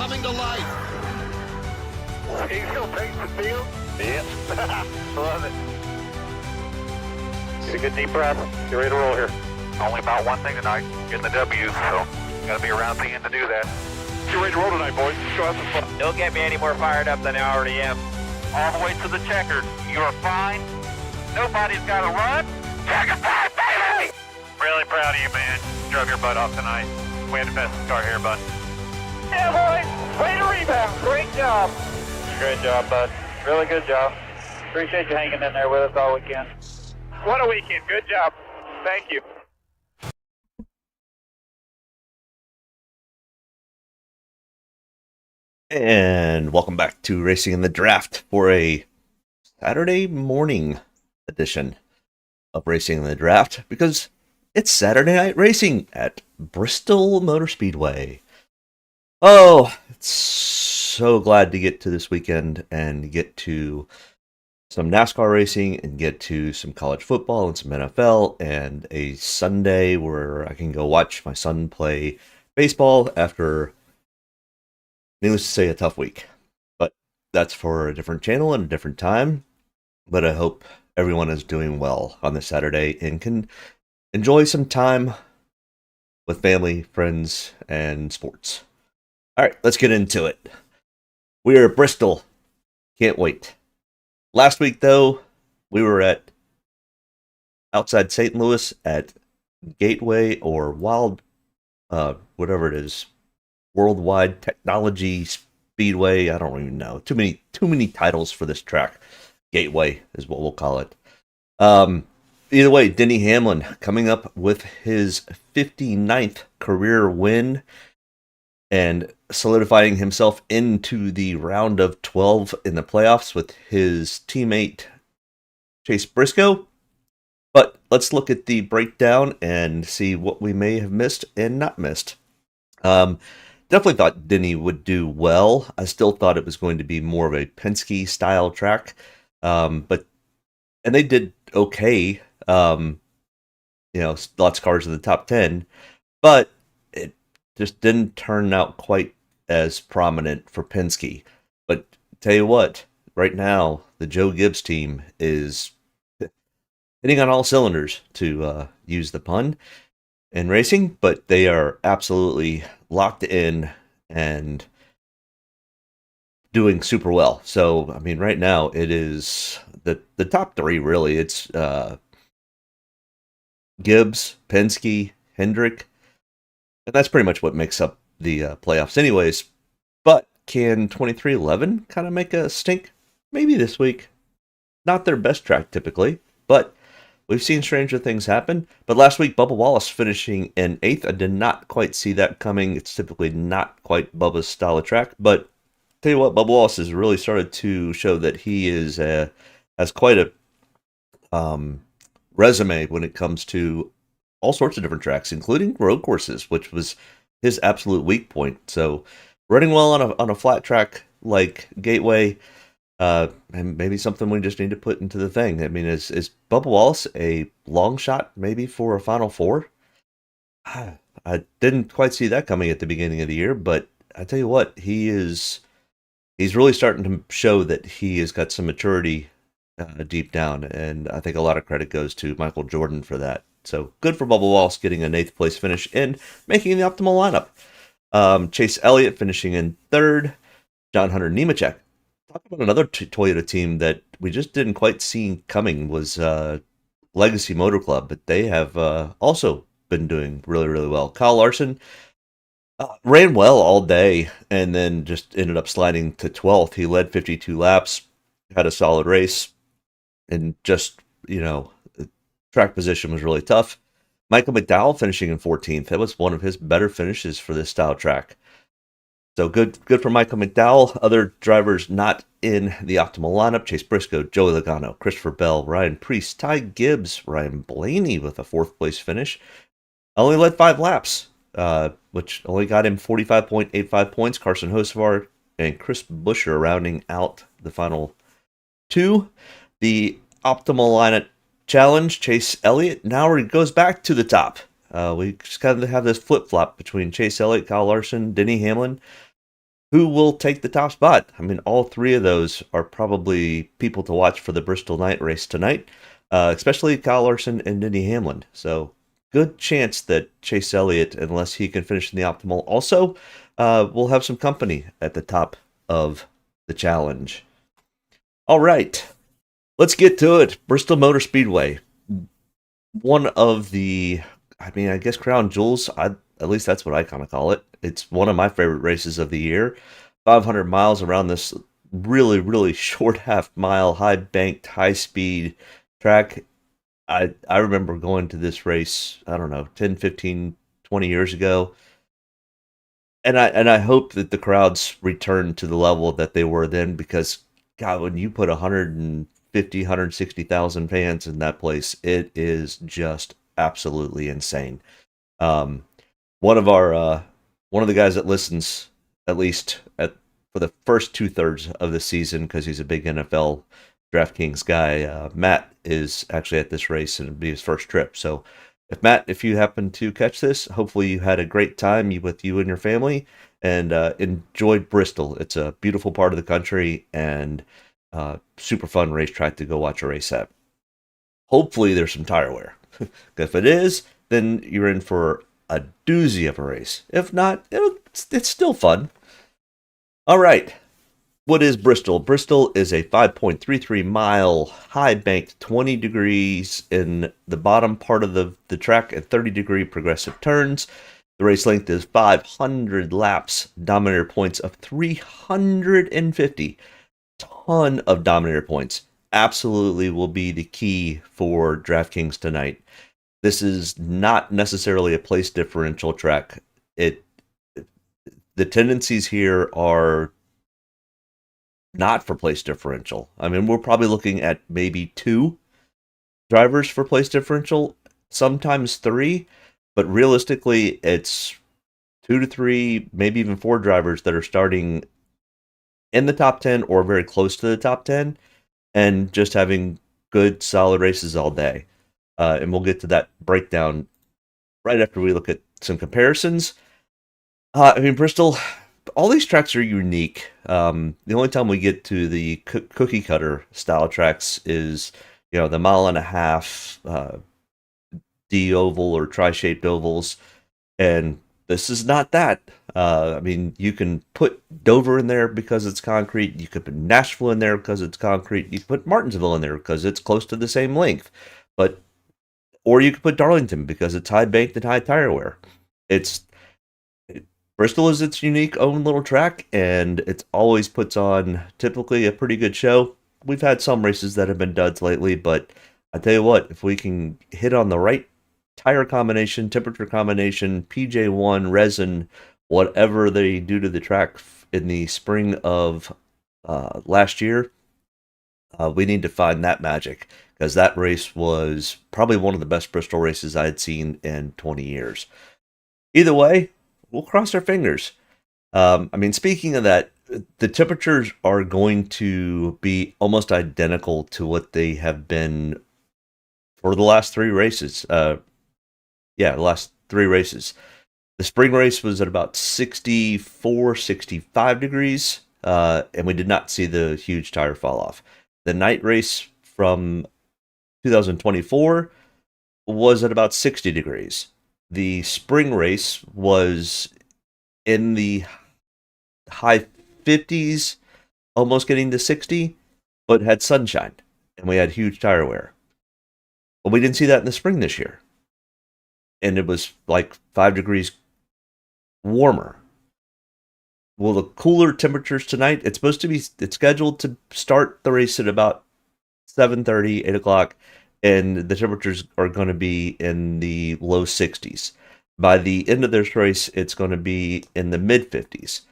coming to life. He still takes the field? Yep. Love it. Get a good deep breath. Get ready to roll here. Only about one thing tonight, getting the W's, so gotta be around the end to do that. Get ready to roll tonight, boys. Go have some fun. Don't get me any more fired up than I already am. All the way to the checkered. You are fine. Nobody's got to run. Checker time, baby! Really proud of you, man. Drove your butt off tonight. We had the best start here, bud. Yeah, boys. Way to rebound. Great job. Great job, bud. Really good job. Appreciate you hanging in there with us all weekend. What a weekend. Good job. Thank you. And welcome back to Racing in the Draft for a Saturday morning edition of Racing in the Draft, because it's Saturday night racing at Bristol Motor Speedway. Oh, it's so glad to get to this weekend and get to some NASCAR racing and get to some college football and some NFL and a Sunday where I can go watch my son play baseball after, needless to say, a tough week. But that's for a different channel and a different time. But I hope everyone is doing well on this Saturday and can enjoy some time with family, friends, and sports. All right, let's get into it. We are at Bristol. Can't wait. Last week, though, we were at outside St. Louis at Gateway or whatever it is, Worldwide Technology Speedway. I don't even know. Too many titles for this track. Gateway is what we'll call it. Either way, Denny Hamlin coming up with his 59th career win and solidifying himself into the round of 12 in the playoffs with his teammate Chase Briscoe. But let's look at the breakdown and see what we may have missed and not missed. Definitely thought Denny would do well. I still thought it was going to be more of a Penske style track. And they did okay. Lots of cars in the top 10, but it just didn't turn out quite as prominent for Penske. But tell you what, right now, the Joe Gibbs team is hitting on all cylinders, to use the pun, in racing, but they are absolutely locked in and doing super well. So, I mean, right now it is the top three, really. It's Gibbs, Penske, Hendrick, and that's pretty much what makes up the playoffs anyways. But can 2311 kind of make a stink? Maybe this week. Not their best track typically, but we've seen stranger things happen. But last week, Bubba Wallace finishing in 8th. I did not quite see that coming. It's typically not quite Bubba's style of track. But tell you what, Bubba Wallace has really started to show that he has quite a resume when it comes to all sorts of different tracks, including road courses, which was his absolute weak point. So running well on a flat track like Gateway, and maybe something we just need to put into the thing. I mean, is Bubba Wallace a long shot maybe for a Final Four? I didn't quite see that coming at the beginning of the year, but I tell you what, he's really starting to show that he has got some maturity deep down, and I think a lot of credit goes to Michael Jordan for that. So good for Bubba Wallace getting an 8th place finish and making the optimal lineup. Chase Elliott finishing in 3rd. John Hunter Nemechek. Talk about another Toyota team that we just didn't quite see coming was Legacy Motor Club, but they have also been doing really, really well. Kyle Larson ran well all day and then just ended up sliding to 12th. He led 52 laps, had a solid race, and just, track position was really tough. Michael McDowell finishing in 14th. That was one of his better finishes for this style track. So good for Michael McDowell. Other drivers not in the optimal lineup: Chase Briscoe, Joey Logano, Christopher Bell, Ryan Preece, Ty Gibbs, Ryan Blaney with a 4th place finish. Only led 5 laps, which only got him 45.85 points. Carson Hocevar and Chris Buescher rounding out the final 2. The optimal lineup challenge, Chase Elliott now goes back to the top. We just kind of have this flip-flop between Chase Elliott, Kyle Larson, Denny Hamlin. who will take the top spot? I mean, all three of those are probably people to watch for the Bristol night race tonight, especially Kyle Larson and Denny Hamlin. So, good chance that Chase Elliott, unless he can finish in the optimal, also will have some company at the top of the challenge. All right, let's get to it. Bristol Motor Speedway, one of the, I guess crown jewels. At least that's what I kind of call it. It's one of my favorite races of the year. 500 miles around this really, really short half mile, high banked, high speed track. I remember going to this race, I don't know, 10, 15, 20 years ago. And I hope that the crowds return to the level that they were then, because God, when you put 150, 160,000 fans in that place, it is just absolutely insane. Um, one of the guys that listens, at least for the first 2/3 of the season, because he's a big NFL Draftkings guy, Matt is actually at this race, and it'll be his first trip. So, if you happen to catch this, hopefully you had a great time with you and your family, and enjoyed Bristol. It's a beautiful part of the country, and super fun racetrack to go watch a race at. Hopefully there's some tire wear. If it is, then you're in for a doozy of a race. If not, it's still fun. All right. What is Bristol? Bristol is a 5.33 mile high banked 20 degrees in the bottom part of the track and 30-degree progressive turns. The race length is 500 laps, Dominator points of 350. Ton of Dominator points. Absolutely will be the key for DraftKings tonight. This is not necessarily a place differential track. The tendencies here are not for place differential. I mean, we're probably looking at maybe 2 drivers for place differential, sometimes 3, but realistically, it's 2 to 3, maybe even 4 drivers that are starting in the top 10 or very close to the top 10 and just having good, solid races all day. And we'll get to that breakdown right after we look at some comparisons. Bristol, all these tracks are unique. The only time we get to the cookie cutter style tracks is, the 1.5 mile D oval or tri-shaped ovals, and this is not that. You can put Dover in there because it's concrete. You could put Nashville in there because it's concrete. You could put Martinsville in there because it's close to the same length. Or you could put Darlington because it's high banked and high tire wear. Bristol is its unique own little track, and it always puts on typically a pretty good show. We've had some races that have been duds lately, but I tell you what, if we can hit on the right tire combination, temperature combination, PJ1, resin, whatever they do to the track in the spring of last year, we need to find that magic, because that race was probably one of the best Bristol races I had seen in 20 years. Either way, we'll cross our fingers. Speaking of that, the temperatures are going to be almost identical to what they have been for the last 3 races. The last 3 races. The spring race was at about 64, 65 degrees, and we did not see the huge tire fall off. The night race from 2024 was at about 60 degrees. The spring race was in the high 50s, almost getting to 60, but had sunshine, and we had huge tire wear. But we didn't see that in the spring this year. And it was like 5 degrees warmer. Well, the cooler temperatures tonight, it's scheduled to start the race at about 7:30, 8 o'clock, and the temperatures are going to be in the low 60s. By the end of this race, it's going to be in the mid 50s.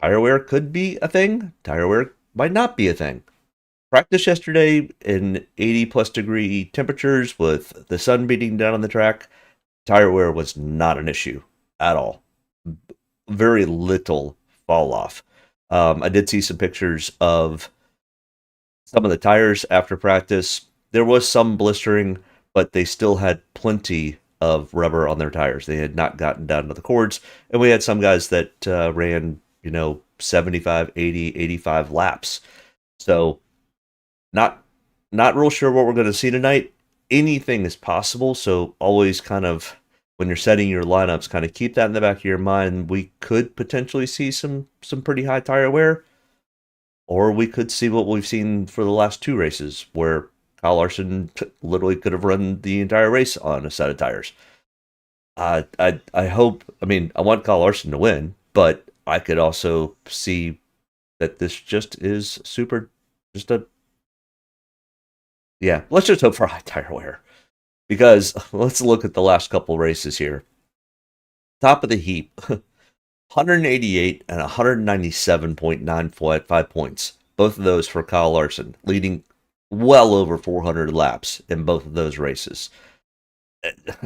Tire wear could be a thing. Tire wear might not be a thing. Practice yesterday in 80 plus degree temperatures with the sun beating down on the track. Tire wear was not an issue at all. Very little fall off. I did see some pictures of some of the tires after practice. There was some blistering, but they still had plenty of rubber on their tires. They had not gotten down to the cords, and we had some guys that ran 75, 80, 85 laps. So not real sure what we're going to see tonight. Anything is possible, so always kind of when you're setting your lineups, kind of keep that in the back of your mind. We could potentially see some pretty high tire wear, or we could see what we've seen for the last two races, where Kyle Larson literally could have run the entire race on a set of tires. I hope. I mean, I want Kyle Larson to win, but I could also see that this just is super. Just a yeah. Let's just hope for high tire wear, because let's look at the last couple races here. Top of the heap, 188 and 197.95 points. Both of those for Kyle Larson, leading well over 400 laps in both of those races.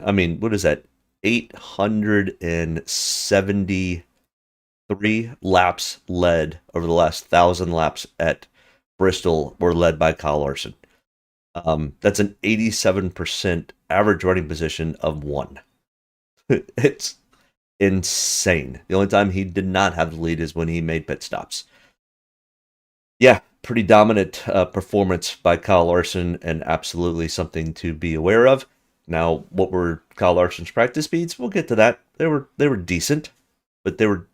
I mean, what is that? 873 laps led over the last 1,000 laps at Bristol were led by Kyle Larson. That's an 87% average running position of 1. It's insane. The only time he did not have the lead is when he made pit stops. Yeah, pretty dominant performance by Kyle Larson, and absolutely something to be aware of. Now, what were Kyle Larson's practice speeds? We'll get to that. They were decent, but they were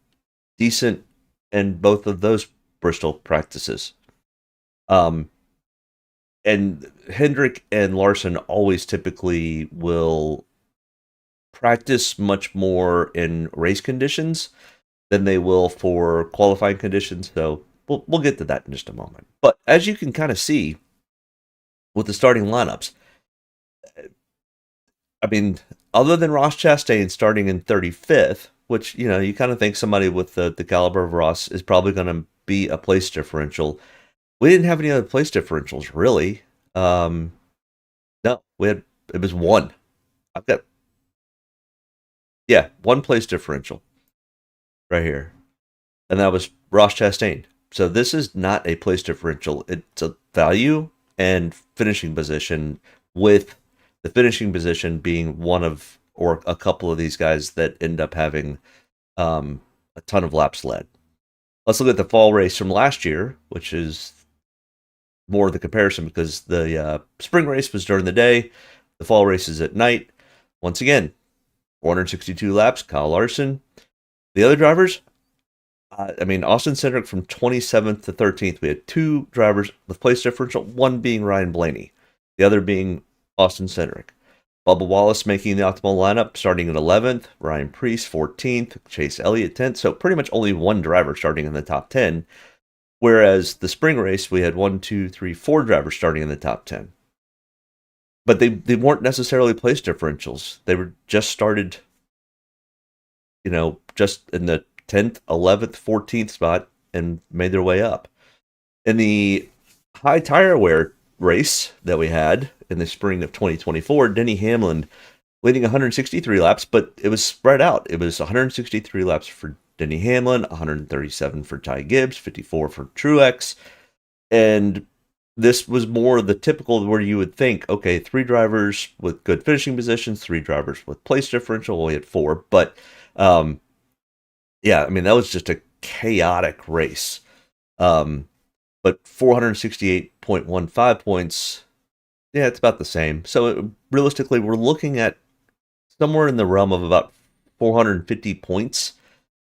decent in both of those Bristol practices. And Hendrick and Larson always typically will practice much more in race conditions than they will for qualifying conditions. So we'll get to that in just a moment. But as you can kind of see with the starting lineups, I mean, other than Ross Chastain starting in 35th, which, you kind of think somebody with the caliber of Ross is probably going to be a place differential. We didn't have any other place differentials, really. No, it was one. I've got, one place differential right here. And that was Ross Chastain. So this is not a place differential. It's a value and finishing position, with the finishing position being one of, or a couple of these guys that end up having a ton of laps led. Let's look at the fall race from last year, which is more of the comparison, because the spring race was during the day, the fall race is at night. Once again, 462 laps, Kyle Larson. The other drivers, Austin Cindric from 27th to 13th. We had two drivers with place differential, one being Ryan Blaney, the other being Austin Cindric. Bubba Wallace making the optimal lineup, starting at 11th. Ryan Preece, 14th. Chase Elliott, 10th. So pretty much only one driver starting in the top 10. Whereas the spring race, we had 4 drivers starting in the top 10. But they weren't necessarily place differentials. They were just started, just in the 10th, 11th, 14th spot and made their way up. In the high tire wear race that we had in the spring of 2024, Denny Hamlin leading 163 laps, but it was spread out. It was 163 laps for Denny Hamlin, 137 for Ty Gibbs, 54 for Truex. And this was more the typical where you would think, okay, 3 drivers with good finishing positions, 3 drivers with place differential. We had 4, but that was just a chaotic race. But 468.15 points, it's about the same. So realistically, we're looking at somewhere in the realm of about 450 points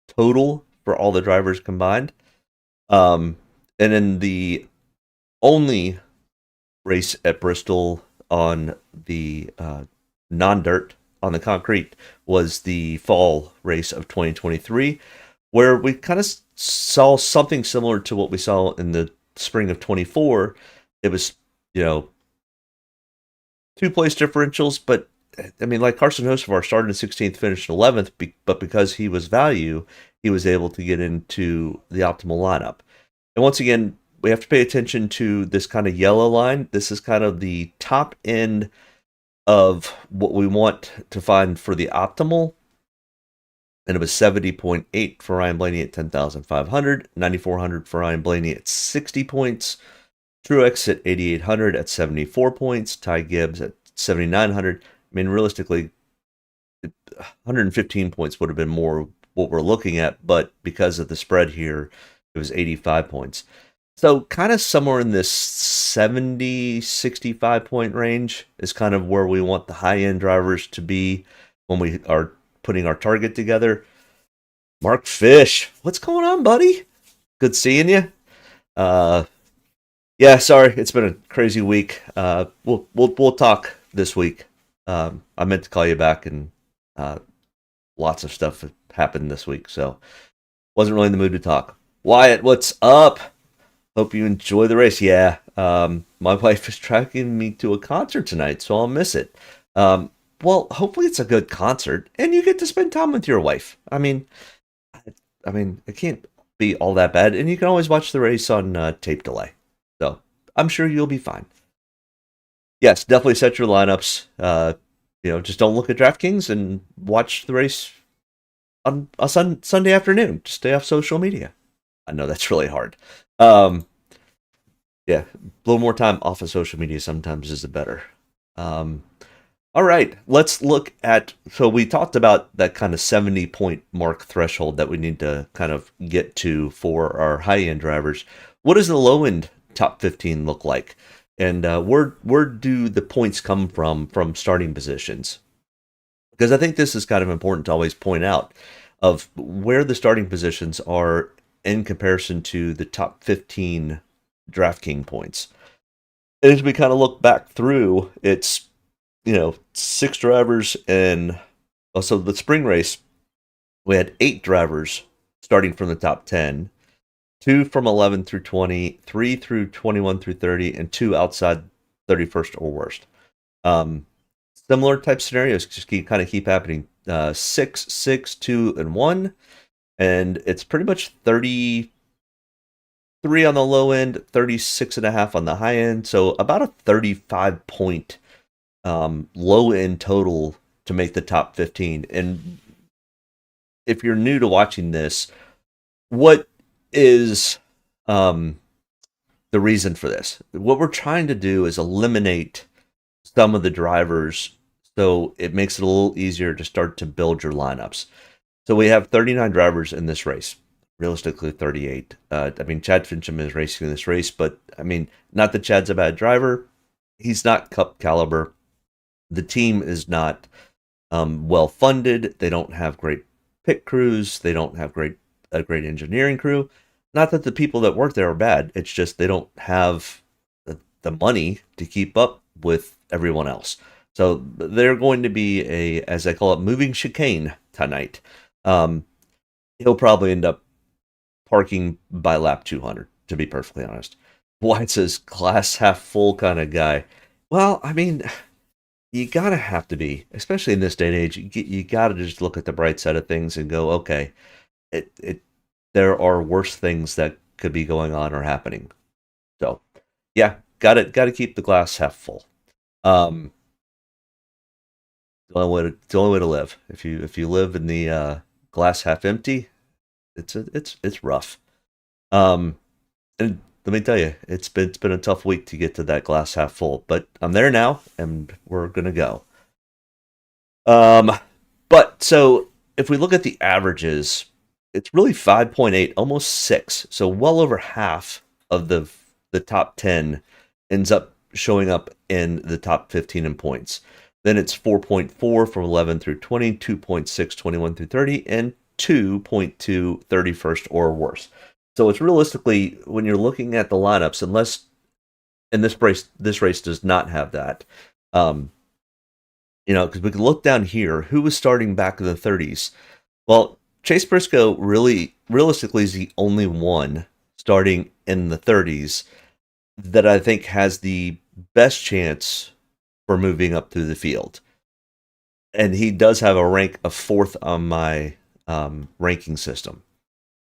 total for all the drivers combined. And in the only race at Bristol on the non-dirt, on the concrete, was the fall race of 2023, where we kind of saw something similar to what we saw in the spring of 24. It was, 2 place differentials, but like Carson Hocevar started in 16th, finished in 11th, but because he was value, he was able to get into the optimal lineup. And once again, we have to pay attention to this kind of yellow line. This is kind of the top end of what we want to find for the optimal. And it was 70.8 for Ryan Blaney at 10,500, 9,400 for Ryan Blaney at 60 points, Truex at 8,800 at 74 points, Ty Gibbs at 7,900. Realistically, 115 points would have been more what we're looking at, but because of the spread here, it was 85 points. So kind of somewhere in this 70, 65 point range is kind of where we want the high-end drivers to be when we are putting our target together. Mark Fish, what's going on, buddy? Good seeing you. Yeah, sorry, it's been a crazy week. We'll talk this week. I meant to call you back, and lots of stuff happened this week, so wasn't really in the mood to talk. Wyatt, what's up? Hope you enjoy the race. Yeah, my wife is tracking me to a concert tonight, so I'll miss it. Well, hopefully it's a good concert, and you get to spend time with your wife. I mean, it can't be all that bad, and you can always watch the race on tape delay. So I'm sure you'll be fine. Yes, definitely set your lineups. Just don't look at Draftkings and watch the race on a Sunday afternoon. Just stay off social media. I know that's really hard. Yeah, a little more time off of social media sometimes is better. All right, let's look at, so we talked about that kind of 70 point mark threshold that we need to kind of get to for our high-end drivers. What does the low-end top 15 look like? And where do the points come from starting positions? Because I think this is kind of important to always point out of where the starting positions are in comparison to the top 15 DraftKings points. And as we kind of look back through, it's 6 drivers, and also the spring race, we had 8 drivers starting from the top 10, 2 from 11 through 20, 3 through 21 through 30, and 2 outside 31st or worst. Similar type scenarios just keep happening. 6, 6, 2, and 1, and it's pretty much 33 on the low end, 36.5 on the high end, so about a 35 point low end total to make the top 15. And if you're new to watching this, what is the reason for this? What we're trying to do is eliminate some of the drivers so it makes it a little easier to start to build your lineups. So we have 39 drivers in this race, realistically 38. Chad Fincham is racing in this race, but not that Chad's a bad driver. He's not Cup caliber. The team is not well funded. They don't have great pit crews. They don't have a great engineering crew. Not that the people that work there are bad. It's just they don't have the money to keep up with everyone else. So they're going to be as I call it, moving chicane tonight. He'll probably end up parking by lap 200, to be perfectly honest. White says glass half full kind of guy. Well, you gotta have to be, especially in this day and age. You gotta just look at the bright side of things and go, okay, there are worse things that could be going on or happening. So, yeah, gotta keep the glass half full. The only way to live. If you live in the glass half empty, it's rough. And let me tell you, it's been a tough week to get to that glass half full, but I'm there now, and we're gonna go. But so if we look at the averages, it's really 5.8, almost 6. So well over half of the top 10 ends up showing up in the top 15 in points. Then it's 4.4 from 11 through 20, 2.6, 21 through 30, and 2.2, 31st or worse. So it's realistically, when you're looking at the lineups, unless, and this race does not have that, because we can look down here, who was starting back in the 30s? Well, Chase Briscoe realistically is the only one starting in the 30s that I think has the best chance for moving up through the field. And he does have a rank of 4th on my ranking system.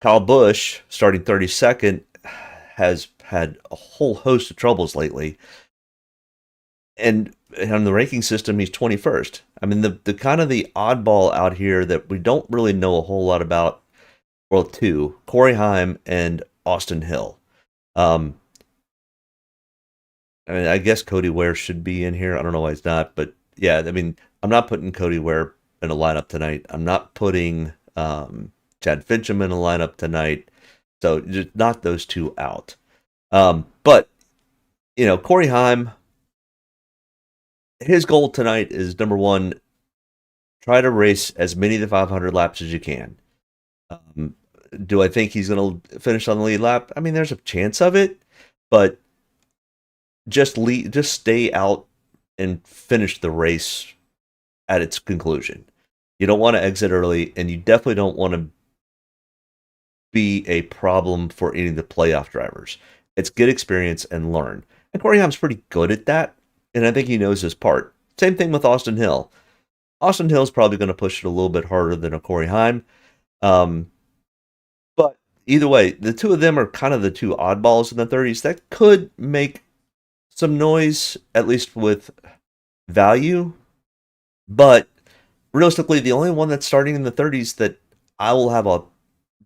Kyle Busch, starting 32nd, has had a whole host of troubles lately. And on the ranking system, he's 21st. The kind of the oddball out here that we don't really know a whole lot about, well, 2, Corey Heim and Austin Hill. I guess Cody Ware should be in here. I don't know why he's not, but yeah, I'm not putting Cody Ware in a lineup tonight. I'm not putting Chad Fincham in the lineup tonight. So just not those two out. But, Corey Heim, his goal tonight is, number one, try to race as many of the 500 laps as you can. Do I think he's going to finish on the lead lap? I mean, there's a chance of it, but just stay out and finish the race at its conclusion. You don't want to exit early, and you definitely don't want to be a problem for any of the playoff drivers. It's get experience and learn. And Corey Haim's pretty good at that, and I think he knows his part. Same thing with Austin Hill. Austin Hill's probably going to push it a little bit harder than a Corey Heim. But either way, the two of them are kind of the two oddballs in the 30s that could make some noise, at least with value. But realistically, the only one that's starting in the 30s that I will have a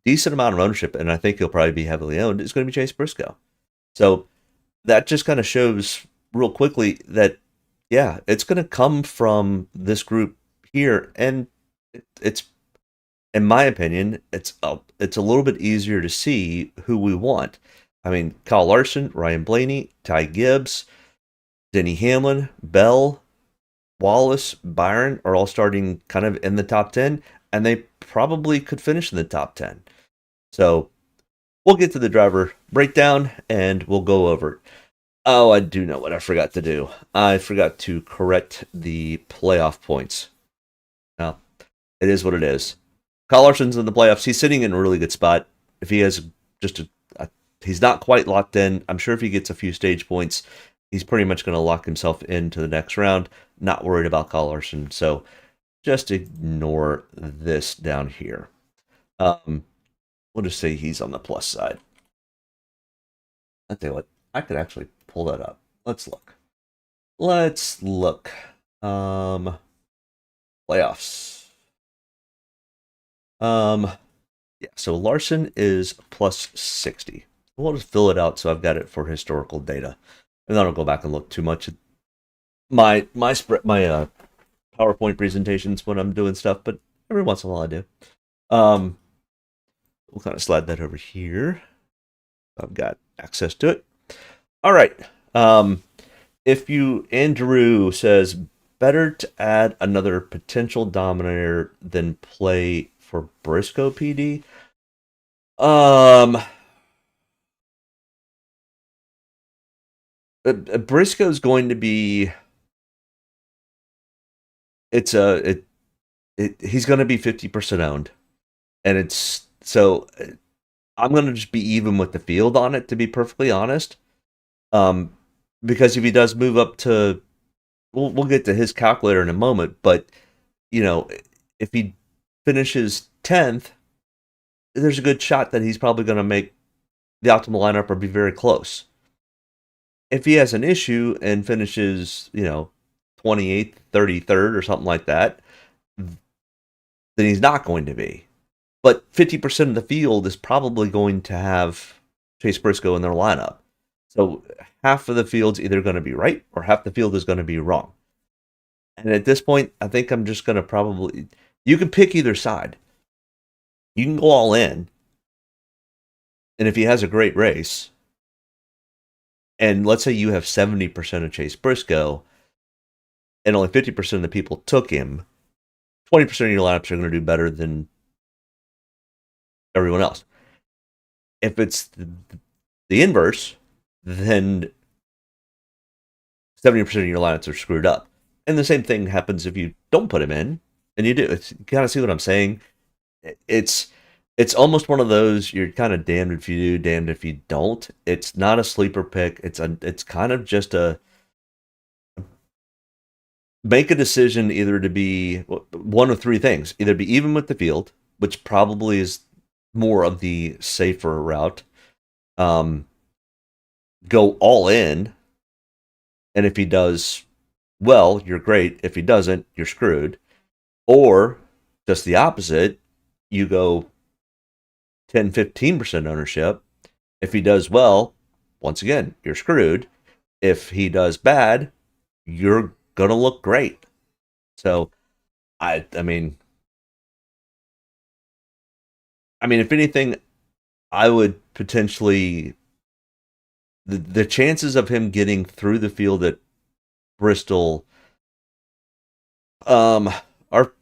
decent amount of ownership, and I think he'll probably be heavily owned, is going to be Chase Briscoe. So that just kind of shows real quickly that, yeah, it's going to come from this group here, and it's, in my opinion, it's a little bit easier to see who we want. I mean, Kyle Larson, Ryan Blaney, Ty Gibbs, Denny Hamlin, Bell, Wallace, Byron are all starting kind of in the top 10, and they probably could finish in the top 10. So we'll get to the driver breakdown, and we'll go over it. Oh, I do know what I forgot to do. I forgot to correct the playoff points. Well, it is what it is. Kyle Larson's in the playoffs. He's sitting in a really good spot. If he has just he's not quite locked in. I'm sure if he gets a few stage points, he's pretty much going to lock himself into the next round. Not worried about Kyle Larson. So just ignore this down here. We'll just say he's on the plus side. I'll tell you what, I could actually pull that up. Let's look. Playoffs. Yeah, so Larson is plus 60. We'll just fill it out so I've got it for historical data. And then I'll go back and look too much at my PowerPoint presentations when I'm doing stuff, but every once in a while I do. We'll kind of slide that over here. I've got access to it. All right. Andrew says, better to add another potential dominator than play for Briscoe PD. Briscoe's going to be. He's going to be 50% owned, and it's so. I'm going to just be even with the field on it, to be perfectly honest. Because if he does move up to, we'll get to his calculator in a moment, but if he finishes 10th, there's a good shot that he's probably going to make the optimal lineup or be very close. If he has an issue and finishes, 28th, 33rd, or something like that, then he's not going to be. But 50% of the field is probably going to have Chase Briscoe in their lineup. So half of the field's either going to be right or half the field is going to be wrong. And at this point, I think I'm just going to probably... You can pick either side. You can go all in. And if he has a great race, and let's say you have 70% of Chase Briscoe, and only 50% of the people took him, 20% of your lineups are going to do better than everyone else. If it's the inverse, then 70% of your lineups are screwed up. And the same thing happens if you don't put him in, and you do. You kind of see what I'm saying? It's almost one of those, you're kind of damned if you do, damned if you don't. It's not a sleeper pick. It's kind of just a make a decision either to be one of three things. Either be even with the field, which probably is more of the safer route. Go all in, and if he does well, you're great. If he doesn't, you're screwed. Or just the opposite, you go 10, 15% ownership. If he does well, once again, you're screwed. If he does bad, you're going to look great. So, I mean, I mean, if anything, I would potentially the chances of him getting through the field at Bristol are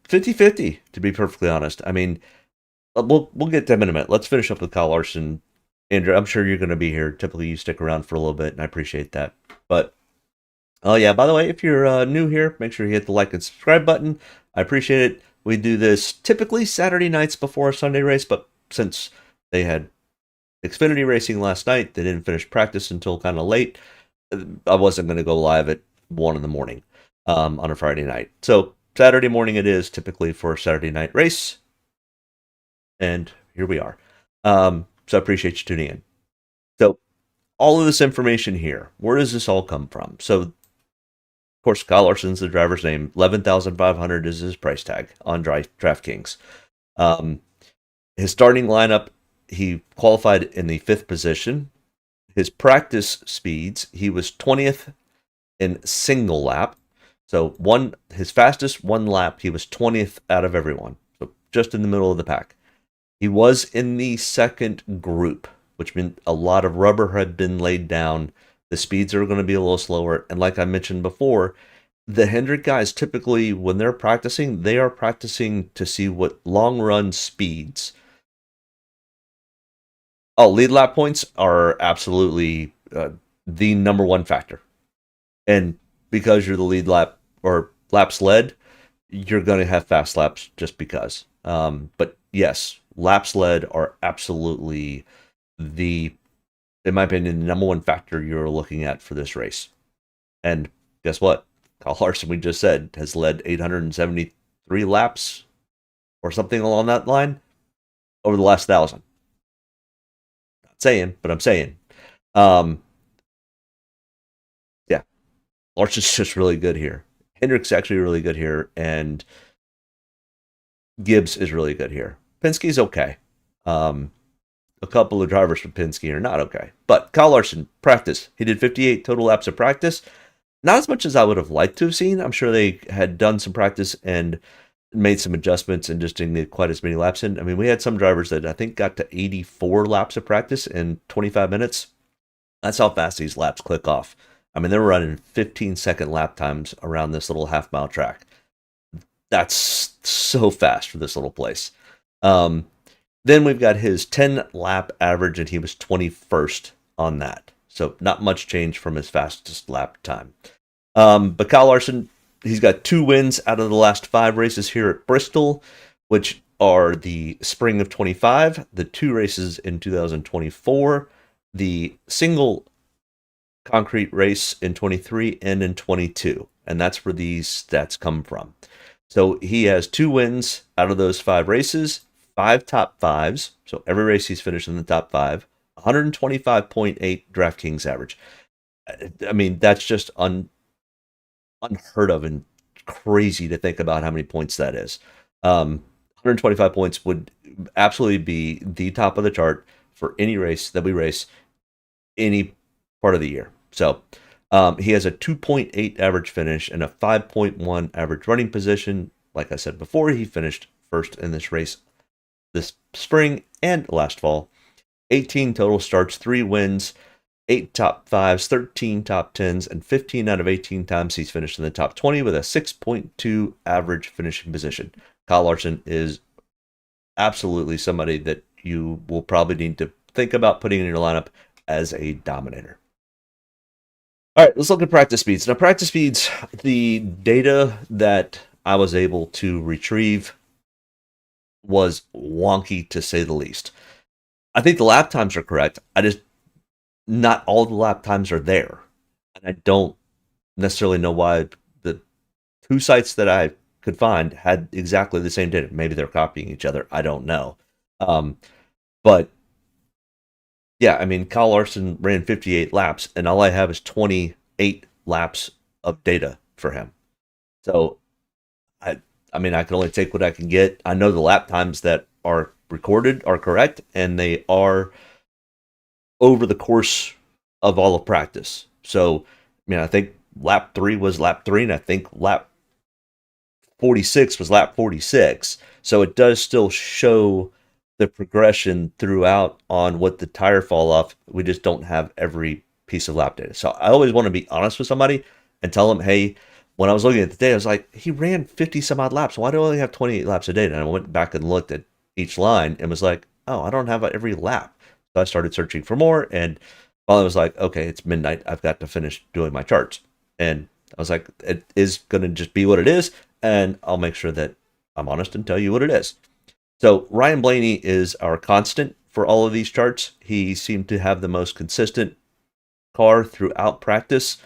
50-50, to be perfectly honest. I mean, we'll get to him in a minute. Let's finish up with Kyle Larson. Andrew, I'm sure you're going to be here. Typically, you stick around for a little bit, and I appreciate that. But oh yeah, by the way, if you're new here, make sure you hit the like and subscribe button. I appreciate it. We do this typically Saturday nights before a Sunday race, but since they had Xfinity racing last night, they didn't finish practice until kind of late. I wasn't going to go live at 1 in the morning on a Friday night. So Saturday morning it is typically for a Saturday night race. And here we are. So I appreciate you tuning in. So all of this information here, where does this all come from? So, of course, Kyle Larson's the driver's name. 11,500 is his price tag on Draftkings. His starting lineup, he qualified in the 5th position. His practice speeds, he was 20th in single lap. So his fastest one lap, he was 20th out of everyone. So just in the middle of the pack. He was in the second group, which meant a lot of rubber had been laid down. The speeds are going to be a little slower. And like I mentioned before, the Hendrick guys typically, when they're practicing, they are practicing to see what long run speeds. Oh, lead lap points are absolutely the number one factor. And because you're the lead lap or laps led, you're going to have fast laps just because. But yes, laps led are absolutely in my opinion, the number one factor you're looking at for this race. And guess what? Kyle Larson, we just said, has led 873 laps or something along that line over the last 1,000. Not saying, but I'm saying. Yeah, Larson's just really good here. Hendrick's actually really good here, and Gibbs is really good here. Penske's okay. A couple of drivers from Penske are not okay. But Kyle Larson, practice. He did 58 total laps of practice. Not as much as I would have liked to have seen. I'm sure they had done some practice and made some adjustments and just didn't get quite as many laps in. I mean, we had some drivers that I think got to 84 laps of practice in 25 minutes. That's how fast these laps click off. I mean, they were running 15-second lap times around this little half-mile track. That's so fast for this little place. Then we've got his 10-lap average, and he was 21st on that. So not much change from his fastest lap time. But Kyle Larson, he's got 2 wins out of the last 5 races here at Bristol, which are the spring of 25, the 2 races in 2024, the single concrete race in 23, and in 22. And that's where these stats come from. So he has 2 wins out of those 5 races. 5 top 5s, so every race he's finished in the top 5, 125.8 DraftKings average. I mean, that's just unheard of and crazy to think about how many points that is. 125 points would absolutely be the top of the chart for any race that we race any part of the year. So he has a 2.8 average finish and a 5.1 average running position. Like I said before, he finished first in this race this spring and last fall. 18 total starts, 3 wins, 8 top 5s, 13 top 10s, and 15 out of 18 times he's finished in the top 20 with a 6.2 average finishing position. Kyle Larson is absolutely somebody that you will probably need to think about putting in your lineup as a dominator. All right, let's look at practice speeds. Now, practice speeds, the data that I was able to retrieve was wonky to say the least. I think the lap times are correct. Not all the lap times are there. And I don't necessarily know why the 2 sites that I could find had exactly the same data. Maybe they're copying each other. I don't know. But yeah, I mean, Kyle Larson ran 58 laps, and all I have is 28 laps of data for him. So I mean, I can only take what I can get. I know the lap times that are recorded are correct, and they are over the course of all of practice. So, I mean, I think lap 3 was lap 3, and I think lap 46 was lap 46. So it does still show the progression throughout on what the tire fall off. We just don't have every piece of lap data. So I always want to be honest with somebody and tell them, hey, when I was looking at the data, I was like, he ran 50 some odd laps. Why do I only have 28 laps of data? And I went back and looked at each line and was like, oh, I don't have every lap. So I started searching for more. And finally was like, okay, it's midnight. I've got to finish doing my charts. And I was like, it is going to just be what it is. And I'll make sure that I'm honest and tell you what it is. So Ryan Blaney is our constant for all of these charts. He seemed to have the most consistent car throughout practice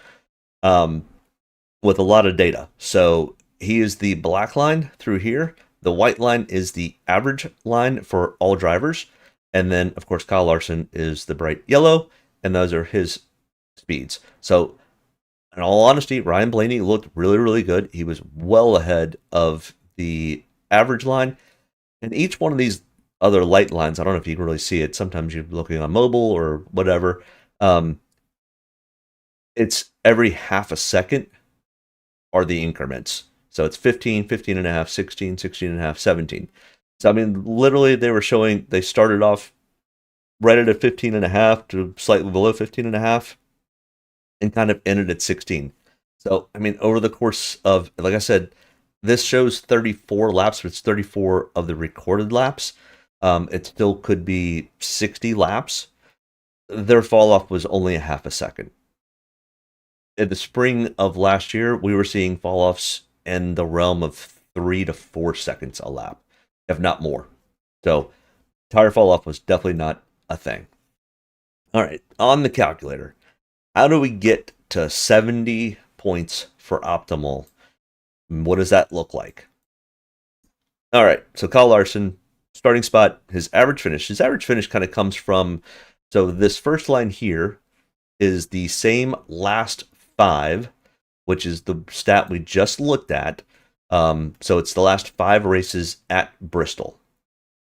with a lot of data. So he is the black line through here. The white line is the average line for all drivers. And then, of course, Kyle Larson is the bright yellow, and those are his speeds. So in all honesty, Ryan Blaney looked really, really good. He was well ahead of the average line. And each one of these other light lines, I don't know if you can really see it. Sometimes you're looking on mobile or whatever. It's every half a second are the increments. So it's 15, 15 and a half, 16, 16 and a half, 17. So, I mean, literally they were showing, they started off right at a 15 and a half to slightly below 15 and a half and kind of ended at 16. So, I mean, over the course of, like I said, this shows 34 laps, but it's 34 of the recorded laps. It still could be 60 laps. Their fall off was only a half a second. In the spring of last year, we were seeing fall offs in the realm of 3 to 4 seconds a lap, if not more. So, tire fall off was definitely not a thing. All right, on the calculator, how do we get to 70 points for optimal? What does that look like? All right, so Kyle Larson, starting spot, his average finish. His average finish kind of comes from, so this first line here is the same last 5, which is the stat we just looked at. So it's the last 5 races at Bristol.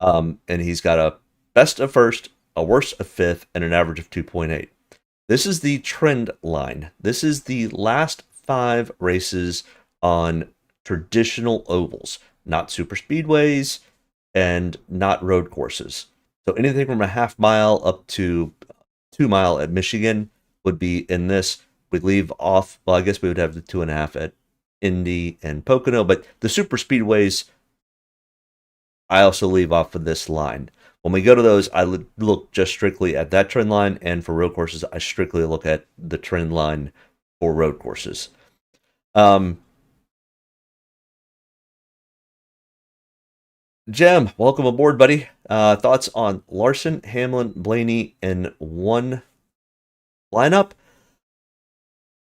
And he's got a best of first, a worst of 5th, and an average of 2.8. This is the trend line. This is the last 5 races on traditional ovals, not super speedways and not road courses. So anything from a half mile up to 2 mile at Michigan would be in this. We'd leave off, well, I guess we would have the 2.5 at Indy and Pocono, but the super speedways, I also leave off of this line. When we go to those, I look just strictly at that trend line, and for road courses, I strictly look at the trend line for road courses. Jem, welcome aboard, buddy. Thoughts on Larson, Hamlin, Blaney in one lineup?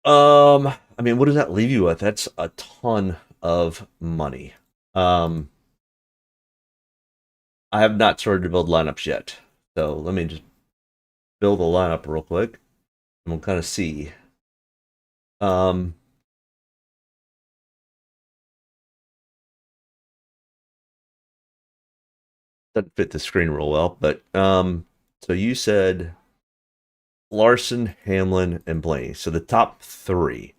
I mean, what does that leave you with? That's a ton of money. I have not started to build lineups yet, so let me just build a lineup real quick, and we'll kind of see. Doesn't fit the screen real well, but so you said Larson, Hamlin, and Blaney. So the top 3.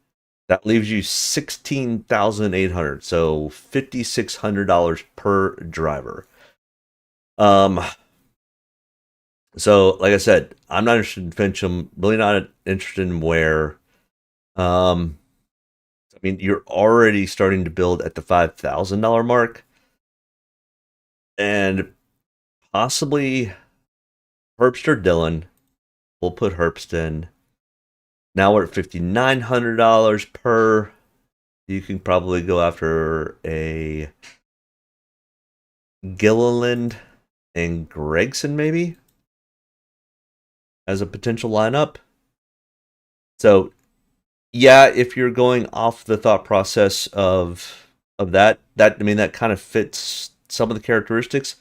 That leaves you $16,800, so $5,600 per driver. So like I said, I'm not interested in Fincham, really not interested in Ware. I mean, you're already starting to build at the $5,000 mark, and possibly Herbst or Dillon. We'll put Herbst in. Now we're at $5,900 per. You can probably go after a Gilliland and Gregson maybe as a potential lineup. So yeah, if you're going off the thought process of that I mean that kind of fits some of the characteristics,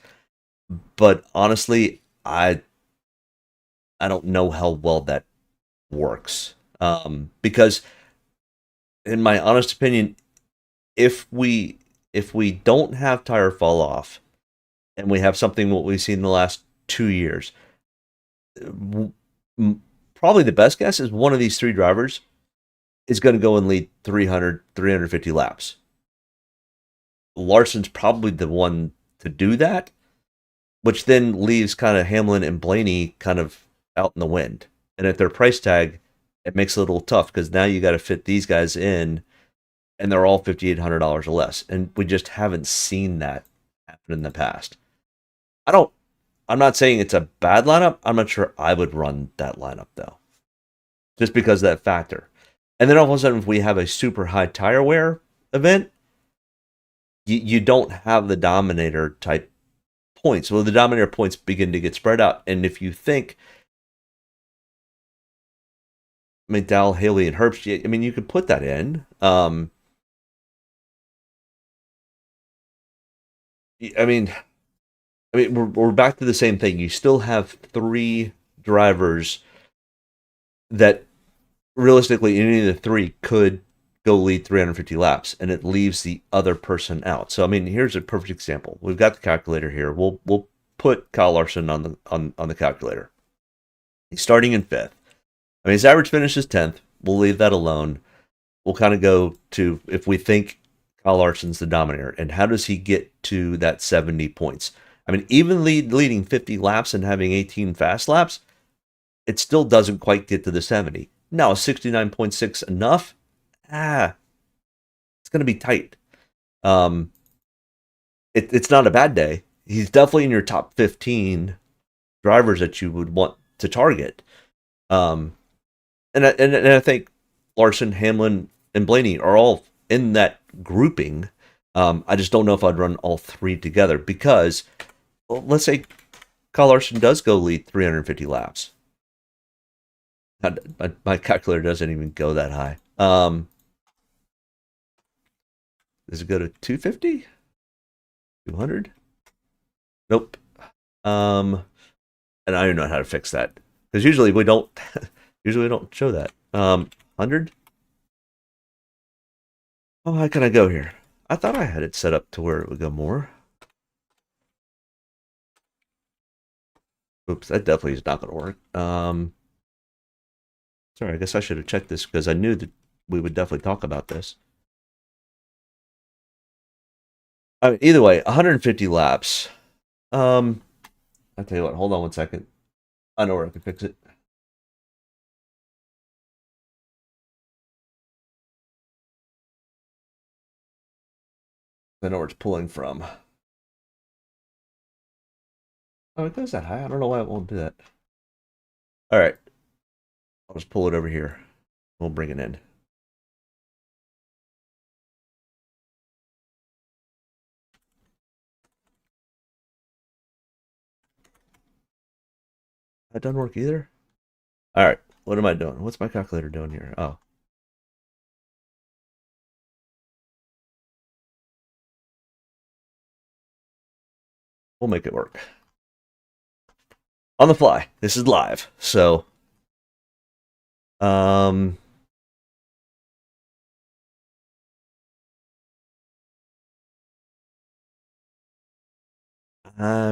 but honestly, I don't know how well that works. Because in my honest opinion, if we don't have tire fall off and we have something what we've seen in the last 2 years, probably the best guess is one of these 3 drivers is going to go and lead 300, 350 laps. Larson's probably the one to do that. which then leaves kind of Hamlin and Blaney kind of out in the wind. And at their price tag, it makes it a little tough because now you got to fit these guys in, and they're all $5,800 or less. And we just haven't seen that happen in the past. I'm not saying it's a bad lineup. I'm not sure I would run that lineup though, just because of that factor. And then all of a sudden, if we have a super high tire wear event, you don't have the Dominator type points. Well, the Dominator points begin to get spread out. And if you think McDowell, Haley, and Herbst, I mean, you could put that in. I mean, we're back to the same thing. You still have 3 drivers that realistically, any of the 3 could go lead 350 laps, and it leaves the other person out. So, I mean, here's a perfect example. We've got the calculator here. We'll put Kyle Larson on the calculator. He's starting in 5th. I mean, his average finish is 10th. We'll leave that alone. We'll kind of go to if we think Kyle Larson's the dominator, and how does he get to that 70 points? I mean, even leading 50 laps and having 18 fast laps, it still doesn't quite get to the 70. Now, 69.6 enough? It's going to be tight. It's not a bad day. He's definitely in your top 15 drivers that you would want to target. And I think Larson, Hamlin, and Blaney are all in that grouping. I just don't know if I'd run all 3 together because, well, let's say Kyle Larson does go lead 350 laps. My calculator doesn't even go that high. Does it go to 250? 200? Nope. And I don't know how to fix that because usually we don't show that. 100. Oh, how can I go here? I thought I had it set up to where it would go more. Oops, that definitely is not going to work. Sorry, I guess I should have checked this because I knew that we would definitely talk about this. I mean, either way, 150 laps. I'll tell you what, hold on one second. I know where I can fix it. I know where it's pulling from. Oh, it goes that high. I don't know why it won't do that. All right. I'll just pull it over here. We'll bring it in. That doesn't work either. All right. What am I doing? What's my calculator doing here? Oh. We'll make it work. On the fly. This is live. So, I'm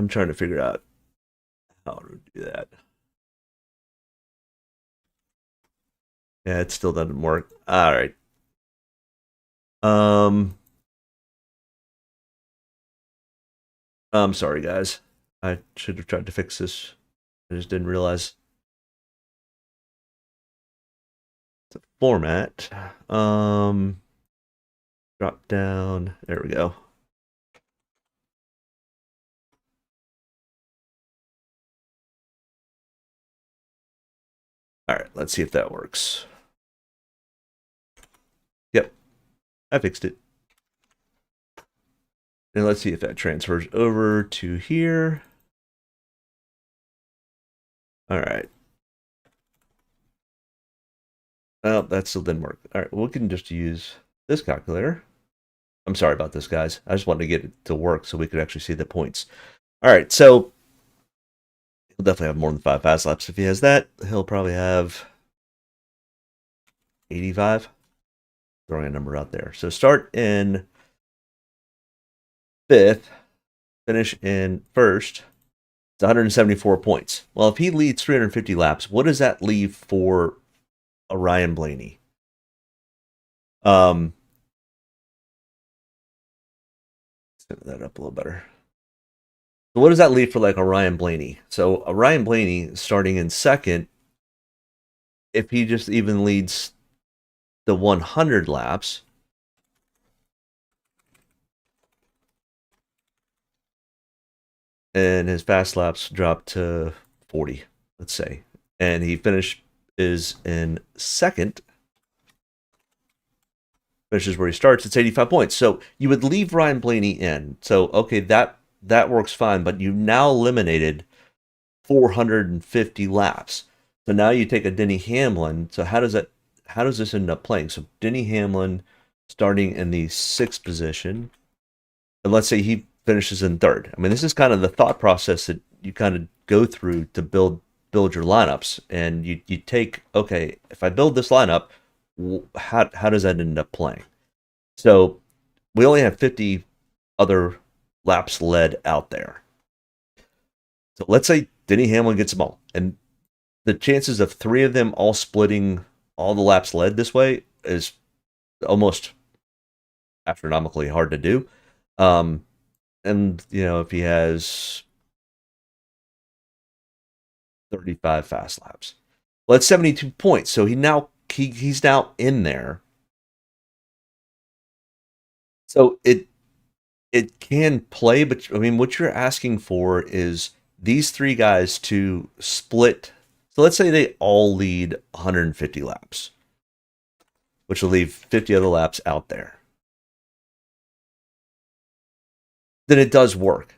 trying to figure out how to do that. Yeah, it still doesn't work. All right. I'm sorry, guys. I should have tried to fix this. I just didn't realize. It's a format. Drop down. There we go. All right, let's see if that works. Yep, I fixed it. And let's see if that transfers over to here. All right. Oh, that still didn't work. All right, we can just use this calculator. I'm sorry about this, guys. I just wanted to get it to work so we could actually see the points. All right, so he'll definitely have more than 5 fast laps. If he has that, he'll probably have 85. Throwing a number out there. So start in 5th, finish in 1st. It's 174 points. Well, if he leads 350 laps, what does that leave for a Ryan Blaney? Set that up a little better. So what does that leave for like a Ryan Blaney? So a Ryan Blaney starting in second, if he just even leads the 100 laps, and his fast laps drop to 40, let's say, and he is in second, finishes where he starts, it's 85 points. So you would leave Ryan Blaney in. So okay, that works fine, but you now eliminated 450 laps. So now you take a Denny Hamlin. So how does this end up playing? So Denny Hamlin starting in the 6th position, and let's say he finishes in 3rd. I mean, this is kind of the thought process that you kind of go through to build your lineups, and you take, okay, if I build this lineup, how does that end up playing? So we only have 50 other laps led out there. So let's say Denny Hamlin gets them all, and the chances of 3 of them all splitting all the laps led this way is almost astronomically hard to do. And if he has 35 fast laps, well, that's 72 points. So he's now in there. So it can play, but I mean, what you're asking for is these 3 guys to split. So let's say they all lead 150 laps, which will leave 50 other laps out there. Then it does work.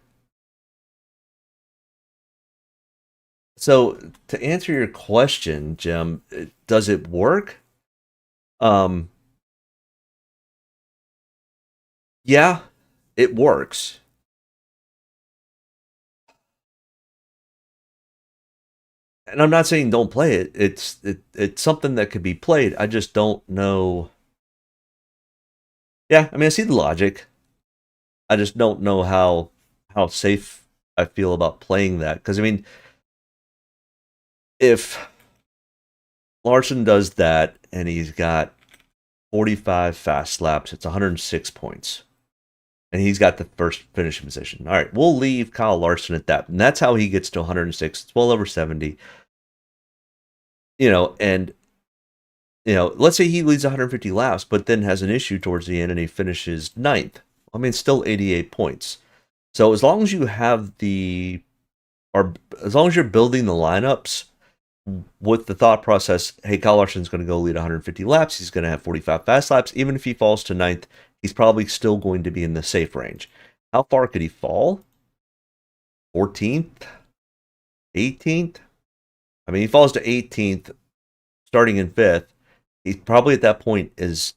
So to answer your question, Jim, does it work? Yeah, it works. And I'm not saying don't play it. It's something that could be played. I just don't know. Yeah, I mean, I see the logic. I just don't know how safe I feel about playing that. Because I mean, if Larson does that and he's got 45 fast laps, it's 106 points. And he's got the first finishing position. All right, we'll leave Kyle Larson at that. And that's how he gets to 106. It's well over 70. And let's say he leads 150 laps, but then has an issue towards the end and he finishes 9th. I mean, still 88 points. So as long as you have as long as you're building the lineups with the thought process, hey, Kyle Larson's going to go lead 150 laps. He's going to have 45 fast laps. Even if he falls to 9th, he's probably still going to be in the safe range. How far could he fall? 14th? 18th? I mean, he falls to 18th, starting in 5th. He's probably at that point is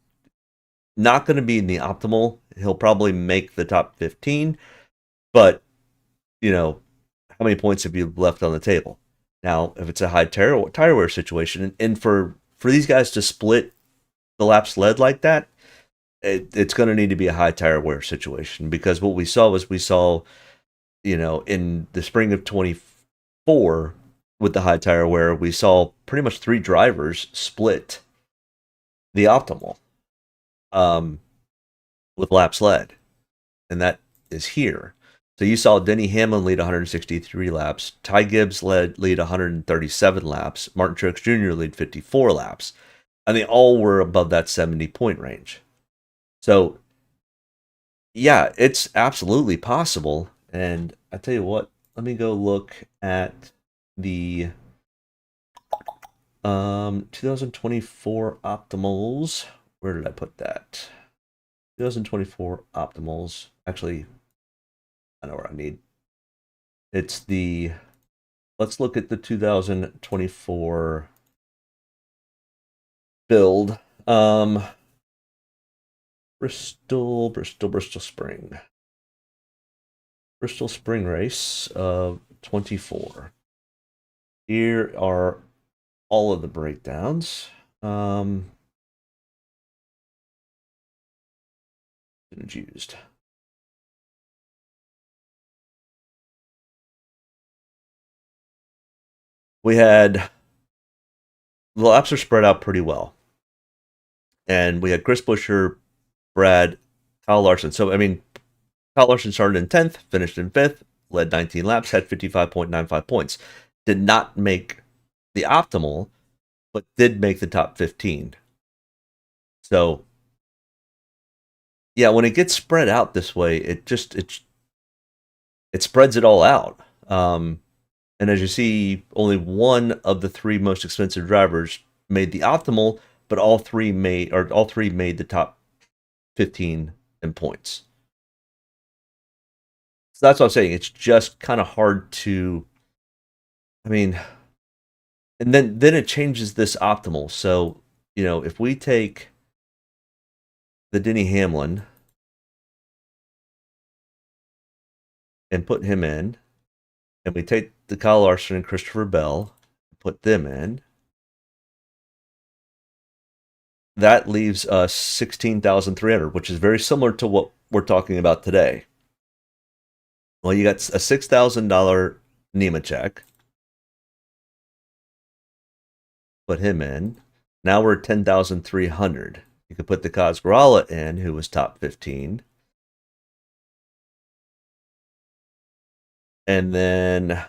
not going to be in the optimal. He'll probably make the top 15, but how many points have you left on the table? Now, if it's a high tire wear situation, and for these guys to split the laps led like that, it's going to need to be a high tire wear situation, because what we saw in the spring of 24 with the high tire wear, we saw pretty much 3 drivers split the optimal with laps led, and that is here. So you saw Denny Hamlin lead 163 laps, Ty Gibbs lead 137 laps, Martin Truex Jr. lead 54 laps, and they all were above that 70-point range. So, yeah, it's absolutely possible. And I tell you what, let me go look at the 2024 optimals. Where did I put that? 2024 optimals. Actually, I know where I need. Let's look at the 2024 build. Bristol Spring. Bristol Spring Race of 24. Here are all of the breakdowns. Used. The laps are spread out pretty well. And we had Chris Buescher, Brad, Kyle Larson. So, I mean, Kyle Larson started in 10th, finished in 5th. led 19 laps, had 55.95 points. Did not make the optimal, but did make the top 15. So, yeah, when it gets spread out this way, it spreads it all out. And as you see, only one of the three most expensive drivers made the optimal, but all three made the top 15 in points. So that's what I'm saying. It's just kind of hard to, I mean, and then it changes this optimal. So, if we take the Denny Hamlin and put him in, and we take the Kyle Larson and Christopher Bell, put them in, that leaves us 16,300, which is very similar to what we're talking about today. Well, you got a $6,000 Nemechek. Put him in. Now we're at 10,300. You could put the Kazgrala in, who was top 15. And then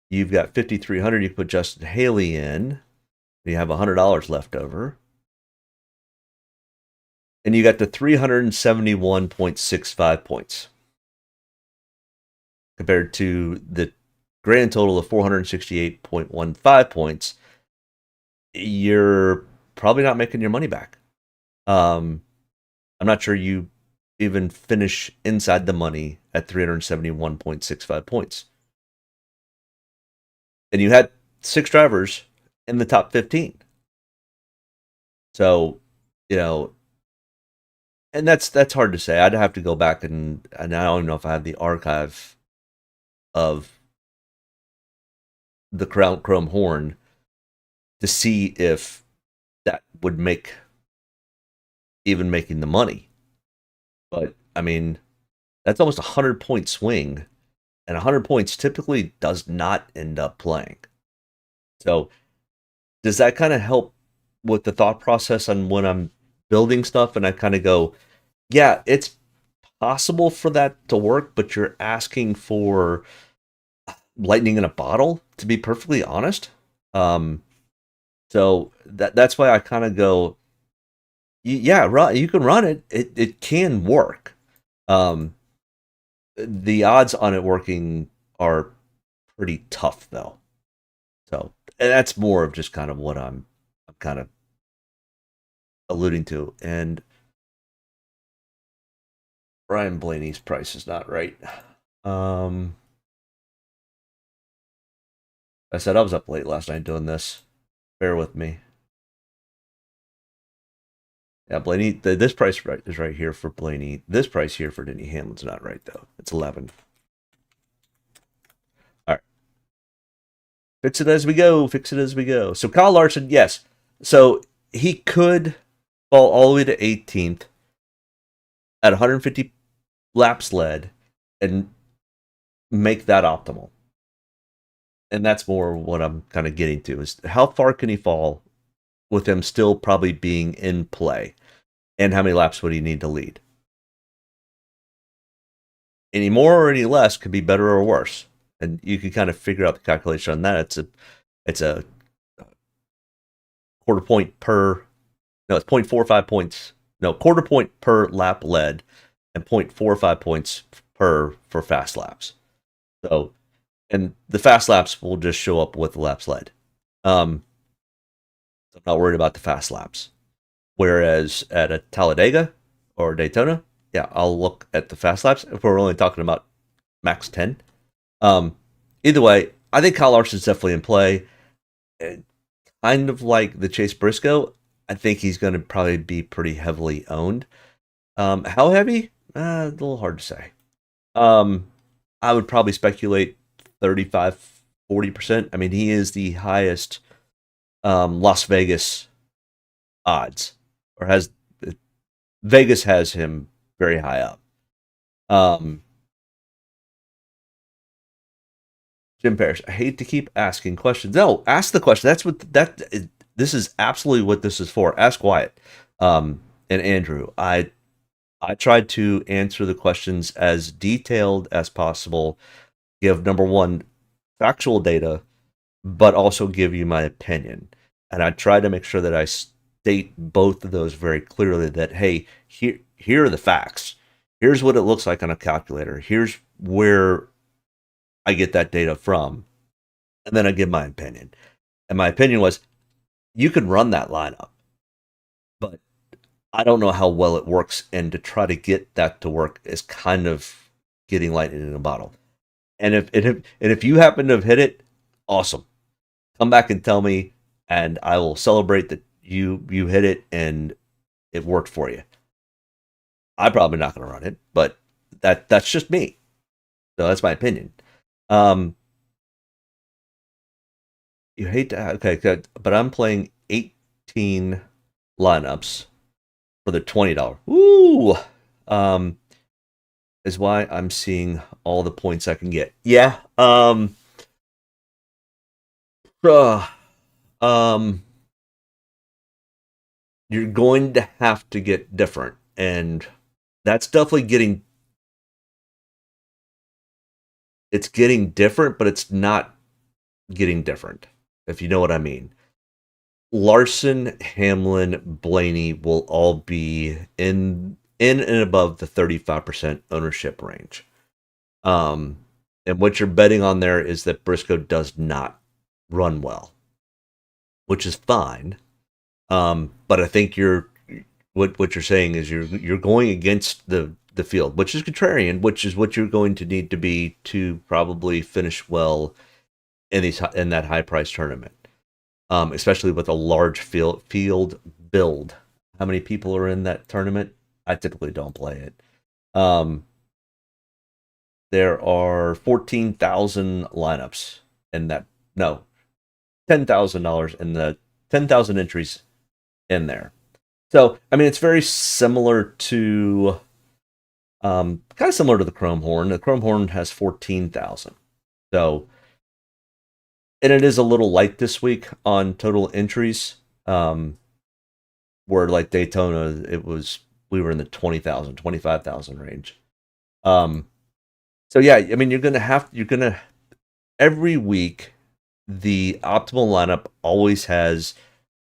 you've got 5,300. You can put Justin Haley in. You have $100 left over. And you got the 371.65 points. Compared to the grand total of 468.15 points. You're probably not making your money back. I'm not sure you even finish inside the money at 371.65 points. And you had 6 drivers in the top 15. So, and that's hard to say. I'd have to go back and I don't know if I have the archive of the Chrome Horn to see if that would make even making the money. But I mean, that's almost a 100-point swing, and 100 points typically does not end up playing. So does that kind of help with the thought process on when I'm building stuff and I kind of go, yeah, it's possible for that to work, but you're asking for lightning in a bottle, to be perfectly honest. So that's why I kind of go, yeah, you can run it. It can work. The odds on it working are pretty tough, though. So, and that's more of just kind of what I'm kind of alluding to. And Brian Blaney's price is not right. I said I was up late last night doing this. Bear with me. Yeah, Blaney, this price is right here for Blaney. This price here for Denny Hamlin's not right, though. It's 11. All right. Fix it as we go. Fix it as we go. So Kyle Larson, yes. So he could fall all the way to 18th at 150 laps led and make that optimal. And that's more what I'm kind of getting to, is how far can he fall with him still probably being in play, and how many laps would he need to lead? Any more or any less could be better or worse, and you can kind of figure out the calculation on that. It's a quarter point per, no, it's 0.45 points, no, quarter point per lap led, and 0.45 points for fast laps. So, and the fast laps will just show up with the laps led. I'm not worried about the fast laps. Whereas at a Talladega or Daytona, yeah, I'll look at the fast laps if we're only talking about max 10. Either way, I think Kyle Larson's definitely in play. Kind of like the Chase Briscoe, I think he's going to probably be pretty heavily owned. How heavy? A little hard to say. I would probably speculate 35, 40%. I mean, he is the highest Las Vegas odds, or Vegas has him very high up. Jim Parrish, I hate to keep asking questions. No, ask the question. This is absolutely what this is for. Ask Wyatt and Andrew. I tried to answer the questions as detailed as possible give, number one, factual data, but also give you my opinion. And I try to make sure that I state both of those very clearly, that, hey, here are the facts. Here's what it looks like on a calculator. Here's where I get that data from. And then I give my opinion. And my opinion was, you can run that lineup, but I don't know how well it works. And to try to get that to work is kind of getting lightning in a bottle. And if you happen to have hit it, awesome. Come back and tell me, and I will celebrate that you hit it and it worked for you. I'm probably not going to run it, but that's just me. So that's my opinion. You hate to, okay, good, but I'm playing 18 lineups for the $20. Ooh, is why I'm seeing all the points I can get. Yeah. You're going to have to get different, and that's definitely getting different, but it's not getting different, if you know what I mean. Larson, Hamlin, Blaney will all be in and above the 35% ownership range. And what you're betting on there is that Briscoe does not run well, which is fine. But I think what you're saying is you're going against the field, which is contrarian, which is what you're going to need to be to probably finish well in that high price tournament. Especially with a large field build. How many people are in that tournament? I typically don't play it. There are 14,000 lineups in that. No, $10,000 in the 10,000 entries in there. So, I mean, it's very similar to, kind of similar to the Chrome Horn. The Chrome Horn has 14,000. So, and it is a little light this week on total entries. Where like Daytona, we were in the 20,000, 25,000 range. So yeah, I mean, you're gonna every week, the optimal lineup always has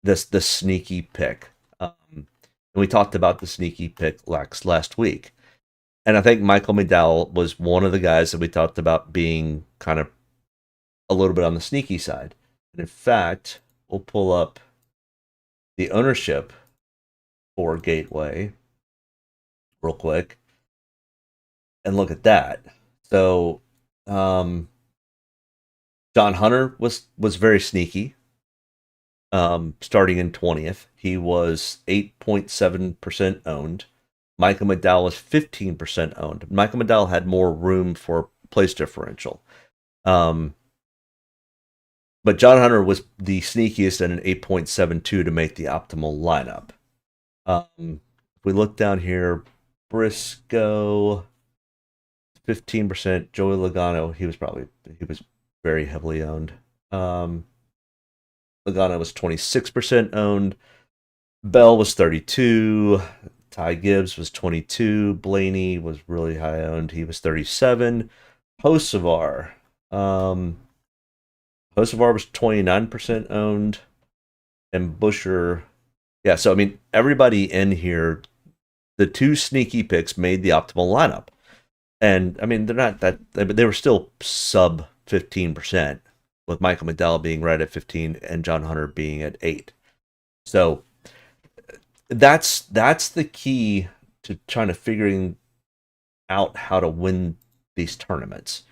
the sneaky pick. And we talked about the sneaky pick last week. And I think Michael McDowell was one of the guys that we talked about being kind of a little bit on the sneaky side. And in fact, we'll pull up the ownership for Gateway real quick and look at that. So, John Hunter was very sneaky. Starting in 20th, he was 8.7% owned. Michael McDowell was 15% owned. Michael McDowell had more room for place differential. But John Hunter was the sneakiest at an 8.72 to make the optimal lineup. If we look down here, Briscoe, 15%. Joey Logano, he was very heavily owned. Logano was 26% owned. Bell was 32. Ty Gibbs was 22. Blaney was really high owned. He was 37. Hocevar was 29% owned. And Busher, yeah, so I mean, everybody in here, the two sneaky picks made the optimal lineup. And I mean, they're not that, but they were still sub 15%, with Michael McDowell being right at 15 and John Hunter being at 8. So that's the key to trying to figuring out how to win these tournaments.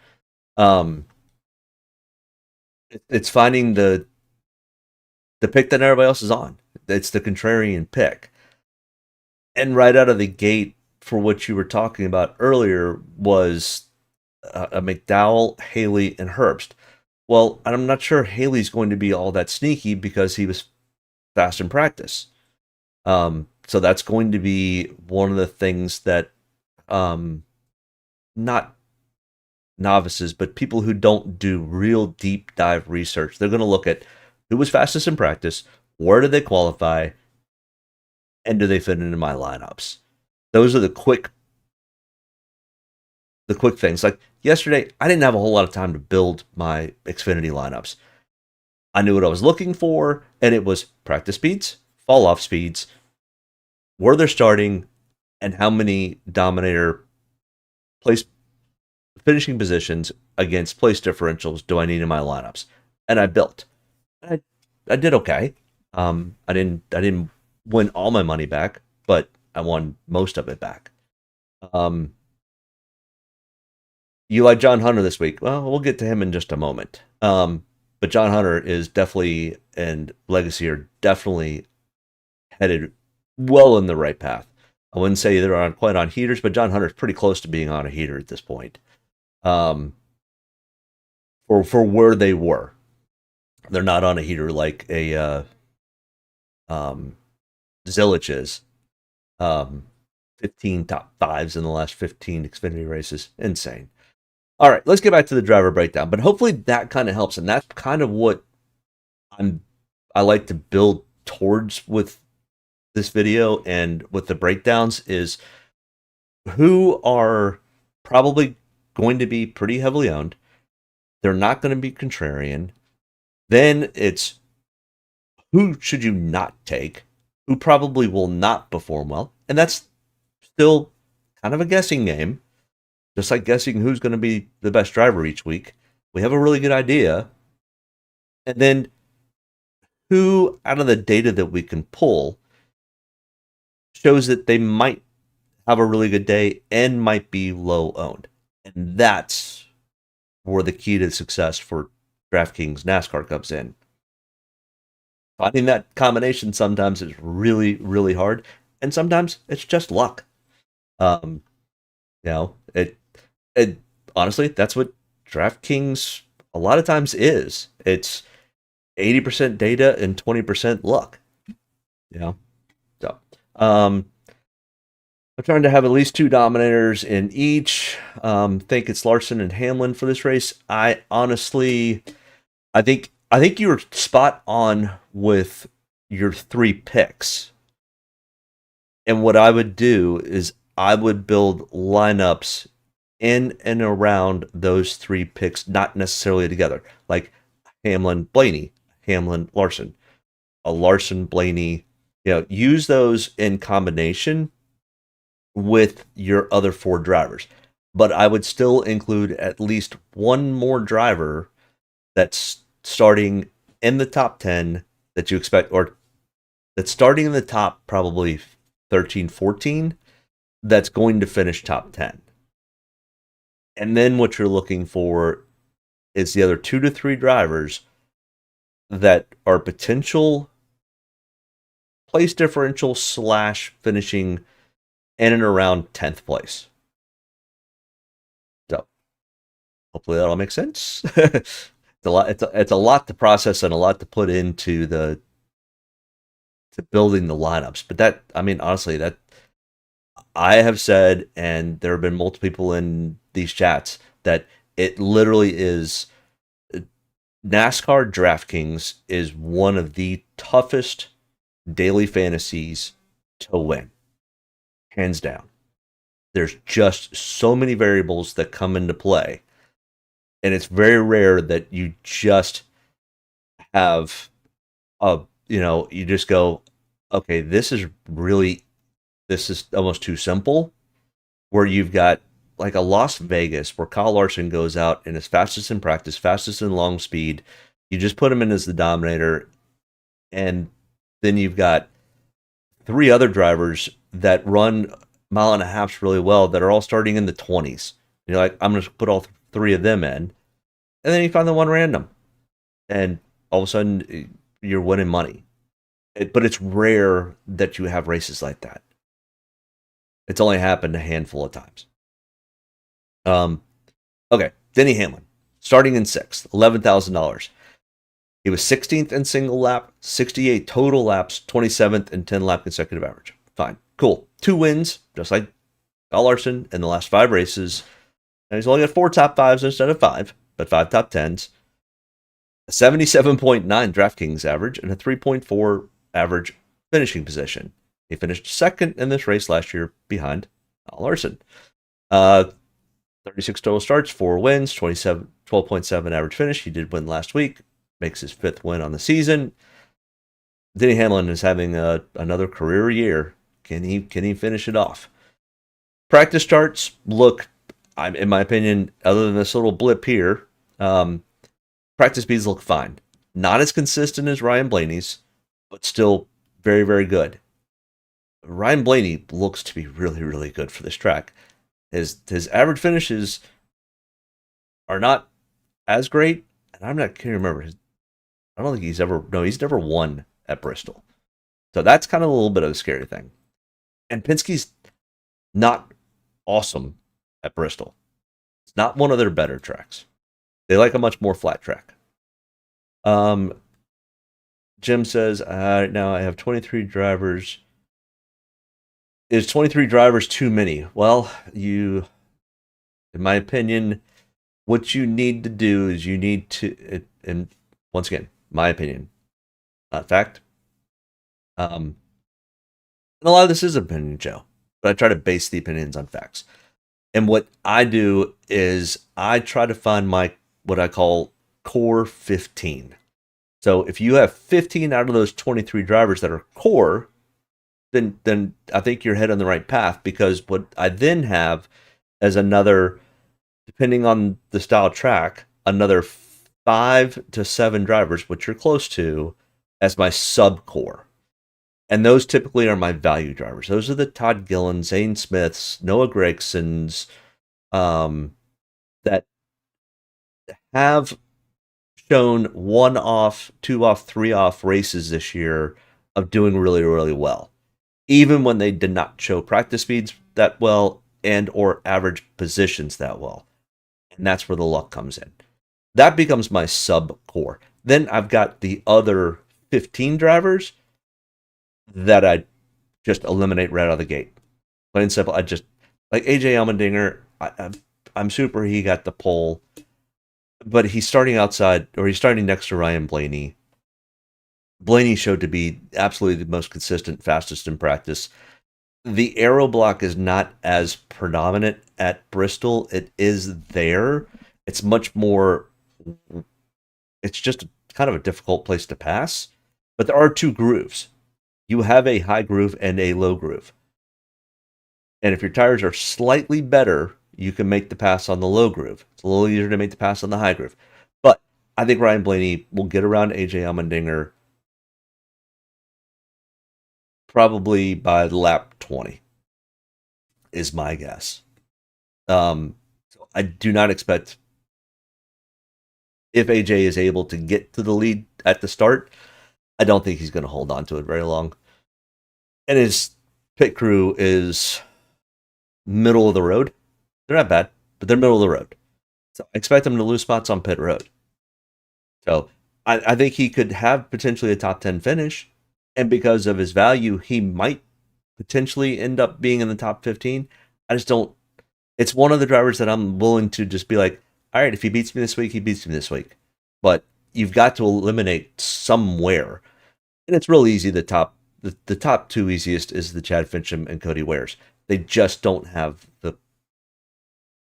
It's finding the pick that everybody else is on. It's the contrarian pick. And right out of the gate, for what you were talking about earlier, was a McDowell, Haley, and Herbst. Well, I'm not sure Haley's going to be all that sneaky because he was fast in practice. So that's going to be one of the things that not novices, but people who don't do real deep dive research, they're going to look at who was fastest in practice, where did they qualify, and do they fit into my lineups? Those are the quick the quick things. Like yesterday, I didn't have a whole lot of time to build my Xfinity lineups. I knew what I was looking for, and it was practice speeds, fall off speeds, where they're starting, and how many Dominator place finishing positions against place differentials do I need in my lineups. And I built. I did okay. I didn't win all my money back, but I won most of it back. You like John Hunter this week? Well, we'll get to him in just a moment. But John Hunter is definitely, and Legacy are definitely headed well in the right path. I wouldn't say they're quite on heaters, but John Hunter's pretty close to being on a heater at this point. For where they were, they're not on a heater like a Zilich is. 15 top fives in the last 15 Xfinity races. Insane. All right, let's get back to the driver breakdown. But hopefully that kind of helps, and that's kind of what I like to build towards with this video and with the breakdowns is who are probably going to be pretty heavily owned. They're not going to be contrarian. Then it's who should you not take, who probably will not perform well. And that's still kind of a guessing game. Just like guessing who's going to be the best driver each week. We have a really good idea. And then who out of the data that we can pull shows that they might have a really good day and might be low owned. And that's where the key to success for Draftkings NASCAR comes in. Finding that combination sometimes is really, really hard. And sometimes it's just luck. It honestly, that's what DraftKings a lot of times is. It's 80% data and 20% luck. So I'm trying to have at least 2 dominators in each. Think it's Larson and Hamlin for this race. I think you're spot on with your 3 picks. And what I would do is I would build lineups in and around those 3 picks, not necessarily together. Like Hamlin, Blaney, Hamlin, Larson. A Larson, Blaney, use those in combination with your other 4 drivers. But I would still include at least one more driver that's starting in the top 10 that you expect, or that's starting in the top probably 13, 14, that's going to finish top 10. And then what you're looking for is the other 2 to 3 drivers that are potential place differential / finishing in and around 10th place. So hopefully that all makes sense. It's a lot to process and a lot to put into to building the lineups. But that, honestly, that I have said, and there have been multiple people in these chats, that it literally is NASCAR DraftKings is one of the toughest daily fantasies to win. Hands down. There's just so many variables that come into play. And it's very rare that you just have you just go, okay, this is almost too simple. Where you've got like a Las Vegas where Kyle Larson goes out and is fastest in practice, fastest in long speed. You just put him in as the dominator. And then you've got 3 other drivers that run mile and a half really well that are all starting in the 20s. You're like, I'm going to put all 3 of them in. And then you find the one random. And all of a sudden, you're winning money. But it's rare that you have races like that. It's only happened a handful of times. Okay, Denny Hamlin, starting in 6th, $11,000. He was 16th in single lap, 68 total laps, 27th in 10 lap consecutive average. Fine, cool. 2 wins, just like Kyle Larson in the last 5 races. And he's only got 4 top 5s instead of 5, but 5 top 10s. A 77.9 DraftKings average and a 3.4 average finishing position. He finished 2nd in this race last year behind Kyle Larson. 36 total starts, 4 wins, 12.7 average finish. He did win last week. Makes his 5th win on the season. Denny Hamlin is having another career year. Can he finish it off? Practice starts look, in my opinion, other than this little blip here, practice speeds look fine. Not as consistent as Ryan Blaney's, but still very, very good. Ryan Blaney looks to be really, really good for this track. His average finishes are not as great, and can't remember. I don't think he's never won at Bristol. So that's kind of a little bit of a scary thing. And Penske's not awesome at Bristol. It's not one of their better tracks. They like a much more flat track. Jim says, now I have 23 drivers. Is 23 drivers too many? Well, in my opinion, what you need to do is you need to, and once again, my opinion, not fact. And a lot of this is opinion, Joe, but I try to base the opinions on facts. And what I do is I try to find what I call core 15. So if you have 15 out of those 23 drivers that are core, then I think you're heading on the right path, because what I then have as another, depending on the style track, another 5 to 7 drivers, which you're close to, as my sub-core. And those typically are my value drivers. Those are the Todd Gillens, Zane Smiths, Noah Gregsons, that have shown 1 off, 2 off, 3 off races this year of doing really, really well. Even when they did not show practice speeds that well and or average positions that well. And that's where the luck comes in. That becomes my sub-core. Then I've got the other 15 drivers that I just eliminate right out of the gate. Plain and simple. I just, like AJ Allmendinger, I'm super he got the pole, but he's starting outside, or he's starting next to Ryan Blaney. Blaney showed to be absolutely the most consistent, fastest in practice. The aero block is not as predominant at Bristol. It is there. It's much more, it's just kind of a difficult place to pass. But there are 2 grooves. You have a high groove and a low groove. And if your tires are slightly better, you can make the pass on the low groove. It's a little easier to make the pass on the high groove. But I think Ryan Blaney will get around AJ Allmendinger probably by lap 20, is my guess. So I do not expect, if AJ is able to get to the lead at the start, I don't think he's going to hold on to it very long. And his pit crew is middle of the road. They're not bad, but they're middle of the road. So I expect him to lose spots on pit road. So I think he could have potentially a top 10 finish. And because of his value, he might potentially end up being in the top 15. I just don't. It's one of the drivers that I'm willing to just be like, all right, if he beats me this week, he beats me this week. But you've got to eliminate somewhere. And it's real easy. The top 2 easiest is the Chad Fincham and Cody Wares. They just don't have the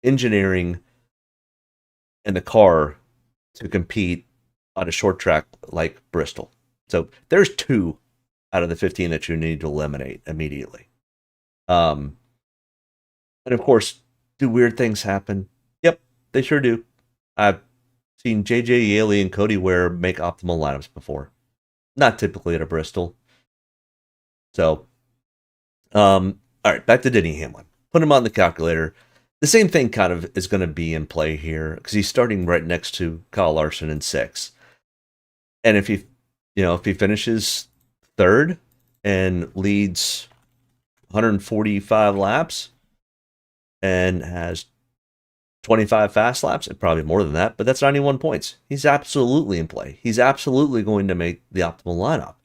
engineering and the car to compete on a short track like Bristol. So there's 2 out of the 15 that you need to eliminate immediately. And of course, do weird things happen? Yep, they sure do. I've seen JJ Yaley and Cody Ware make optimal lineups before. Not typically at a Bristol. So, all right, back to Denny Hamlin. Put him on the calculator. The same thing kind of is going to be in play here, because he's starting right next to Kyle Larson in 6. And if he finishes 3rd and leads 145 laps and has 25 fast laps, and probably more than that, but that's 91 points. He's absolutely in play. He's absolutely going to make the optimal lineup.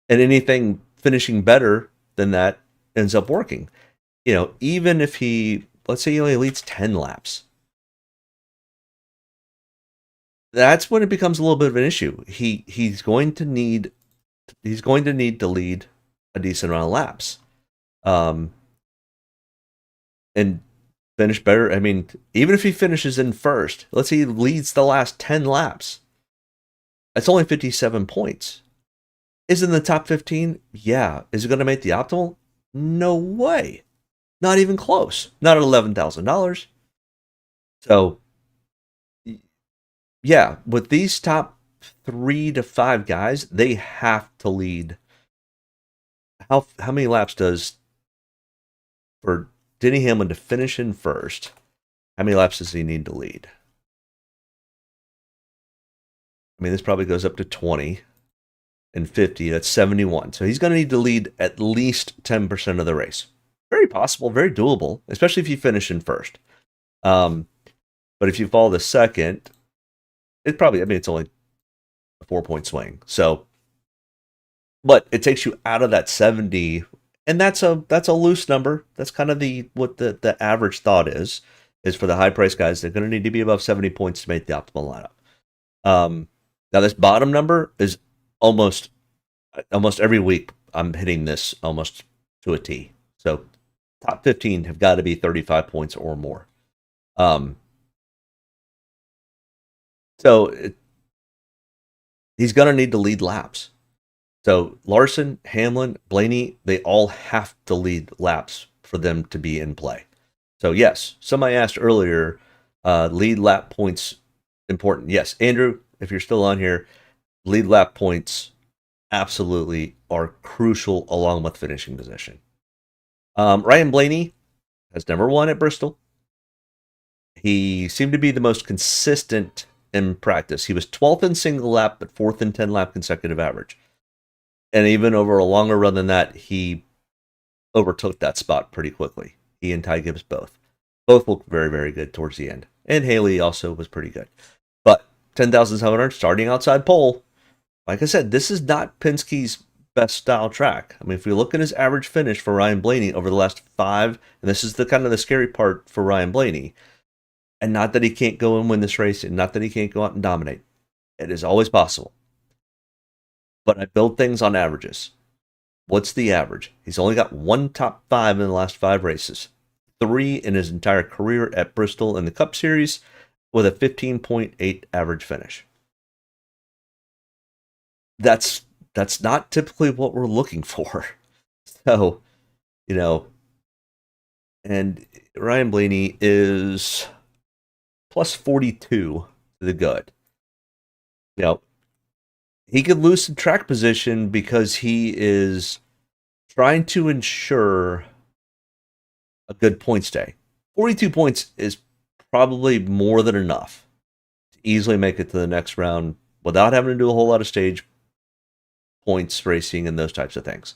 And anything finishing better than that ends up working. Even if let's say he only leads 10 laps, that's when it becomes a little bit of an issue. He's going to need to lead a decent amount of laps. But finish better. I mean, even if he finishes in first, let's say he leads the last 10 laps, that's only 57 points. Is it in the top 15? Yeah. Is it going to make the optimal? No way. Not even close. Not at $11,000. So, yeah, with these top 3 to 5 guys, they have to lead. How many laps does for Denny Hamlin to finish in first? How many laps does he need to lead? I mean, this probably goes up to 20 and 50. That's 71. So he's going to need to lead at least 10% of the race. Very possible, very doable, especially if you finish in first. But if you fall to second, it's only a 4-point swing. So, but it takes you out of that 70, and that's a loose number. That's kind of what the average thought is for the high price guys. They're going to need to be above 70 points to make the optimal lineup. Now this bottom number is almost every week I'm hitting this almost to a T. So top 15 have got to be 35 points or more. He's going to need to lead laps. So Larson, Hamlin, Blaney, they all have to lead laps for them to be in play. So yes, somebody asked earlier, lead lap points important. Yes, Andrew, if you're still on here, lead lap points absolutely are crucial along with finishing position. Ryan Blaney has never won at Bristol. He seemed to be the most consistent in practice. He was 12th in single lap, but 4th in 10 lap consecutive average. And even over a longer run than that, he overtook that spot pretty quickly. He and Ty Gibbs both. Both looked very, very good towards the end. And Haley also was pretty good. But 10,700 starting outside pole. Like I said, this is not Penske's best style track. I mean, if we look at his average finish for Ryan Blaney over the last 5, and this is the kind of the scary part for Ryan Blaney, and not that he can't go and win this race, and not that he can't go out and dominate. It is always possible. But I build things on averages. What's the average? He's only got 1 top 5 in the last 5 races. 3 in his entire career at Bristol in the Cup Series with a 15.8 average finish. That's not typically what we're looking for. So, and Ryan Blaney is plus 42 to the good. He could lose some track position because he is trying to ensure a good points day. 42 points is probably more than enough to easily make it to the next round without having to do a whole lot of stage points racing and those types of things.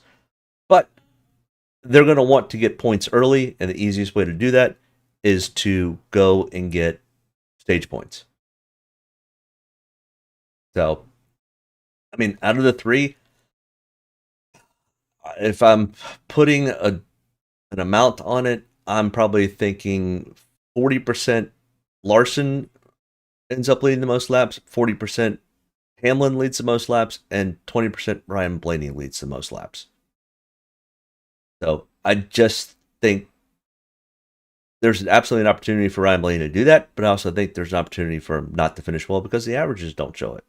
But they're going to want to get points early, and the easiest way to do that is to go and get stage points. So, I mean, out of the 3, if I'm putting an amount on it, I'm probably thinking 40% Larson ends up leading the most laps, 40% Hamlin leads the most laps, and 20% Ryan Blaney leads the most laps. So I just think there's absolutely an opportunity for Ryan Blaney to do that, but I also think there's an opportunity for him not to finish well because the averages don't show it.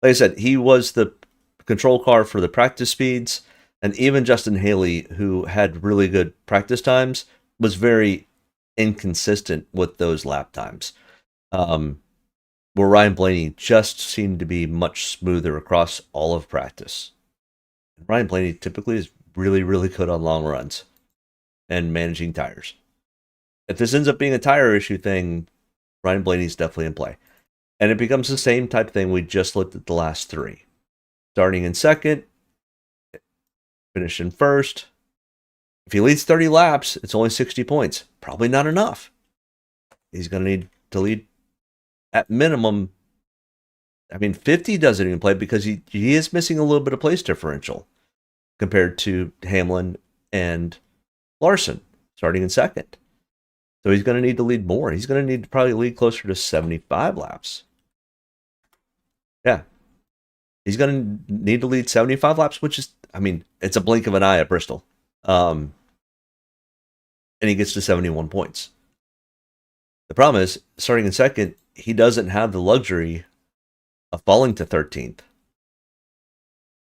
Like I said, he was the control car for the practice speeds, and even Justin Haley, who had really good practice times, was very inconsistent with those lap times. Where Ryan Blaney just seemed to be much smoother across all of practice. Ryan Blaney typically is really, really good on long runs and managing tires. If this ends up being a tire issue thing, Ryan Blaney's definitely in play. And it becomes the same type of thing we just looked at the last 3. Starting in second, finish in first. If he leads 30 laps, it's only 60 points. Probably not enough. He's going to need to lead at minimum. I mean, 50 doesn't even play because he is missing a little bit of place differential compared to Hamlin and Larson starting in second. So he's going to need to lead more. He's going to need to probably lead closer to 75 laps. Yeah. He's going to need to lead 75 laps, which is, I mean, it's a blink of an eye at Bristol. And he gets to 71 points. The problem is, starting in second, he doesn't have the luxury of falling to 13th.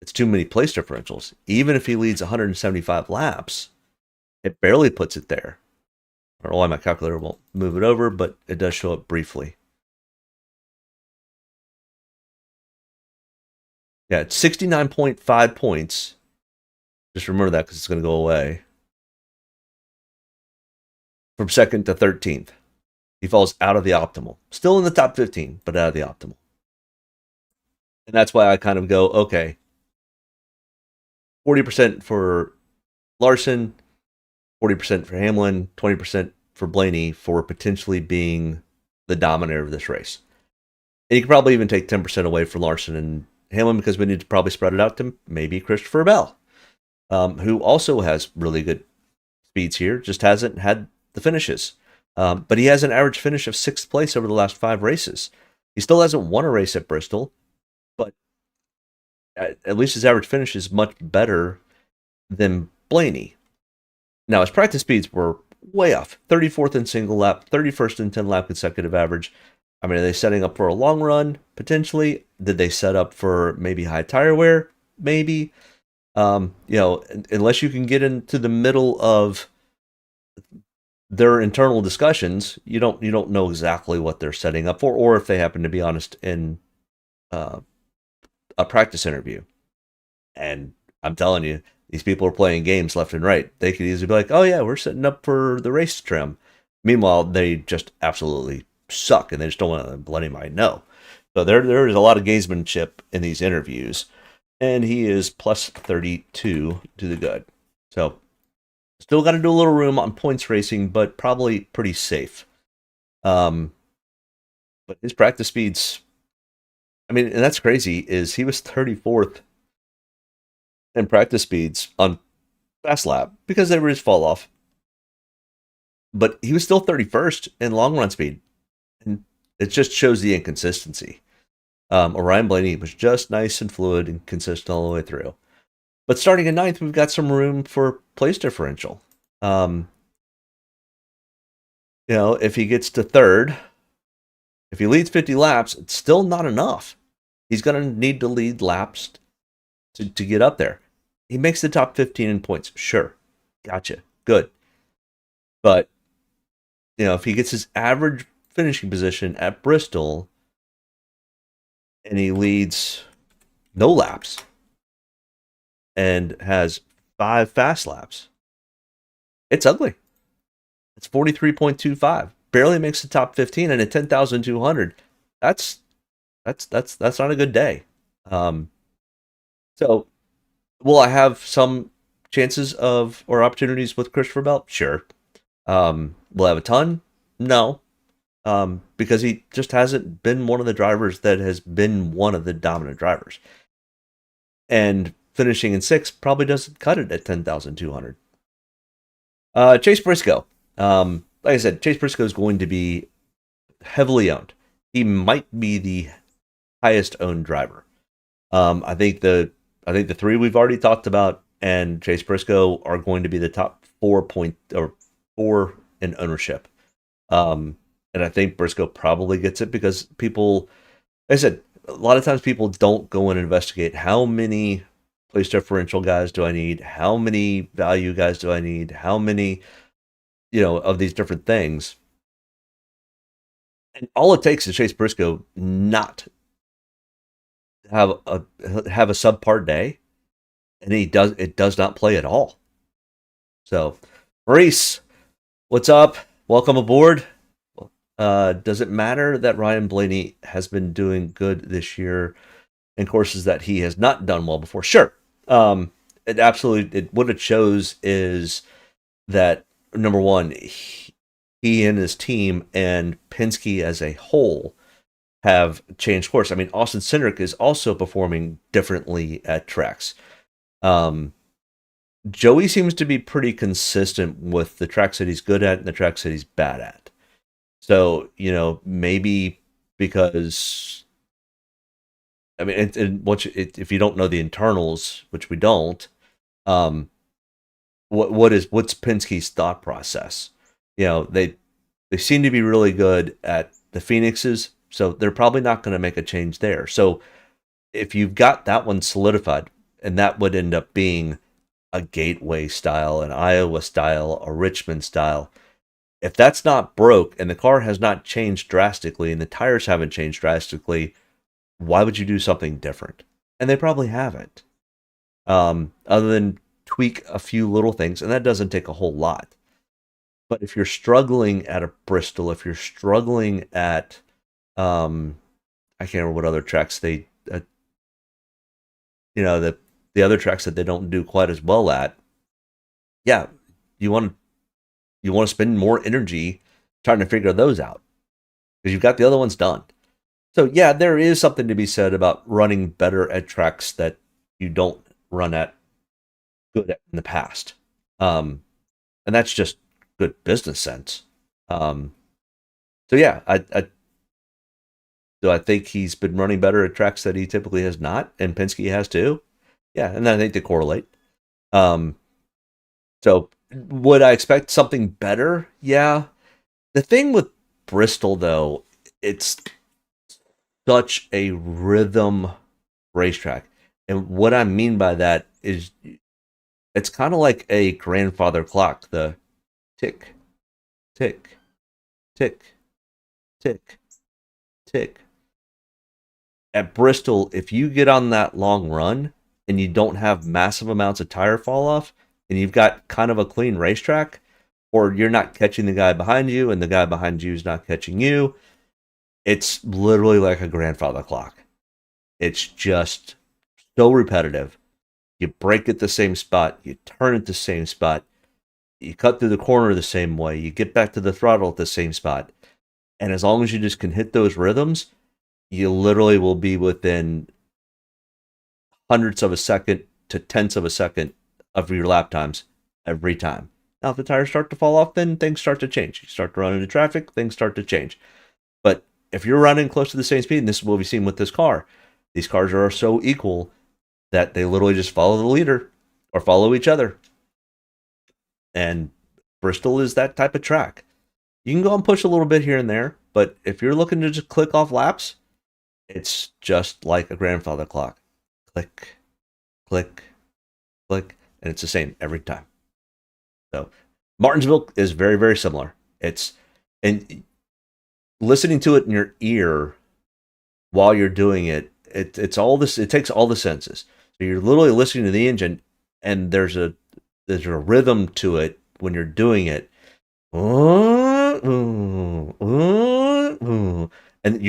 It's too many place differentials. Even if he leads 175 laps, it barely puts it there. I don't know why my calculator won't move it over, but it does show up briefly. Yeah, it's 69.5 points. Just remember that because it's going to go away. From second to 13th. He falls out of the optimal. Still in the top 15, but out of the optimal. And that's why I kind of go, okay, 40% for Larson, 40% for Hamlin, 20% for Blaney for potentially being the dominator of this race. And you could probably even take 10% away from Larson and Hamlin because we need to probably spread it out to maybe Christopher Bell, who also has really good speeds here, just hasn't had the finishes. But he has an average finish of 6th place over the last 5 races. He still hasn't won a race at Bristol, but at least his average finish is much better than Blaney. Now, his practice speeds were way off. 34th in single lap, 31st in 10-lap consecutive average. I mean, are they setting up for a long run? Potentially. Did they set up for maybe high tire wear? Maybe. Unless you can get into the middle of their internal discussions, you don't know exactly what they're setting up for, or if they happen to be honest in a practice interview. And I'm telling you, these people are playing games left and right. They could easily be like, oh yeah, we're setting up for the race trim. Meanwhile, they just absolutely suck, and they just don't want to let anybody know. So there is a lot of gamesmanship in these interviews, and he is plus 32 to the good. So still got to do a little room on points racing, but probably pretty safe. But his practice speeds, I mean, and that's crazy, is he was 34th in practice speeds on fast lap because they were his fall off. But he was still 31st in long run speed. And it just shows the inconsistency. Orion Blaney was just nice and fluid and consistent all the way through. But starting in 9th, we've got some room for place differential. If he gets to 3rd, if he leads 50 laps, it's still not enough. He's going to need to lead laps to get up there. He makes the top 15 in points. Sure. Gotcha. Good. But, if he gets his average finishing position at Bristol and he leads no laps and has 5 fast laps, it's ugly. It's 43.25. Barely makes the top 15, and at 10,200, that's not a good day. So will I have some chances of or opportunities with Christopher Bell? Sure. Will I have a ton? No. Because he just hasn't been one of the drivers that has been one of the dominant drivers. And finishing in 6th probably doesn't cut it at 10,200. Chase Briscoe. Like I said, Chase Briscoe is going to be heavily owned. He might be the highest owned driver. I think the 3 we've already talked about and Chase Briscoe are going to be the top 4 in ownership. And I think Briscoe probably gets it because people, like I said, a lot of times people don't go and investigate how many place differential guys do I need, how many value guys do I need, how many, of these different things. And all it takes is Chase Briscoe not have a subpar day, and it does not play at all. So, Maurice, what's up? Welcome aboard. Does it matter that Ryan Blaney has been doing good this year in courses that he has not done well before? Sure. What it shows is that, number one, he and his team and Penske as a whole have changed course. I mean, Austin Cindric is also performing differently at tracks. Joey seems to be pretty consistent with the tracks that he's good at and the tracks that he's bad at. So, maybe because, I mean, if you don't know the internals, which we don't, what's Penske's thought process? They They seem to be really good at the Phoenixes, so they're probably not going to make a change there. So if you've got that one solidified, and that would end up being a Gateway style, an Iowa style, a Richmond style, if that's not broke and the car has not changed drastically and the tires haven't changed drastically, why would you do something different? And they probably haven't. Other than tweak a few little things, and that doesn't take a whole lot. But if you're struggling at a Bristol, if you're struggling at, I can't remember what other tracks the other tracks that they don't do quite as well at, yeah, you want to spend more energy trying to figure those out because you've got the other ones done. So yeah, there is something to be said about running better at tracks that you don't run at good at in the past, and that's just good business sense. So yeah, do I think he's been running better at tracks that he typically has not, and Penske has too? Yeah, and I think they correlate. So would I expect something better? Yeah. The thing with Bristol, though, it's such a rhythm racetrack. And what I mean by that is it's kind of like a grandfather clock. The tick, tick, tick, tick, tick. At Bristol, if you get on that long run and you don't have massive amounts of tire fall off and you've got kind of a clean racetrack, or you're not catching the guy behind you and the guy behind you is not catching you, it's literally like a grandfather clock. It's just so repetitive. You brake at the same spot, you turn at the same spot, you cut through the corner the same way, you get back to the throttle at the same spot. And as long as you just can hit those rhythms, you literally will be within hundredths of a second to tenths of a second of your lap times every time. Now, if the tires start to fall off, then things start to change. You start to run into traffic, things start to change. But if you're running close to the same speed, and this is what we've seen with this car, these cars are so equal that they literally just follow the leader or follow each other. And Bristol is that type of track. You can go and push a little bit here and there, but if you're looking to just click off laps, it's just like a grandfather clock. Click, click, click, and it's the same every time. So Martinsville is very, very similar. And listening to it in your ear while you're doing it, it's all this. It takes all the senses. So you're literally listening to the engine, and there's a rhythm to it when you're doing it. And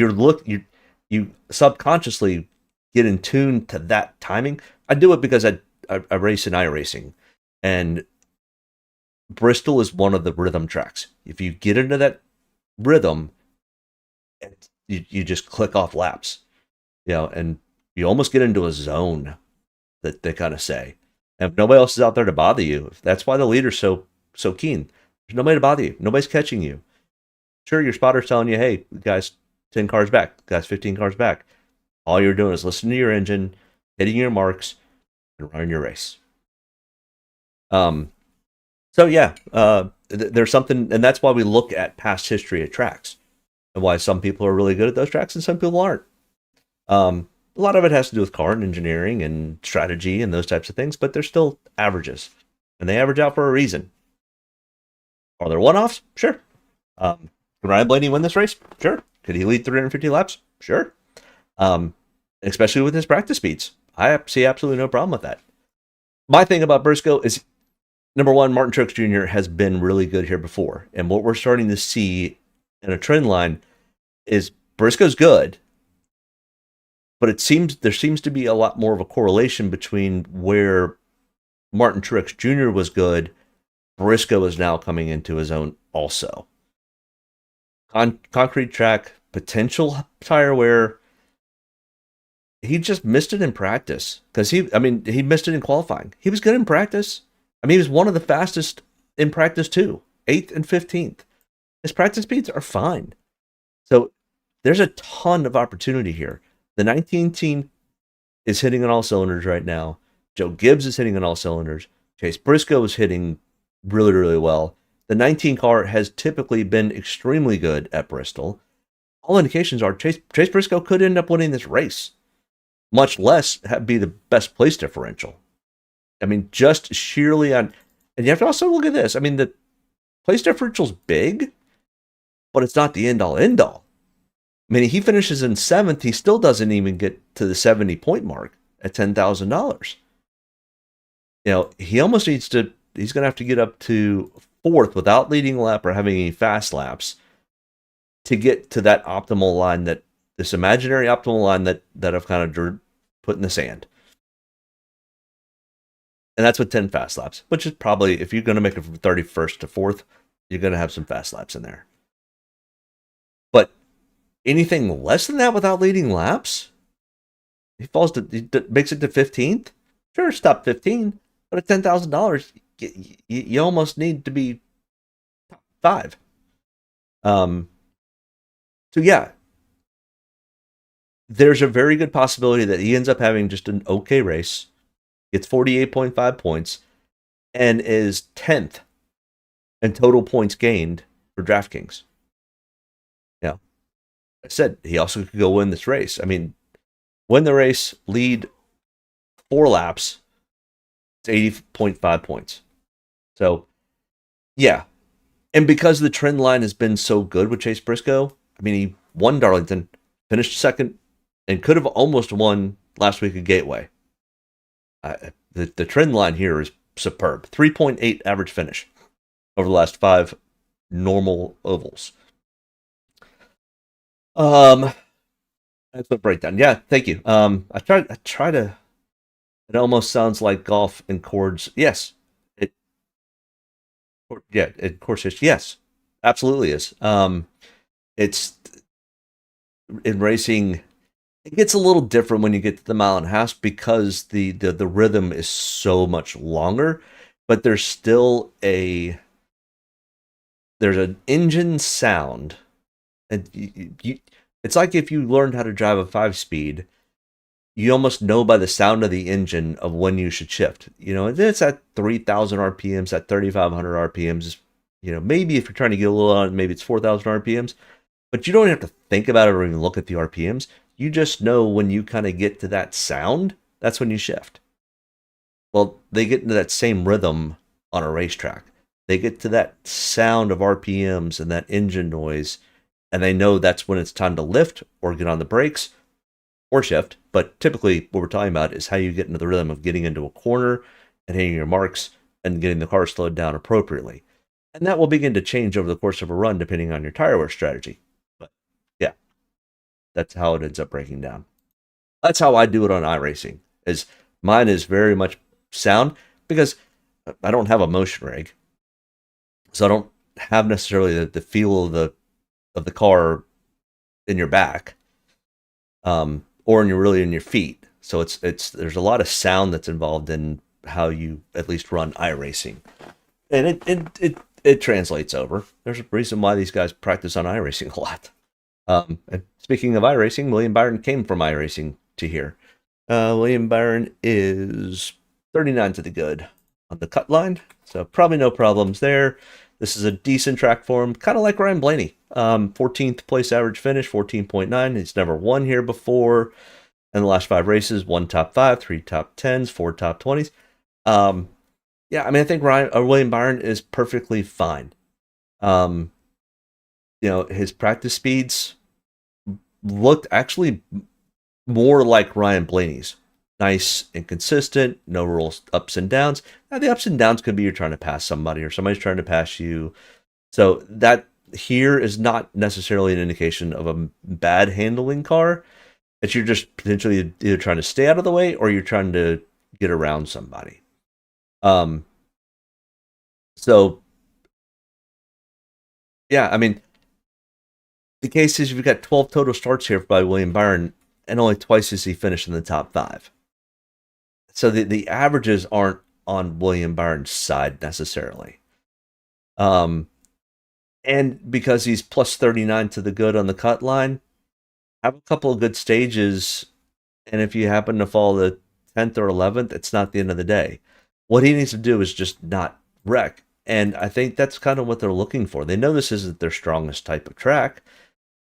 you subconsciously get in tune to that timing. I do it because I race in iRacing, and Bristol is one of the rhythm tracks. If you get into that rhythm, you just click off laps, and you almost get into a zone that they kind of say. And if nobody else is out there to bother you, that's why the leader's so keen. There's nobody to bother you. Nobody's catching you. Sure, your spotter's telling you, hey, guys, 10 cars back. Guys, 15 cars back. All you're doing is listening to your engine, hitting your marks, and running your race. So yeah, there's something, and that's why we look at past history at tracks, and why some people are really good at those tracks and some people aren't. A lot of it has to do with car and engineering and strategy and those types of things, but they're still averages, and they average out for a reason. Are there one-offs? Sure. Can Ryan Blaney win this race? Sure. Could he lead 350 laps? Sure. Especially with his practice speeds. I see absolutely no problem with that. My thing about Briscoe is, number one, Martin Truex Jr. has been really good here before. And what we're starting to see in a trend line is Briscoe's good, but there seems to be a lot more of a correlation between where Martin Truex Jr. was good, Briscoe is now coming into his own also. Concrete track, potential tire wear. He just missed it in practice because he missed it in qualifying. He was good in practice. He was one of the fastest in practice too, 8th and 15th. His practice speeds are fine. So there's a ton of opportunity here. The 19 team is hitting on all cylinders right now. Joe Gibbs is hitting on all cylinders. Chase Briscoe is hitting really, really well. The 19 car has typically been extremely good at Bristol. All indications are Chase Briscoe could end up winning this race, much less be the best place differential. I mean, just sheerly on, and you have to also look at this. I mean, the place differential's big, but it's not the end all. I mean, he finishes in 7th, he still doesn't even get to the 70-point mark at $10,000. He almost needs to, he's going to have to get up to 4th without leading a lap or having any fast laps to get to that optimal line, that this imaginary optimal line that I've kind of put in the sand. And that's with 10 fast laps, which is probably, if you're going to make it from 31st to 4th, you're going to have some fast laps in there. But anything less than that without leading laps, he makes it to 15th. Sure, stop 15, but at $10,000, you almost need to be top 5. So yeah, there's a very good possibility that he ends up having just an okay race, gets 48.5 points, and is 10th in total points gained for DraftKings. Yeah, I said he also could go win this race. I mean, win the race, lead 4 laps, it's 80.5 points. So, yeah. And because the trend line has been so good with Chase Briscoe, I mean, he won Darlington, finished 2nd, and could have almost won last week at Gateway. The trend line here is superb. 3.8 average finish over the last 5 normal ovals. That's a breakdown. Yeah, thank you. I try to. It almost sounds like golf and chords. Yes, of course it's yes, absolutely is. It's in racing. It gets a little different when you get to the mile and a half because the rhythm is so much longer, but there's still there's an engine sound, and it's like if you learned how to drive a 5-speed, you almost know by the sound of the engine of when you should shift. It's at 3,000 RPMs, at 3,500 RPMs. Maybe if you're trying to get a little on, maybe it's 4,000 RPMs, but you don't have to think about it or even look at the RPMs. You just know when you kind of get to that sound, that's when you shift. Well, they get into that same rhythm on a racetrack. They get to that sound of RPMs and that engine noise, and they know that's when it's time to lift or get on the brakes or shift. But typically what we're talking about is how you get into the rhythm of getting into a corner and hitting your marks and getting the car slowed down appropriately. And that will begin to change over the course of a run depending on your tire wear strategy. But yeah, that's how it ends up breaking down. That's how I do it on iRacing. Mine is very much sound because I don't have a motion rig. So I don't have necessarily the feel of the car in your back. Or in your feet. So there's a lot of sound that's involved in how you at least run iRacing. And it translates over. There's a reason why these guys practice on iRacing a lot. And speaking of iRacing, William Byron came from iRacing to here. William Byron is 39 to the good on the cut line. So probably no problems there. This is a decent track for him, kind of like Ryan Blaney. 14th place average finish, 14.9. He's never won here before. In the last 5 races, 1 top 5, 3 top 10s, 4 top 20s. Yeah, I mean, I think William Byron is perfectly fine. His practice speeds looked actually more like Ryan Blaney's. Nice and consistent, no real ups and downs. Now, the ups and downs could be you're trying to pass somebody or somebody's trying to pass you. So that here is not necessarily an indication of a bad handling car. It's you're just potentially either trying to stay out of the way or you're trying to get around somebody. So, yeah, I mean, the case is you've got 12 total starts here by William Byron, and only twice has he finished in the top 5. So the averages aren't on William Byron's side necessarily. And because he's plus 39 to the good on the cut line, have a couple of good stages, and if you happen to fall the 10th or 11th, it's not the end of the day. What he needs to do is just not wreck. And I think that's kind of what they're looking for. They know this isn't their strongest type of track.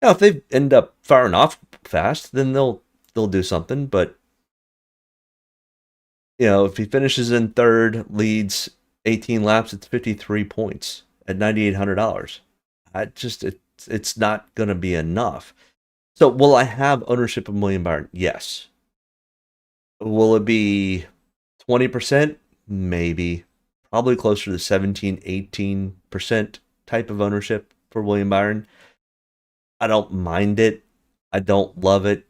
Now, if they end up firing off fast, then they'll do something. But if he finishes in third, leads 18 laps, it's 53 points at $9,800. It's not going to be enough. So, will I have ownership of William Byron? Yes. Will it be 20%? Maybe. Probably closer to 17, 18% type of ownership for William Byron. I don't mind it. I don't love it.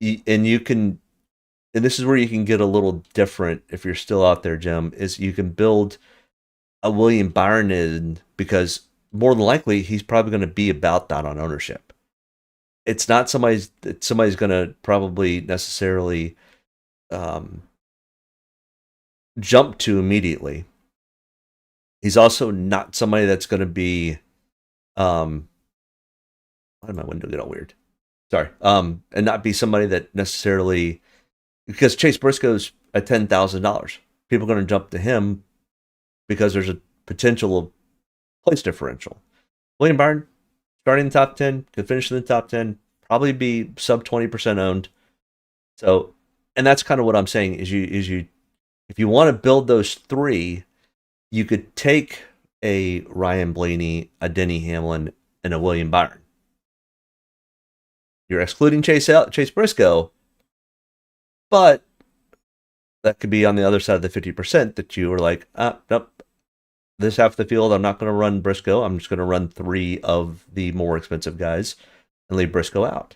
And this is where you can get a little different if you're still out there, Jim, is you can build a William Byron in, because more than likely he's probably going to be about that on ownership. It's not somebody's going to probably necessarily jump to immediately. He's also not somebody that's going to be why did my window get all weird? Sorry. And not be somebody that necessarily, because Chase Briscoe's at $10,000. People are going to jump to him because there's a potential of place differential. William Byron, starting in the top 10, could finish in the top 10, probably be sub 20% owned. So, and that's kind of what I'm saying is if you want to build those three, you could take a Ryan Blaney, a Denny Hamlin, and a William Byron. You're excluding Chase Briscoe, but that could be on the other side of the 50% that you were like, nope, this half of the field, I'm not going to run Briscoe. I'm just going to run three of the more expensive guys and leave Briscoe out.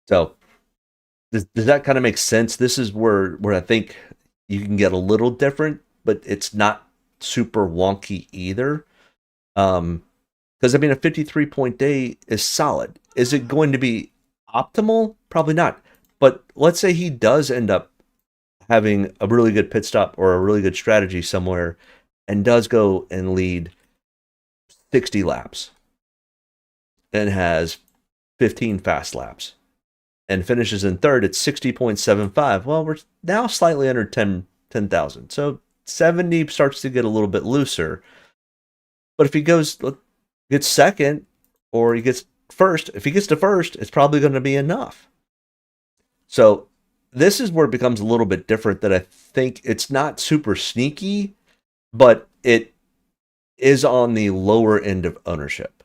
So does that kind of make sense? This is where I think you can get a little different, but it's not super wonky either. Because, a 53-point day is solid. Is it going to be optimal? Probably not. But let's say he does end up having a really good pit stop or a really good strategy somewhere and does go and lead 60 laps and has 15 fast laps and finishes in third at 60.75. Well, we're now slightly under 10,000. So 70 starts to get a little bit looser. But if he gets second or he gets first, if he gets to first, it's probably going to be enough. So this is where it becomes a little bit different, that I think it's not super sneaky, but it is on the lower end of ownership.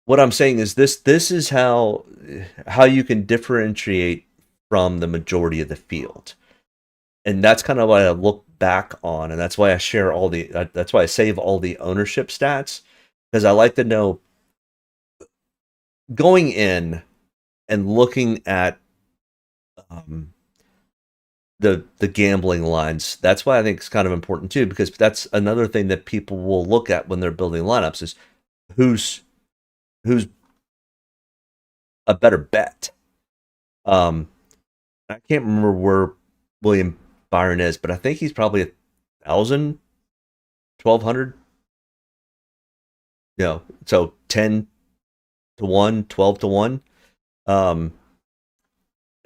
What I'm saying is this is how you can differentiate from the majority of the field. And that's kind of what I look back on, and that's why I share that's why I save all the ownership stats, because I like to know going in and looking at the gambling lines. That's why I think it's kind of important too, because that's another thing that people will look at when they're building lineups is who's a better bet. I can't remember where William Byron is, but I think he's probably 1,000, 1,200. So 10 to 1, 12 to 1.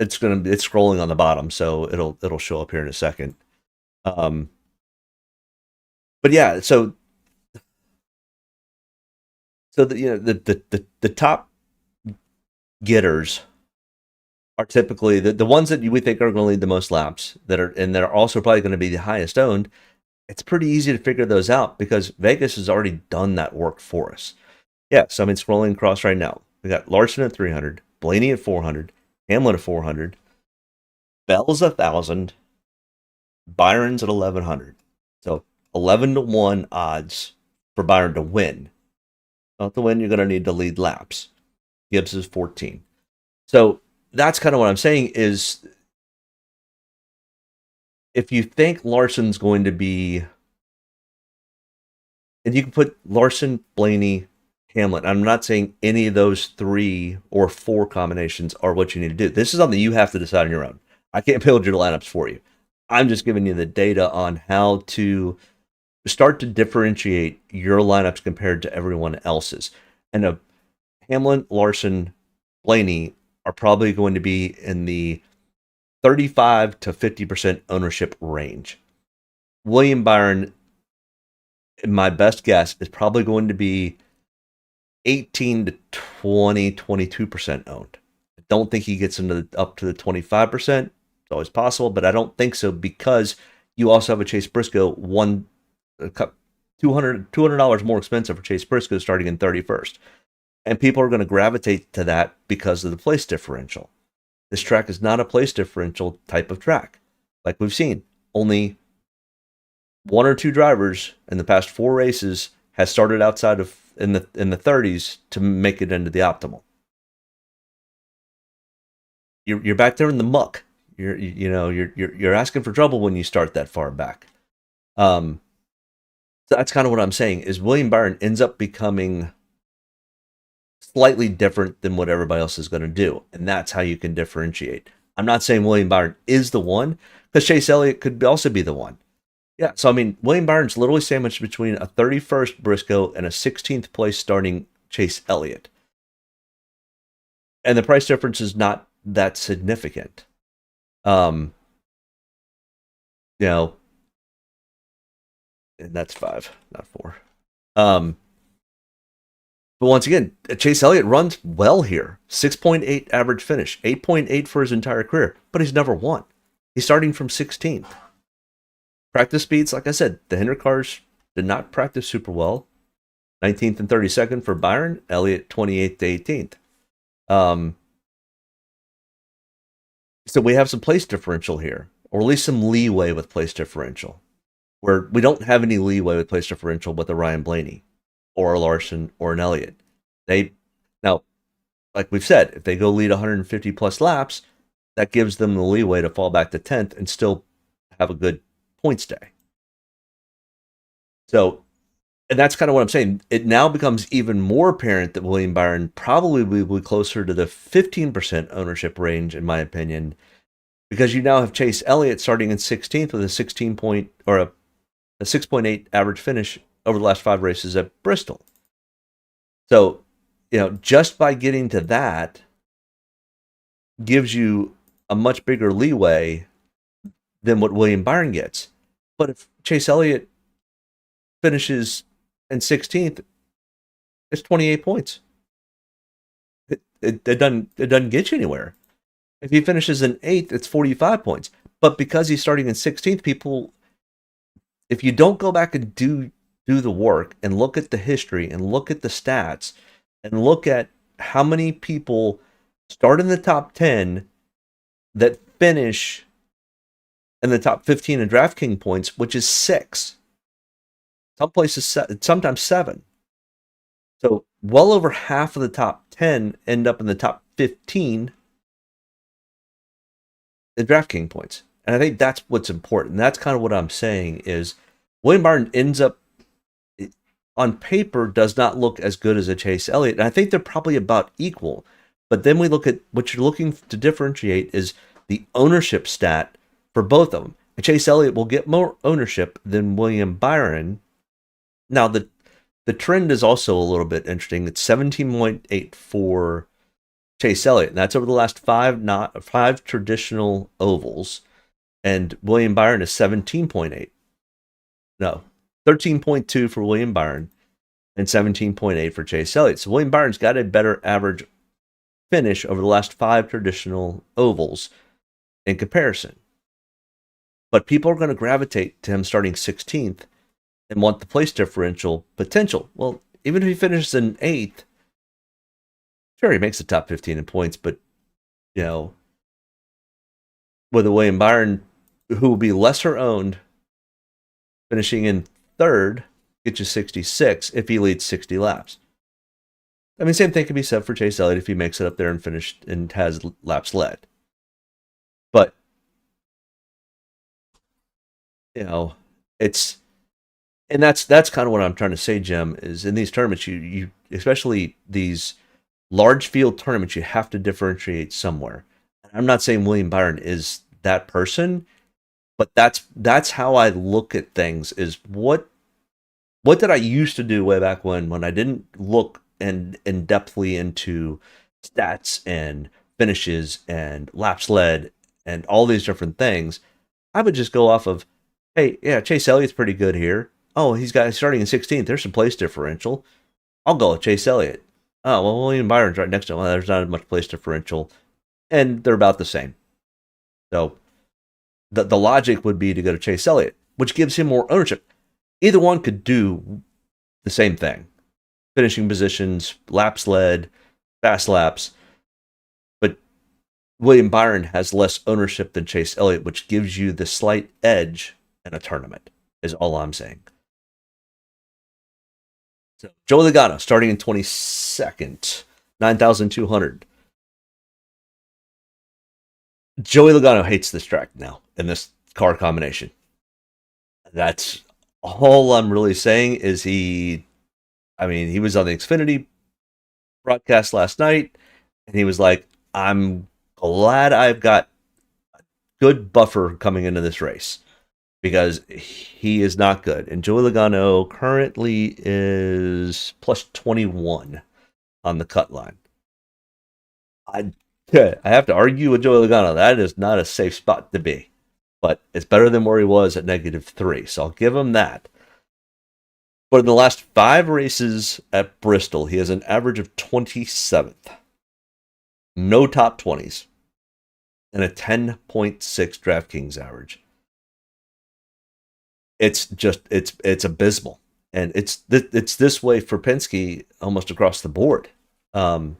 It's scrolling on the bottom, so it'll show up here in a second. But yeah, so the top getters are typically the ones that we think are going to lead the most laps, that are also probably going to be the highest owned. It's pretty easy to figure those out because Vegas has already done that work for us. Yeah, so scrolling across right now. We got Larson at 300, Blaney at 400, Hamlin at 400, Bell's 1,000, Byron's at 1,100. So 11 to 1 odds for Byron to win. Not to win, you're going to need to lead laps. Gibbs is 14. So that's kind of what I'm saying is, if you think Larson's going to be, and you can put Larson, Blaney, Hamlin. I'm not saying any of those 3 or 4 combinations are what you need to do. This is something you have to decide on your own. I can't build your lineups for you. I'm just giving you the data on how to start to differentiate your lineups compared to everyone else's. And Hamlin, Larson, Blaney are probably going to be in the 35 to 50% ownership range. William Byron, my best guess, is probably going to be 18 to 20, 22% owned. I don't think he gets up to the 25%. It's always possible, but I don't think so because you also have a Chase Briscoe $200 more expensive for Chase Briscoe starting in 31st. And people are going to gravitate to that because of the place differential. This track is not a place differential type of track. Like we've seen, only one or two drivers in the past 4 races has started outside of in the 30s to make it into the optimal. You're back there in the muck. You're asking for trouble when you start that far back. So that's kind of what I'm saying is William Byron ends up becoming slightly different than what everybody else is going to do. And that's how you can differentiate. I'm not saying William Byron is the one, because Chase Elliott could also be the one. Yeah, so I mean, William Byron's literally sandwiched between a 31st Briscoe and a 16th place starting Chase Elliott. And the price difference is not that significant. And that's 5, not 4. But once again, Chase Elliott runs well here. 6.8 average finish, 8.8 for his entire career, but he's never won. He's starting from 16th. Practice speeds, like I said, the Hendrick cars did not practice super well. 19th and 32nd for Byron, Elliott 28th to 18th. So we have some place differential here, or at least some leeway with place differential, where we don't have any leeway with place differential with a Ryan Blaney or a Larson or an Elliott. Now, like we've said, if they go lead 150 plus laps, that gives them the leeway to fall back to 10th and still have a good points day. So, and that's kind of what I'm saying. It now becomes even more apparent that William Byron probably will be closer to the 15% ownership range, in my opinion, because you now have Chase Elliott starting in 16th with a 6.8 average finish over the last 5 races at Bristol. So, just by getting to that gives you a much bigger leeway than what William Byron gets. But if Chase Elliott finishes in 16th, it's 28 points. It doesn't get you anywhere. If he finishes in 8th, it's 45 points. But because he's starting in 16th, people, if you don't go back and do the work and look at the history and look at the stats and look at how many people start in the top 10 that finish in the top 15 in Draftkings points, which is 6. Some places, sometimes 7. So well over half of the top 10 end up in the top 15 in Draftkings points. And I think that's what's important. That's kind of what I'm saying is William Byron ends up, on paper, does not look as good as a Chase Elliott. And I think they're probably about equal. But then we look at what you're looking to differentiate is the ownership stat for both of them. And Chase Elliott will get more ownership than William Byron. Now, the trend is also a little bit interesting. It's 17.8 for Chase Elliott, and that's over the last 5 traditional ovals. And William Byron is 17.8. No, 13.2 for William Byron and 17.8 for Chase Elliott. So William Byron's got a better average finish over the last 5 traditional ovals in comparison. But people are going to gravitate to him starting 16th and want the place differential potential. Well, even if he finishes in 8th, sure, he makes the top 15 in points, but, with a William Byron who will be lesser owned, finishing in 3rd, get you 66 if he leads 60 laps. I mean, same thing can be said for Chase Elliott if he makes it up there and finished and has laps led. But, it's, and that's kind of what I'm trying to say, Jim, is in these tournaments, you especially these large field tournaments, you have to differentiate somewhere. I'm not saying William Byron is that person, but that's how I look at things, is what did I used to do way back when I didn't look in depthly into stats and finishes and laps led and all these different things, I would just go off of, hey, yeah, Chase Elliott's pretty good here. Oh, he's starting in 16th. There's some place differential. I'll go with Chase Elliott. Oh, well, William Byron's right next to him. Well, there's not as much place differential, and they're about the same. So the logic would be to go to Chase Elliott, which gives him more ownership. Either one could do the same thing. Finishing positions, laps led, fast laps. But William Byron has less ownership than Chase Elliott, which gives you the slight edge in a tournament, is all I'm saying. So Joey Logano starting in 22nd, 9,200. Joey Logano hates this track now in this car combination. That's all I'm really saying is he was on the Xfinity broadcast last night, and he was like, I'm glad I've got a good buffer coming into this race because he is not good. And Joey Logano currently is plus 21 on the cut line. I have to argue with Joey Logano. That is not a safe spot to be. But it's better than where he was at -3. So I'll give him that. But in the last 5 races at Bristol, he has an average of 27th. No top 20s. And a 10.6 DraftKings average. It's abysmal. And it's this way for Penske almost across the board. And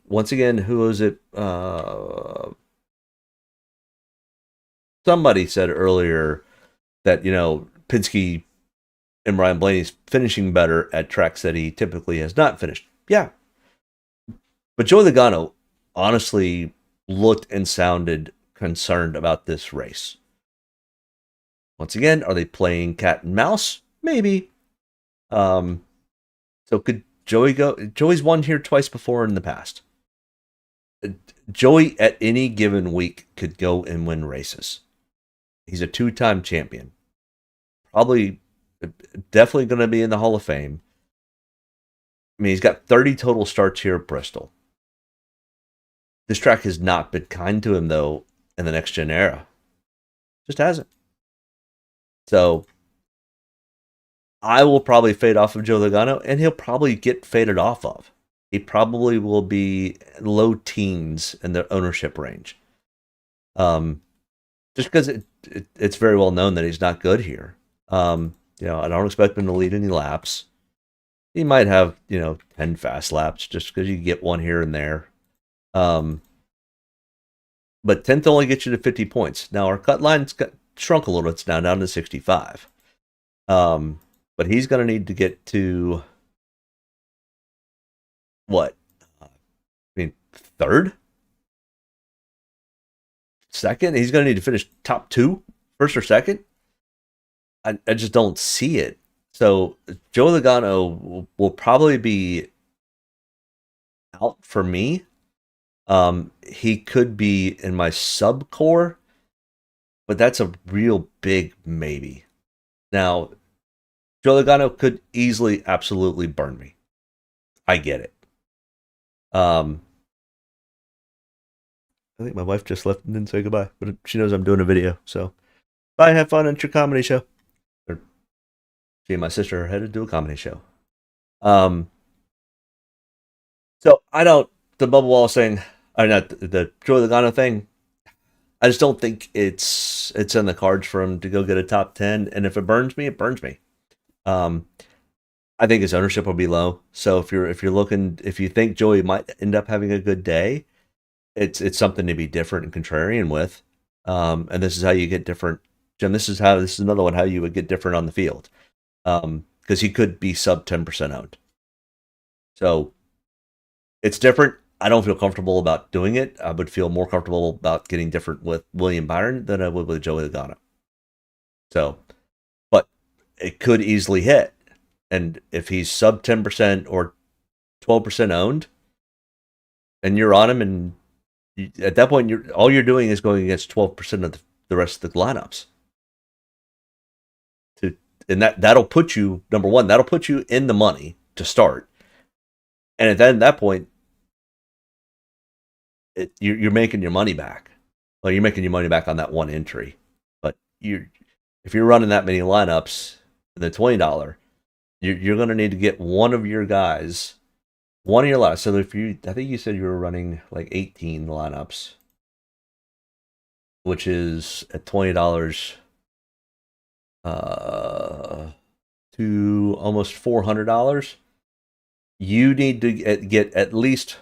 once again, who was it? Somebody said earlier that, Penske and Ryan Blaney's finishing better at tracks that he typically has not finished. Yeah. But Joey Logano honestly looked and sounded concerned about this race. Once again, are they playing cat and mouse? Maybe. So could Joey go? Joey's won here twice before in the past. Joey at any given week could go and win races. He's a 2-time champion. Definitely going to be in the Hall of Fame. I mean, he's got 30 total starts here at Bristol. This track has not been kind to him, though, in the next gen era. Just hasn't. So, I will probably fade off of Joe Logano, and he'll probably get faded off of. He probably will be low teens in the ownership range. Just because it's very well known that he's not good here. I don't expect him to lead any laps. He might have, 10 fast laps just because you get one here and there. But 10th only gets you to 50 points. Now, our cut line's shrunk a little. It's now down to 65. But he's going to need to get to, what? Third? Second? He's going to need to finish top 2, first or second? I just don't see it. So Joe Logano will probably be out for me. He could be in my sub core, but that's a real big maybe. Now, Joe Logano could easily, absolutely burn me. I get it. I think my wife just left and didn't say goodbye, but she knows I'm doing a video. So, bye, have fun at your comedy show. She and my sister are headed to do a comedy show. So the bubble wall thing, or not the Joey Logano thing, I just don't think it's in the cards for him to go get a top 10. And if it burns me, it burns me. I think his ownership will be low. So if you think Joey might end up having a good day, it's something to be different and contrarian with. And this is how you get different. Jim, this is another one how you would get different on the field. Because he could be sub 10% owned. So it's different. I don't feel comfortable about doing it. I would feel more comfortable about getting different with William Byron than I would with Joey Logano. So, but it could easily hit. And if he's sub 10% or 12% owned, and you're on him, and at that point, all you're doing is going against 12% of the rest of the lineups. And that'll put you, number one, that'll put you in the money to start. And at that point, you're making your money back. Well, you're making your money back on that one entry, but if you're running that many lineups, the $20, you're going to need to get one of your guys, one of your lineups. So I think you said you were running like 18 lineups, which is at $20 to almost $400. You need to get at least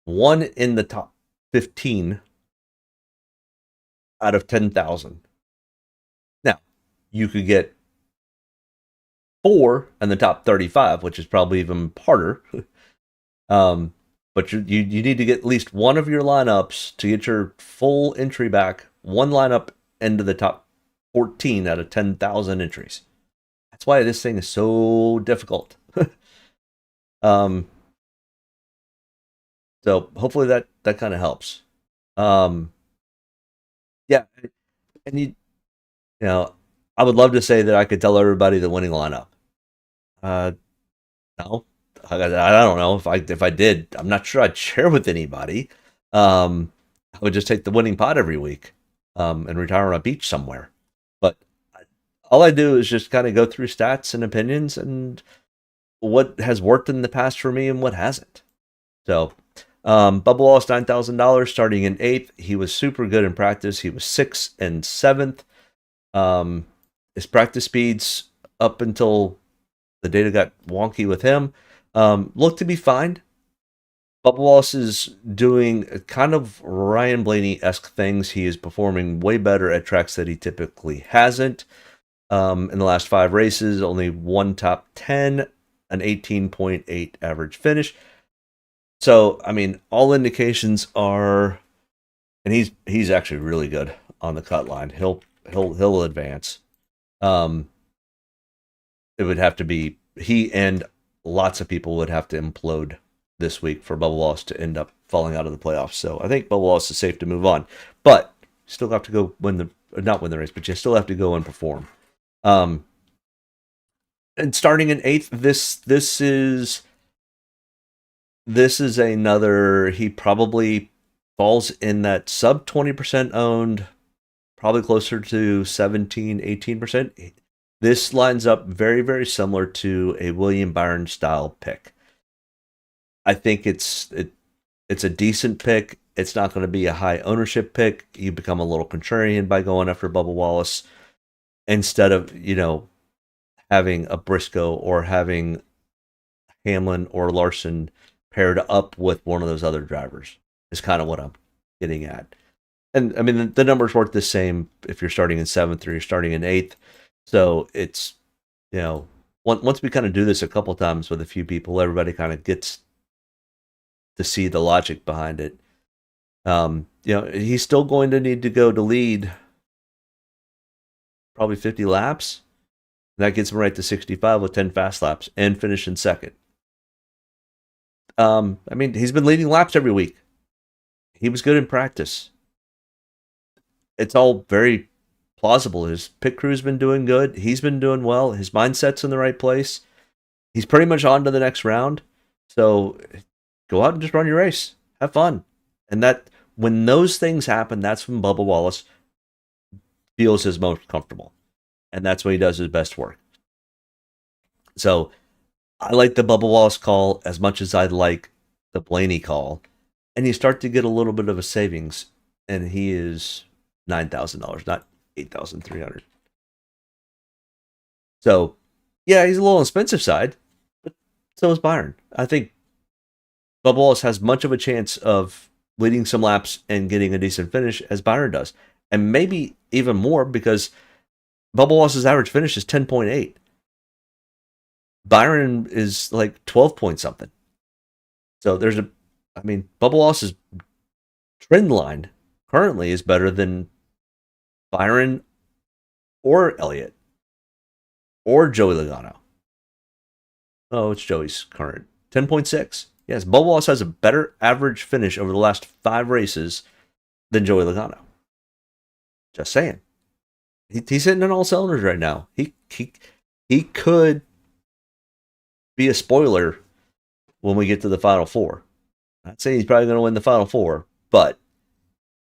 one in the top 15 out of 10,000. Now, you could get 4 in the top 35, which is probably even harder. But you need to get at least one of your lineups to get your full entry back, one lineup into the top 14 out of 10,000 entries. That's why this thing is so difficult. So hopefully that kind of helps. Yeah, and you know, I would love to say that I could tell everybody the winning lineup. No, I don't know if I did. I'm not sure I'd share with anybody. I would just take the winning pot every week, and retire on a beach somewhere. But all I do is just kind of go through stats and opinions and what has worked in the past for me and what hasn't. So, Bubba Wallace, $9,000, starting in 8th. He was super good in practice. He was 6th and 7th. His practice speeds up until the data got wonky with him looked to be fine. Bubba Wallace is doing kind of Ryan Blaney-esque things. He is performing way better at tracks that he typically hasn't. In the last 5 races, only one top 10, an 18.8 average finish. So, I mean, all indications are, and he's actually really good on the cut line. He'll advance. It would have to be he and lots of people would have to implode this week for Bubba Wallace to end up falling out of the playoffs. So I think Bubba Wallace is safe to move on, but you still have to go not win the race, but you still have to go and perform. And starting in 8th, this is another, he probably falls in that sub 20% owned, probably closer to 17, 18%. This lines up very, very similar to a William Byron style pick. I think it's a decent pick. It's not going to be a high ownership pick. You become a little contrarian by going after Bubba Wallace instead of, having a Briscoe or having Hamlin or Larson paired up with one of those other drivers is kind of what I'm getting at. And I mean, the numbers work the same if you're starting in 7th or you're starting in 8th. So it's, once we kind of do this a couple times with a few people, everybody kind of gets to see the logic behind it. He's still going to need to go to lead probably 50 laps. That gets him right to 65 with 10 fast laps and finish in 2nd. I mean, he's been leading laps every week. He was good in practice. It's all very plausible. His pit crew's been doing good. He's been doing well. His mindset's in the right place. He's pretty much on to the next round. So go out and just run your race. Have fun. And that when those things happen, that's when Bubba Wallace feels his most comfortable. And that's when he does his best work. So I like the Bubba Wallace call as much as I like the Blaney call. And you start to get a little bit of a savings. And he is $9,000, not $8,300. So, yeah, he's a little on the expensive side, but so is Byron. I think Bubba Wallace has much of a chance of leading some laps and getting a decent finish as Byron does. And maybe even more because Bubba Wallace's average finish is 10.8. Byron is like 12 point something. So Bubba Wallace's trend line currently is better than Byron or Elliott or Joey Logano. Oh, it's Joey's current 10.6. Yes, Bubba Wallace has a better average finish over the last 5 races than Joey Logano. Just saying. He's hitting on all cylinders right now. He could be a spoiler when we get to the Final Four. I'm not saying he's probably going to win the Final Four, but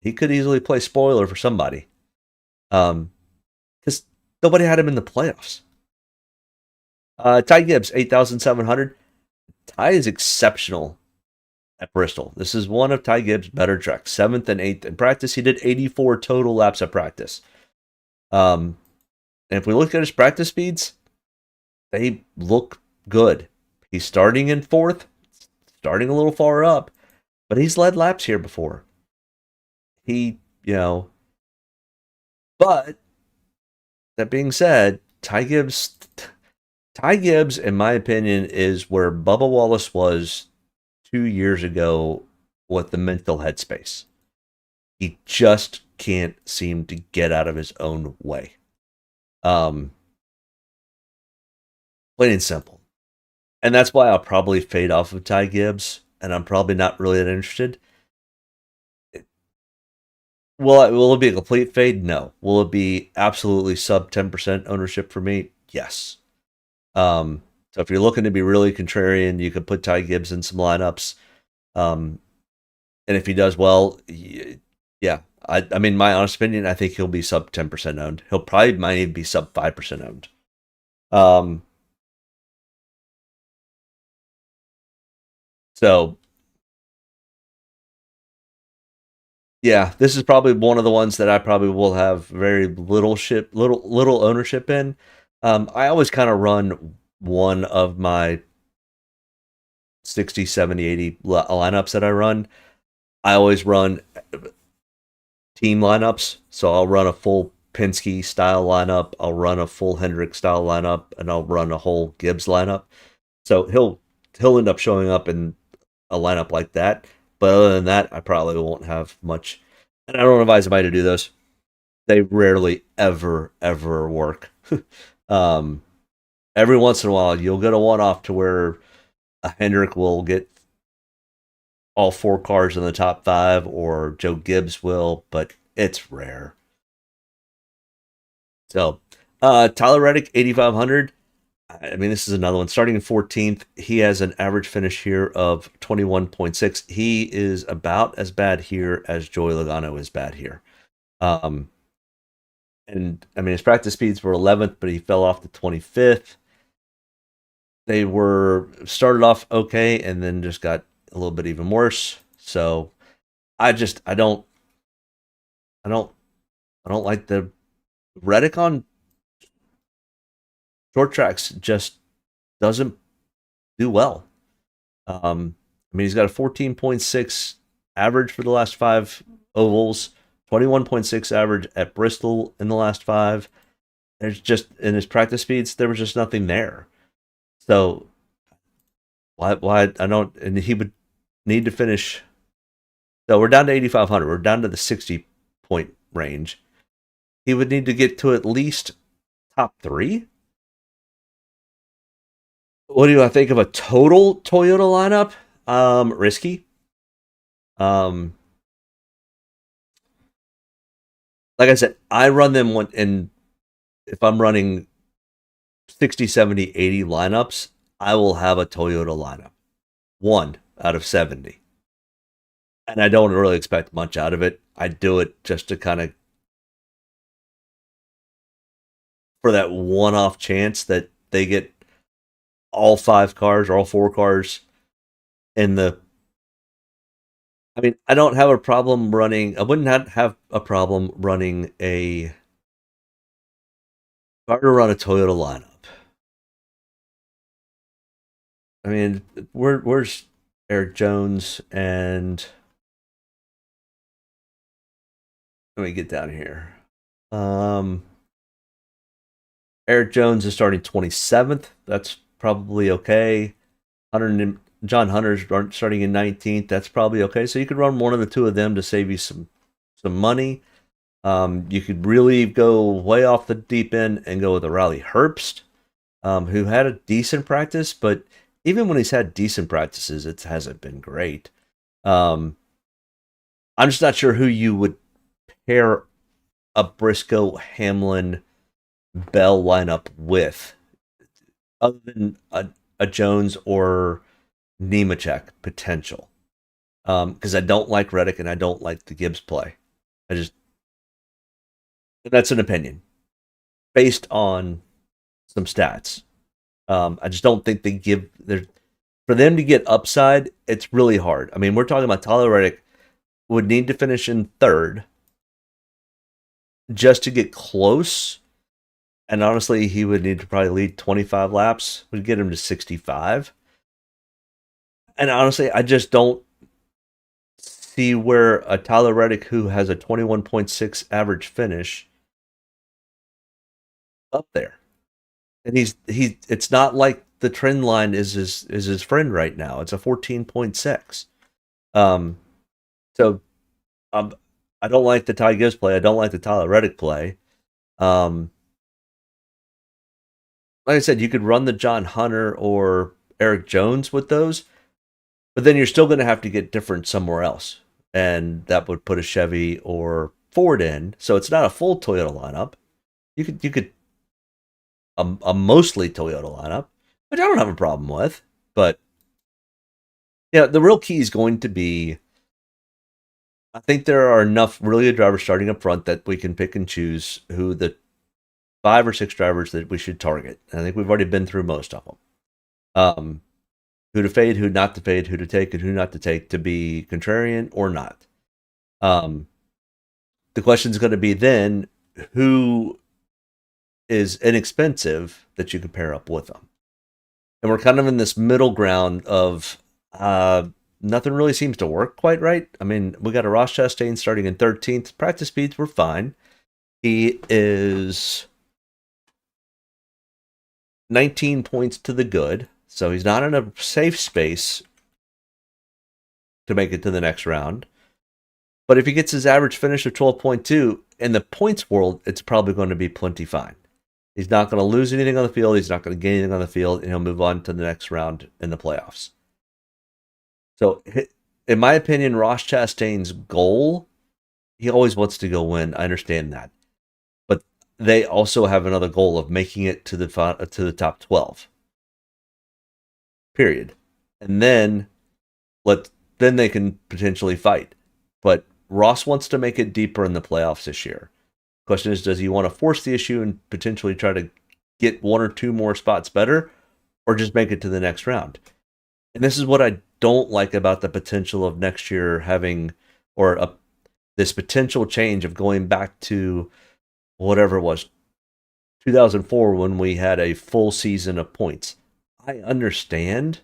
he could easily play spoiler for somebody. Because nobody had him in the playoffs. Ty Gibbs, 8,700. Ty is exceptional at Bristol. This is one of Ty Gibbs' better tracks. 7th and 8th in practice. He did 84 total laps at practice. And if we look at his practice speeds, they look good. He's starting in 4th, starting a little far up, but he's led laps here before. But that being said, Ty Gibbs, in my opinion, is where Bubba Wallace was 2 years ago with the mental headspace. He just can't seem to get out of his own way. Plain and simple. And that's why I'll probably fade off of Ty Gibbs, and I'm probably not really that interested. Will it be a complete fade? No. Will it be absolutely sub 10% ownership for me? Yes. So if you're looking to be really contrarian, you could put Ty Gibbs in some lineups. And if he does well, yeah. I mean, my honest opinion, I think he'll be sub 10% owned. He'll probably might even be sub 5% owned. So yeah, this is probably one of the ones that I probably will have very little ownership in. I always kind of run one of my 60, 70, 80 lineups that I run. I always run team lineups. So I'll run a full Penske style lineup. I'll run a full Hendrick style lineup, and I'll run a whole Gibbs lineup. So he'll end up showing up in a lineup like that. But other than that, I probably won't have much. And I don't advise anybody to do those. They rarely ever work. Every once in a while, you'll get a one-off to where a Hendrick will get all 4 cars in the top 5, or Joe Gibbs will, but it's rare. So, Tyler Reddick, 8,500. I mean, this is another one. Starting in 14th, he has an average finish here of 21.6. He is about as bad here as Joey Logano is bad here. And I mean, his practice speeds were 11th, but he fell off to 25th. They were started off okay, and then just got a little bit even worse. So I don't like the Reddick on short tracks. Just doesn't do well. I mean, he's got a 14.6 average for the last 5 ovals, 21.6 average at Bristol in the last 5. There's just, in his practice speeds, there was just nothing there. So why I don't, and he would need to finish. So we're down to 8,500. We're down to the 60-point range. He would need to get to at least top 3. What do I think of a total Toyota lineup? Risky. Like I said, I run them and if I'm running 60, 70, 80 lineups, I will have a Toyota lineup. 1 out of 70. And I don't really expect much out of it. I do it just to kind of, for that one-off chance that they get all 5 cars or all 4 cars in the. I mean, I don't have a problem running. I wouldn't have a problem running a. If I were to run a Toyota lineup, I mean, where's Eric Jones and. Let me get down here. Eric Jones is starting 27th. That's probably okay. John Hunter's starting in 19th. That's probably okay. So you could run one of the 2 of them to save you some money. You could really go way off the deep end and go with a Riley Herbst, who had a decent practice, but even when he's had decent practices, it hasn't been great. I'm just not sure who you would pair a Briscoe, Hamlin, Bell lineup with, other than a Jones or Nemechek potential. Because I don't like Reddick and I don't like the Gibbs play. That's an opinion based on some stats. I just don't think they give for them to get upside. It's really hard. I mean, we're talking about Tyler Reddick would need to finish in third just to get close. And honestly, he would need to probably lead 25 laps, would get him to 65. And honestly, I just don't see where a Tyler Reddick who has a 21.6 average finish up there. And it's not like the trend line is his friend right now. It's a 14.6. So I don't like the Ty Gibbs play. I don't like the Tyler Reddick play. Like I said, you could run the John Hunter or Eric Jones with those, but then you're still going to have to get different somewhere else. And that would put a Chevy or Ford in. So it's not a full Toyota lineup. You could a mostly Toyota lineup, which I don't have a problem with. But yeah, the real key is going to be, I think there are enough really good drivers starting up front that we can pick and choose who the 5 or 6 drivers that we should target. I think we've already been through most of them. Who to fade, who not to fade, who to take, and who not to take to be contrarian or not. The question is going to be then, who is inexpensive that you can pair up with them? And we're kind of in this middle ground of nothing really seems to work quite right. I mean, we got a Ross Chastain starting in 13th. Practice speeds were fine. He is 19 points to the good. So he's not in a safe space to make it to the next round. But if he gets his average finish of 12.2, in the points world, it's probably going to be plenty fine. He's not going to lose anything on the field. He's not going to gain anything on the field. And he'll move on to the next round in the playoffs. So, in my opinion, Ross Chastain's goal, he always wants to go win. I understand that. But they also have another goal of making it to the top 12. Period. And then they can potentially fight. But Ross wants to make it deeper in the playoffs this year. Question is, does he want to force the issue and potentially try to get 1 or 2 more spots better, or just make it to the next round? And this is what I don't like about the potential of next year having, this potential change of going back to whatever it was, 2004, when we had a full season of points. I understand,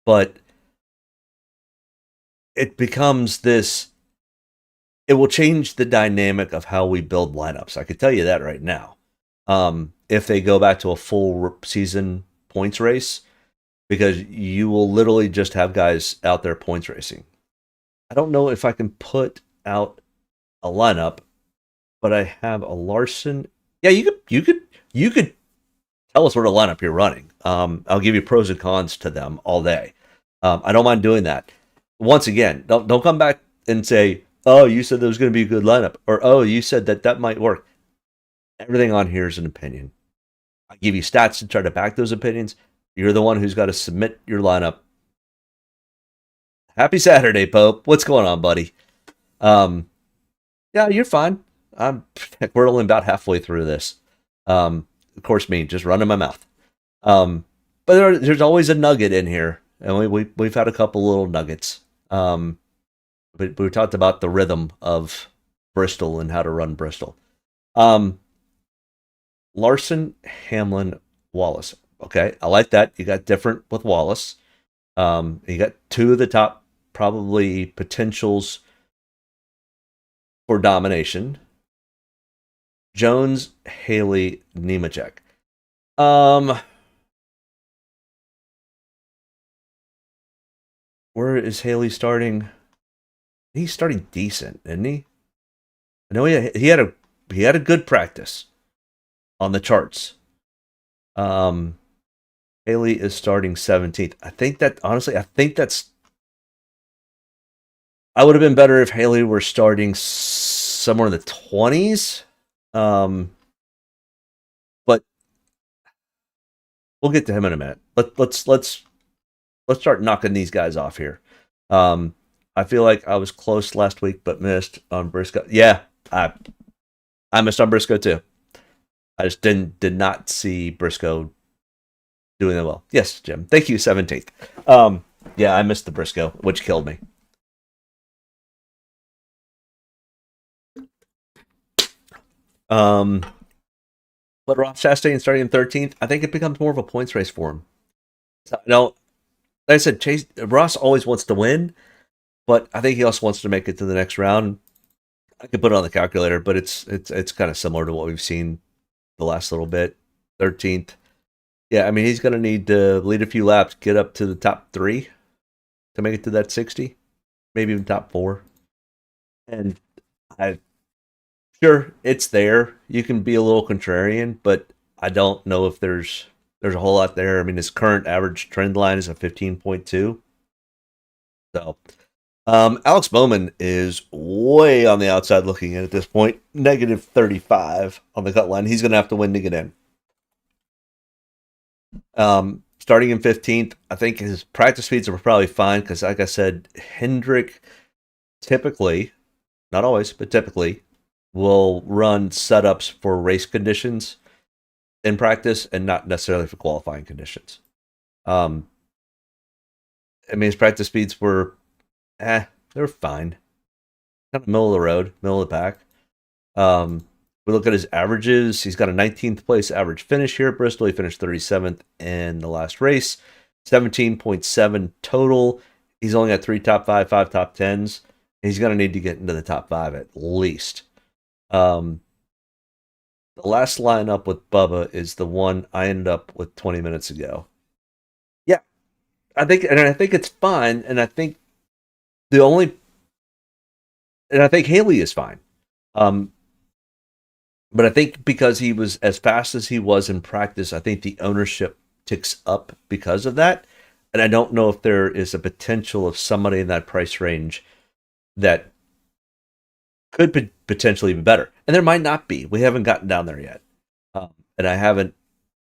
but it becomes this, it will change the dynamic of how we build lineups. I could tell you that right now. If they go back to a full season points race, because you will literally just have guys out there points racing. I don't know if I can put out a lineup, but I have a Larson. Yeah, you could tell us what a lineup you're running. I'll give you pros and cons to them all day. I don't mind doing that. Once again, don't come back and say, oh, you said there was going to be a good lineup, or oh, you said that might work. Everything on here is an opinion. I give you stats to try to back those opinions. You're the one who's got to submit your lineup. Happy Saturday, Pope. What's going on, buddy? Yeah, you're fine. We're only about halfway through this. Of course, me just running my mouth. But there's always a nugget in here, and we've had a couple little nuggets. But we talked about the rhythm of Bristol and how to run Bristol. Larson, Hamlin, Wallace. Okay, I like that. You got different with Wallace. You got 2 of the top probably potentials for domination. Jones, Haley, Nemechek. Where is Haley starting? He's starting decent, isn't he? I know he had a good practice on the charts. Haley is starting 17th. I think that's. I would have been better if Haley were starting somewhere in the 20s. But we'll get to him in a minute. Let's start knocking these guys off here. I feel like I was close last week, but missed on Briscoe. Yeah, I missed on Briscoe too. I just did not see Briscoe doing that well. Yes, Jim. Thank you, 17th. Yeah, I missed the Briscoe, which killed me. But Ross Chastain starting in 13th, I think it becomes more of a points race for him. So, like I said, Ross always wants to win, but I think he also wants to make it to the next round. I could put it on the calculator, but it's kind of similar to what we've seen the last little bit. 13th. Yeah, I mean, he's going to need to lead a few laps, get up to the top 3 to make it to that 60, maybe even top 4. And sure, it's there. You can be a little contrarian, but I don't know if there's a whole lot there. I mean, his current average trend line is a 15.2. So, Alex Bowman is way on the outside looking in at this point. Negative 35 on the cut line. He's going to have to win to get in. Starting in 15th, I think his practice speeds are probably fine because, like I said, Hendrick typically, not always, but typically, will run setups for race conditions in practice and not necessarily for qualifying conditions. I mean, his practice speeds were, they're fine. Kind of middle of the road, middle of the pack. We look at his averages. He's got a 19th place average finish here at Bristol. He finished 37th in the last race. 17.7 total. He's only got 3 top 5, 5 top 10s. He's going to need to get into the top 5 at least. The last lineup with Bubba is the one I ended up with 20 minutes ago. Yeah, I think it's fine, and I think Haley is fine. But I think because he was as fast as he was in practice, I think the ownership ticks up because of that. And I don't know if there is a potential of somebody in that price range that could potentially be better. And there might not be. We haven't gotten down there yet. And I haven't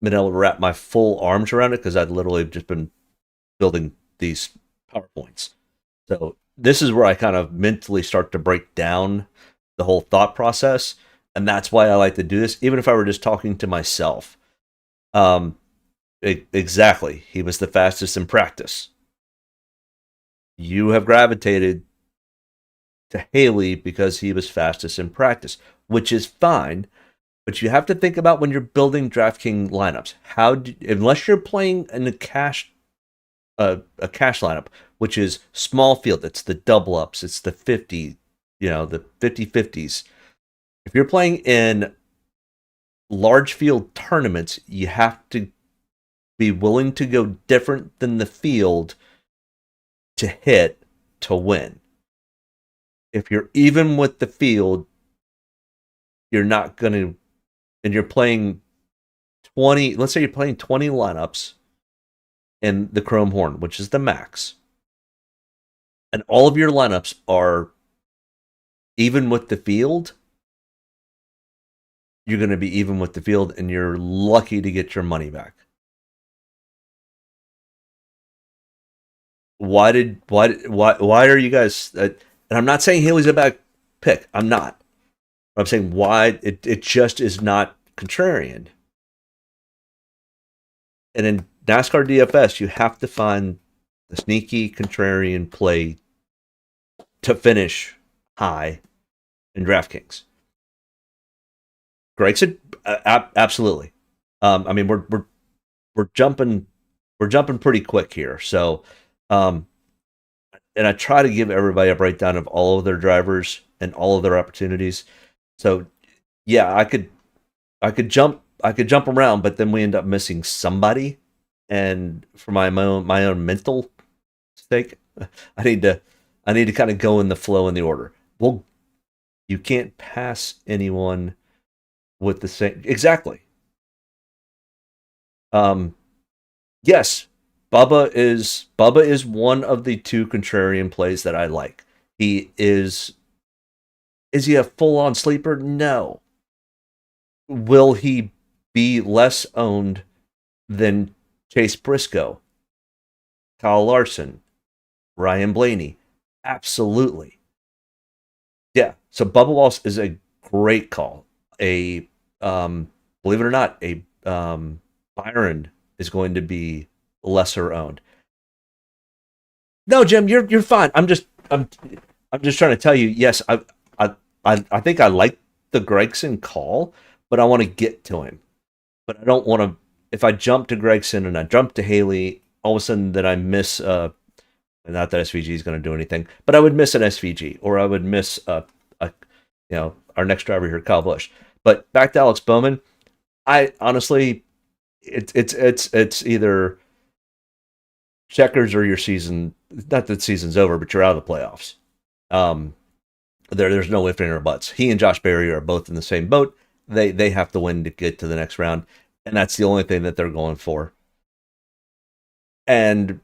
been able to wrap my full arms around it because I've literally just been building these PowerPoints. So this is where I kind of mentally start to break down the whole thought process. And that's why I like to do this, even if I were just talking to myself. Exactly. He was the fastest in practice. You have gravitated to Haley because he was fastest in practice, which is fine. But you have to think about when you're building DraftKings lineups. Unless you're playing in a cash lineup, which is small field, it's the double ups, it's the 50, the 50-50s. If you're playing in large field tournaments, you have to be willing to go different than the field to hit to win. If you're even with the field, you're not going to, and you're playing 20, let's say you're playing 20 lineups in the Chrome Horn, which is the max, and all of your lineups are even with the field, you're going to be even with the field, and you're lucky to get your money back. Why are you guys? And I'm not saying Haley's a bad pick. I'm not. I'm saying why it just is not contrarian. And in NASCAR DFS, you have to find the sneaky contrarian play to finish high in DraftKings. Greg said, absolutely. I mean, we're jumping pretty quick here. So, and I try to give everybody a breakdown of all of their drivers and all of their opportunities. So, yeah, I could jump around, but then we end up missing somebody. And for my own mental sake, I need to kind of go in the flow in the order. Well, you can't pass anyone with the same exactly. Yes, Bubba is one of the 2 contrarian plays that I like. Is he a full-on sleeper? No. Will he be less owned than Chase Briscoe, Kyle Larson, Ryan Blaney? Absolutely. Yeah. So Bubba Wallace is a great call. A believe it or not, a Byron is going to be lesser owned. No, Jim, you're fine. I'm just trying to tell you. Yes, I think I like the Gregson call, but I want to get to him. But I don't want to. If I jump to Gregson and I jump to Haley, all of a sudden that I miss. Not that SVG is going to do anything, but I would miss an SVG, or I would miss our next driver here, Kyle Busch. But back to Alex Bowman, I honestly, it's either checkers or your season. Not that season's over, but you're out of the playoffs. There's no ifs or buts. He and Josh Berry are both in the same boat. They have to win to get to the next round, and that's the only thing that they're going for. And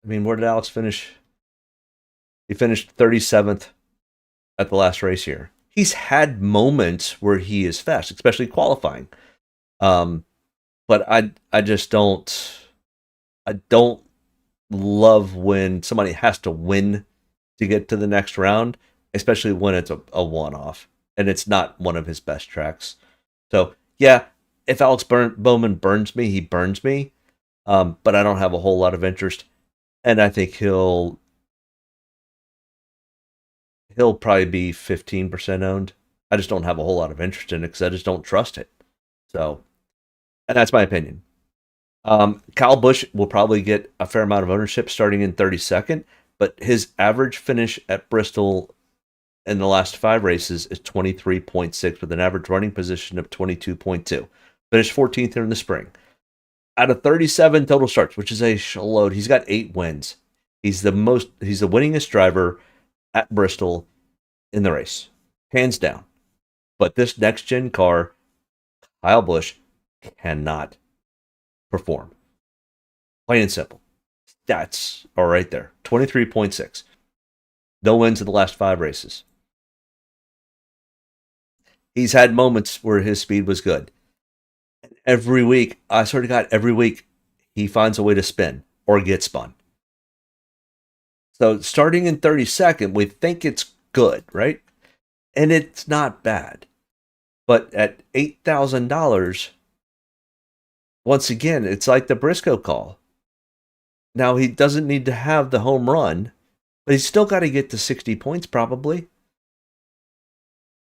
I mean, where did Alex finish? He finished 37th at the last race here. He's had moments where he is fast, especially qualifying. But I just don't love when somebody has to win to get to the next round, especially when it's a one-off and it's not one of his best tracks. So yeah, if Alex Bowman burns me, he burns me. But I don't have a whole lot of interest, and I think he'll probably be 15% owned. I just don't have a whole lot of interest in it because I just don't trust it. So, and that's my opinion. Kyle Busch will probably get a fair amount of ownership starting in 32nd, but his average finish at Bristol in the last 5 races is 23.6 with an average running position of 22.2. Finished 14th in the spring. Out of 37 total starts, which is a shitload, he's got 8 wins. He's the winningest driver at Bristol in the race, hands down. But this next gen car, Kyle Busch, cannot perform. Plain and simple. Stats are right there. 23.6. No wins in the last 5 races. He's had moments where his speed was good. Every week, I swear to God, every week he finds a way to spin or get spun. So starting in 32nd, we think it's good, right? And it's not bad. But at $8,000, once again, it's like the Briscoe call. Now, he doesn't need to have the home run, but he's still got to get to 60 points probably.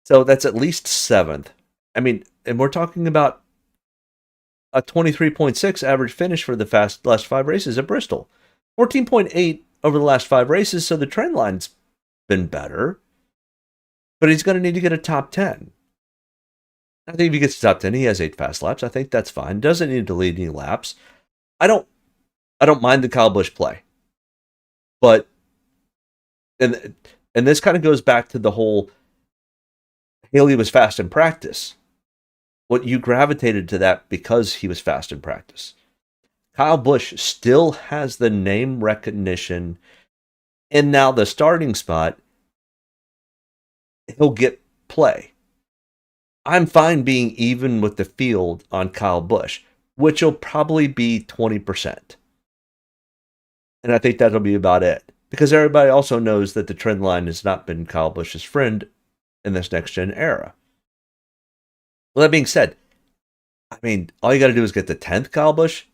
So that's at least 7th. I mean, and we're talking about a 23.6 average finish for the last 5 races at Bristol. 14.8 over the last 5 races, so the trend line's been better. But he's going to need to get a top 10. I think if he gets to top 10, he has 8 fast laps. I think that's fine. Doesn't need to lead any laps. I don't mind the Kyle Busch play. But and this kind of goes back to the whole Haley was fast in practice. What you gravitated to that because he was fast in practice. Kyle Busch still has the name recognition, and now the starting spot, he'll get play. I'm fine being even with the field on Kyle Busch, which will probably be 20%. And I think that'll be about it. Because everybody also knows that the trend line has not been Kyle Busch's friend in this next-gen era. Well, that being said, I mean, all you got to do is get the 10th Kyle Busch.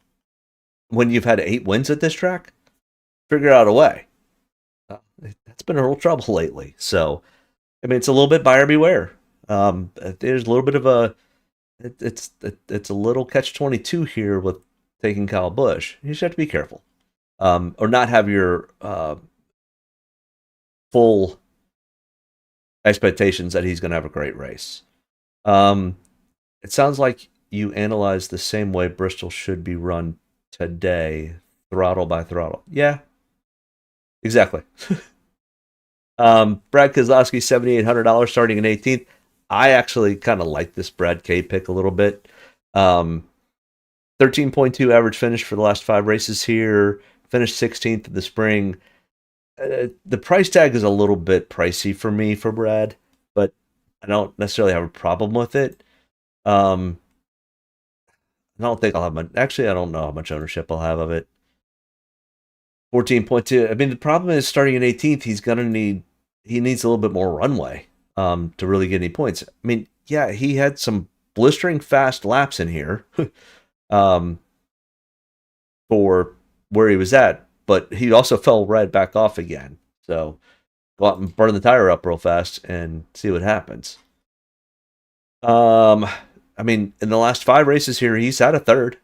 When you've had 8 wins at this track, figure out a way. That's been a real trouble lately. So, I mean, it's a little bit buyer beware. There's a little bit of a, it's a little catch-22 here with taking Kyle Busch. You just have to be careful, or not have your full expectations that he's going to have a great race. It sounds like you analyze the same way Bristol should be run today, throttle by throttle. Yeah, exactly. Brad Kozlowski, $7,800 starting in 18th. I actually kind of like this Brad K pick a little bit. 13.2 average finish for the last 5 races here. Finished 16th in the spring. The price tag is a little bit pricey for me for Brad, but I don't necessarily have a problem with it. I don't think I'll have much. Actually, I don't know how much ownership I'll have of it. 14.2. I mean, the problem is starting in 18th, he needs a little bit more runway to really get any points. I mean, yeah, he had some blistering fast laps in here for where he was at, but he also fell right back off again. So go out and burn the tire up real fast and see what happens. I mean, in the last 5 races here, he's had a third,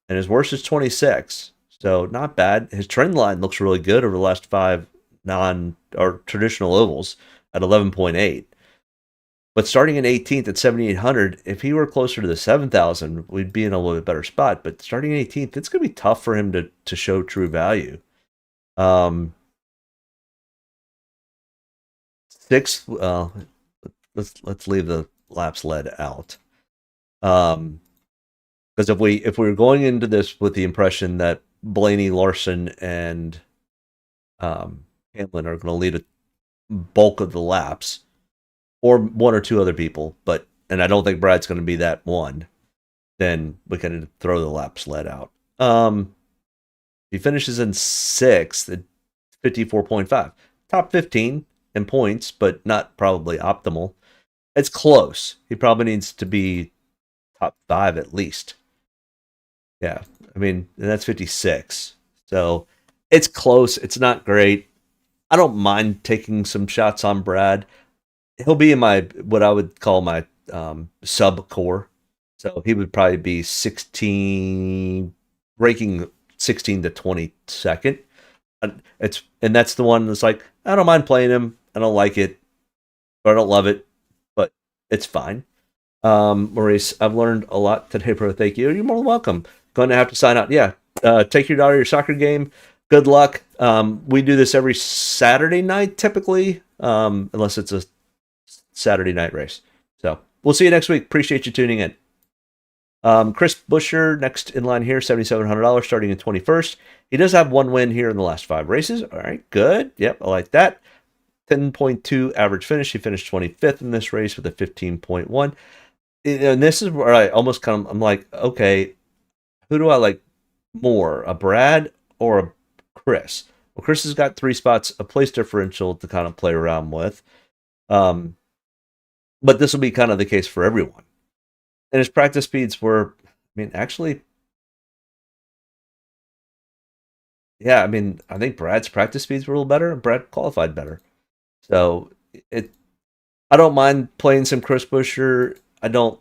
and his worst is 26. So not bad. His trend line looks really good over the last 5 non or traditional ovals at 11.8. But starting in 18th at 7,800, if he were closer to the 7,000, we'd be in a little bit better spot. But starting in 18th, it's going to be tough for him to show true value. Sixth, let's leave the laps led out. Because if we were going into this with the impression that Blaney, Larson, and Hamlin are going to lead a bulk of the laps, or 1 or 2 other people, and I don't think Brad's going to be that one, then we can throw the laps led out. He finishes in 6th at 54.5. Top 15 in points, but not probably optimal. It's close. He probably needs to be top 5 at least. Yeah, I mean, and that's 56. So it's close. It's not great. I don't mind taking some shots on Brad. He'll be in my what I would call my sub core. So he would probably be 16, ranking 16 to 22nd. And that's the one that's like, I don't mind playing him. I don't like it, or I don't love it, but it's fine. Maurice, I've learned a lot today, bro. Thank you. You're more than welcome. Going to have to sign out. Yeah. Take your daughter to your soccer game. Good luck. We do this every Saturday night, typically, unless it's a Saturday night race. So we'll see you next week. Appreciate you tuning in. Chris Buescher, next in line here, $7,700, starting in 21st. He does have 1 win here in the last 5 races. All right, good. Yep, I like that. 10.2 average finish. He finished 25th in this race with a 15.1. And this is where I almost I'm like, okay, who do I like more, a Brad or a Chris? Well, Chris has got 3 spots, a place differential to kind of play around with. But this will be kind of the case for everyone. And his practice speeds were, I mean, actually, yeah, I mean, I think Brad's practice speeds were a little better, and Brad qualified better. So I don't mind playing some Chris Buescher. I don't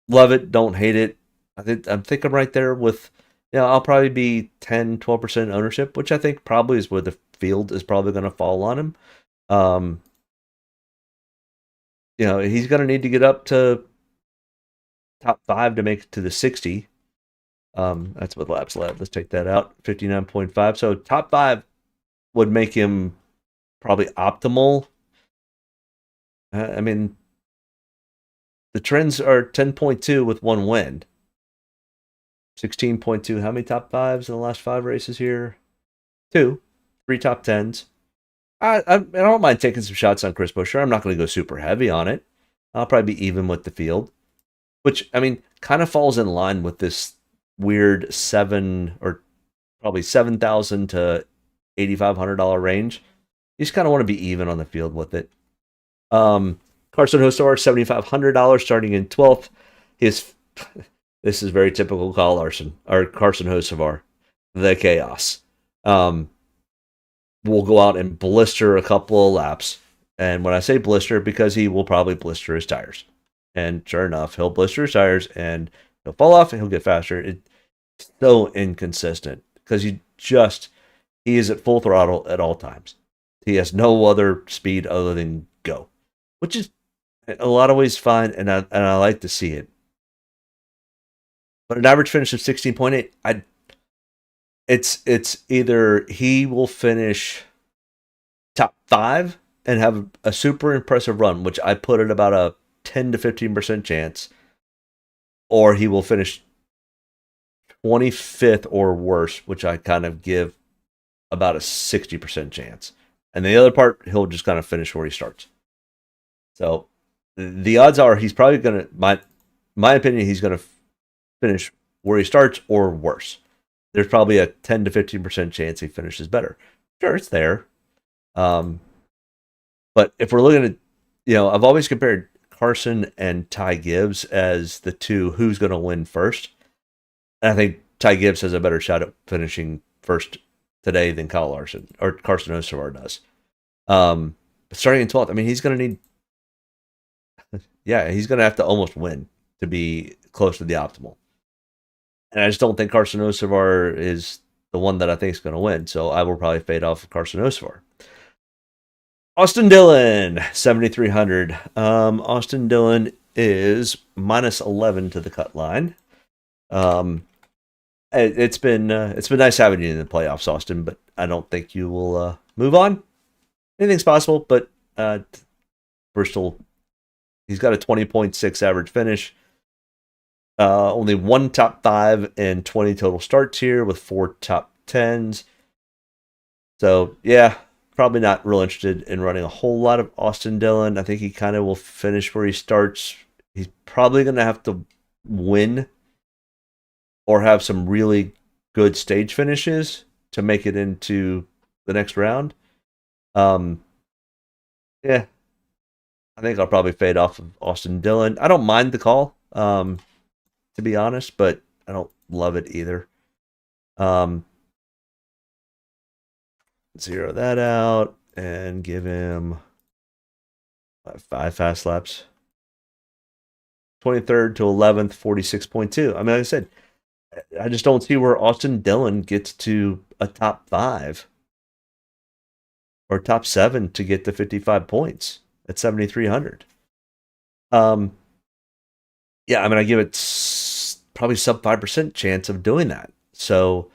love it, don't hate it. I think I'm right there with, I'll probably be 10, 12% ownership, which I think probably is where the field is probably going to fall on him. He's going to need to get up to top 5 to make it to the 60. That's what laps led. Let's take that out. 59.5. So top 5 would make him probably optimal. I mean, the trends are 10.2 with 1 win. 16.2. How many top 5s in the last 5 races here? 2. 3 top 10s. I don't mind taking some shots on Chris Buescher. I'm not going to go super heavy on it. I'll probably be even with the field, which, I mean, kind of falls in line with this weird probably $7,000 to $8,500 range. You just kind of want to be even on the field with it. Carson Hocevar, $7,500, starting in 12th. This is very typical Kyle Larson, or Carson Hocevar, the chaos. We'll go out and blister a couple of laps. And when I say blister, because he will probably blister his tires. And sure enough, he'll blister his tires and he'll fall off and he'll get faster. It's so inconsistent because he is at full throttle at all times. He has no other speed other than go, which is a lot of ways fine, and I like to see it. But an average finish of 16.8, it's either he will finish top 5 and have a super impressive run, which I put at about a 10 to 15% chance, or he will finish 25th or worse, which I kind of give about a 60% chance. And the other part, he'll just kind of finish where he starts. So the odds are he's probably going to, my opinion, he's going to finish where he starts or worse. there's probably a 10 to 15% chance he finishes better. Sure, it's there. But if we're looking at, I've always compared Carson and Ty Gibbs as the two who's going to win first. And I think Ty Gibbs has a better shot at finishing first today than Kyle Larson or Carson Osterwar does. But starting in 12th, I mean, he's going to need, he's going to have to almost win to be close to the optimal. And I just don't think Carson Osterwar is the one that I think is going to win. So I will probably fade off of Carson Osterwar. Austin Dillon, 7,300. Austin Dillon is minus 11 to the cut line. It's been nice having you in the playoffs, Austin, but I don't think you will move on. Anything's possible, but Bristol, he's got a 20.6 average finish. Only one top 5 and 20 total starts here with 4 top 10s. So, yeah, probably not real interested in running a whole lot of Austin Dillon. I think he kind of will finish where he starts. He's probably going to have to win or have some really good stage finishes to make it into the next round. Yeah, I think I'll probably fade off of Austin Dillon. I don't mind the call, to be honest, but I don't love it either. Zero that out and give him 5 fast laps. 23rd to 11th, 46.2. I mean, like I said, I just don't see where Austin Dillon gets to a top 5 or top 7 to get to 55 points at 7,300. Yeah, I mean, I give it probably sub 5% chance of doing that. So,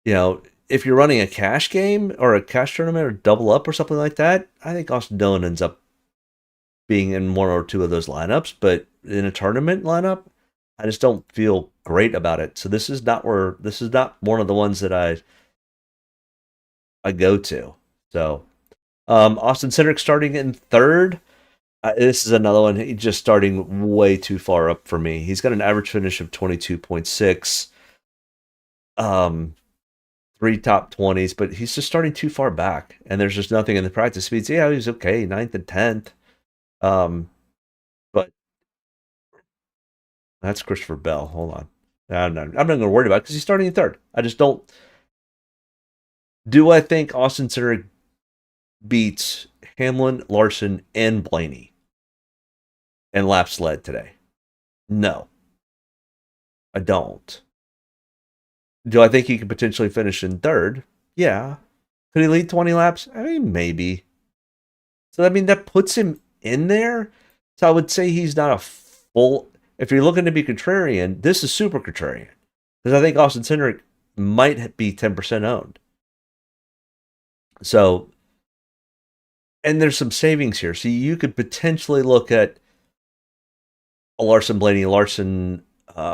if you're running a cash game or a cash tournament or double up or something like that, I think Austin Dillon ends up being in 1 or 2 of those lineups. But in a tournament lineup, I just don't feel great about it. So this is not one of the ones that I go to. So Austin Cindric starting in 3rd. This is another one. He's just starting way too far up for me. He's got an average finish of 22.6. 3 top 20s, but he's just starting too far back. And there's just nothing in the practice speeds. Yeah, he's okay, 9th and 10th. But that's Christopher Bell. Hold on. I'm not going to worry about it because he's starting in 3rd. I just don't. Do I think Austin Cindric beats Hamlin, Larson, and Blaney and laps led today? No. I don't. Do I think he could potentially finish in 3rd? Yeah. Could he lead 20 laps? I mean, maybe. So, I mean, that puts him in there. So, I would say he's not a full... If you're looking to be contrarian, this is super contrarian. Because I think Austin Cindric might be 10% owned. So, and there's some savings here. So, you could potentially look at a Larson, Blaney, Larson...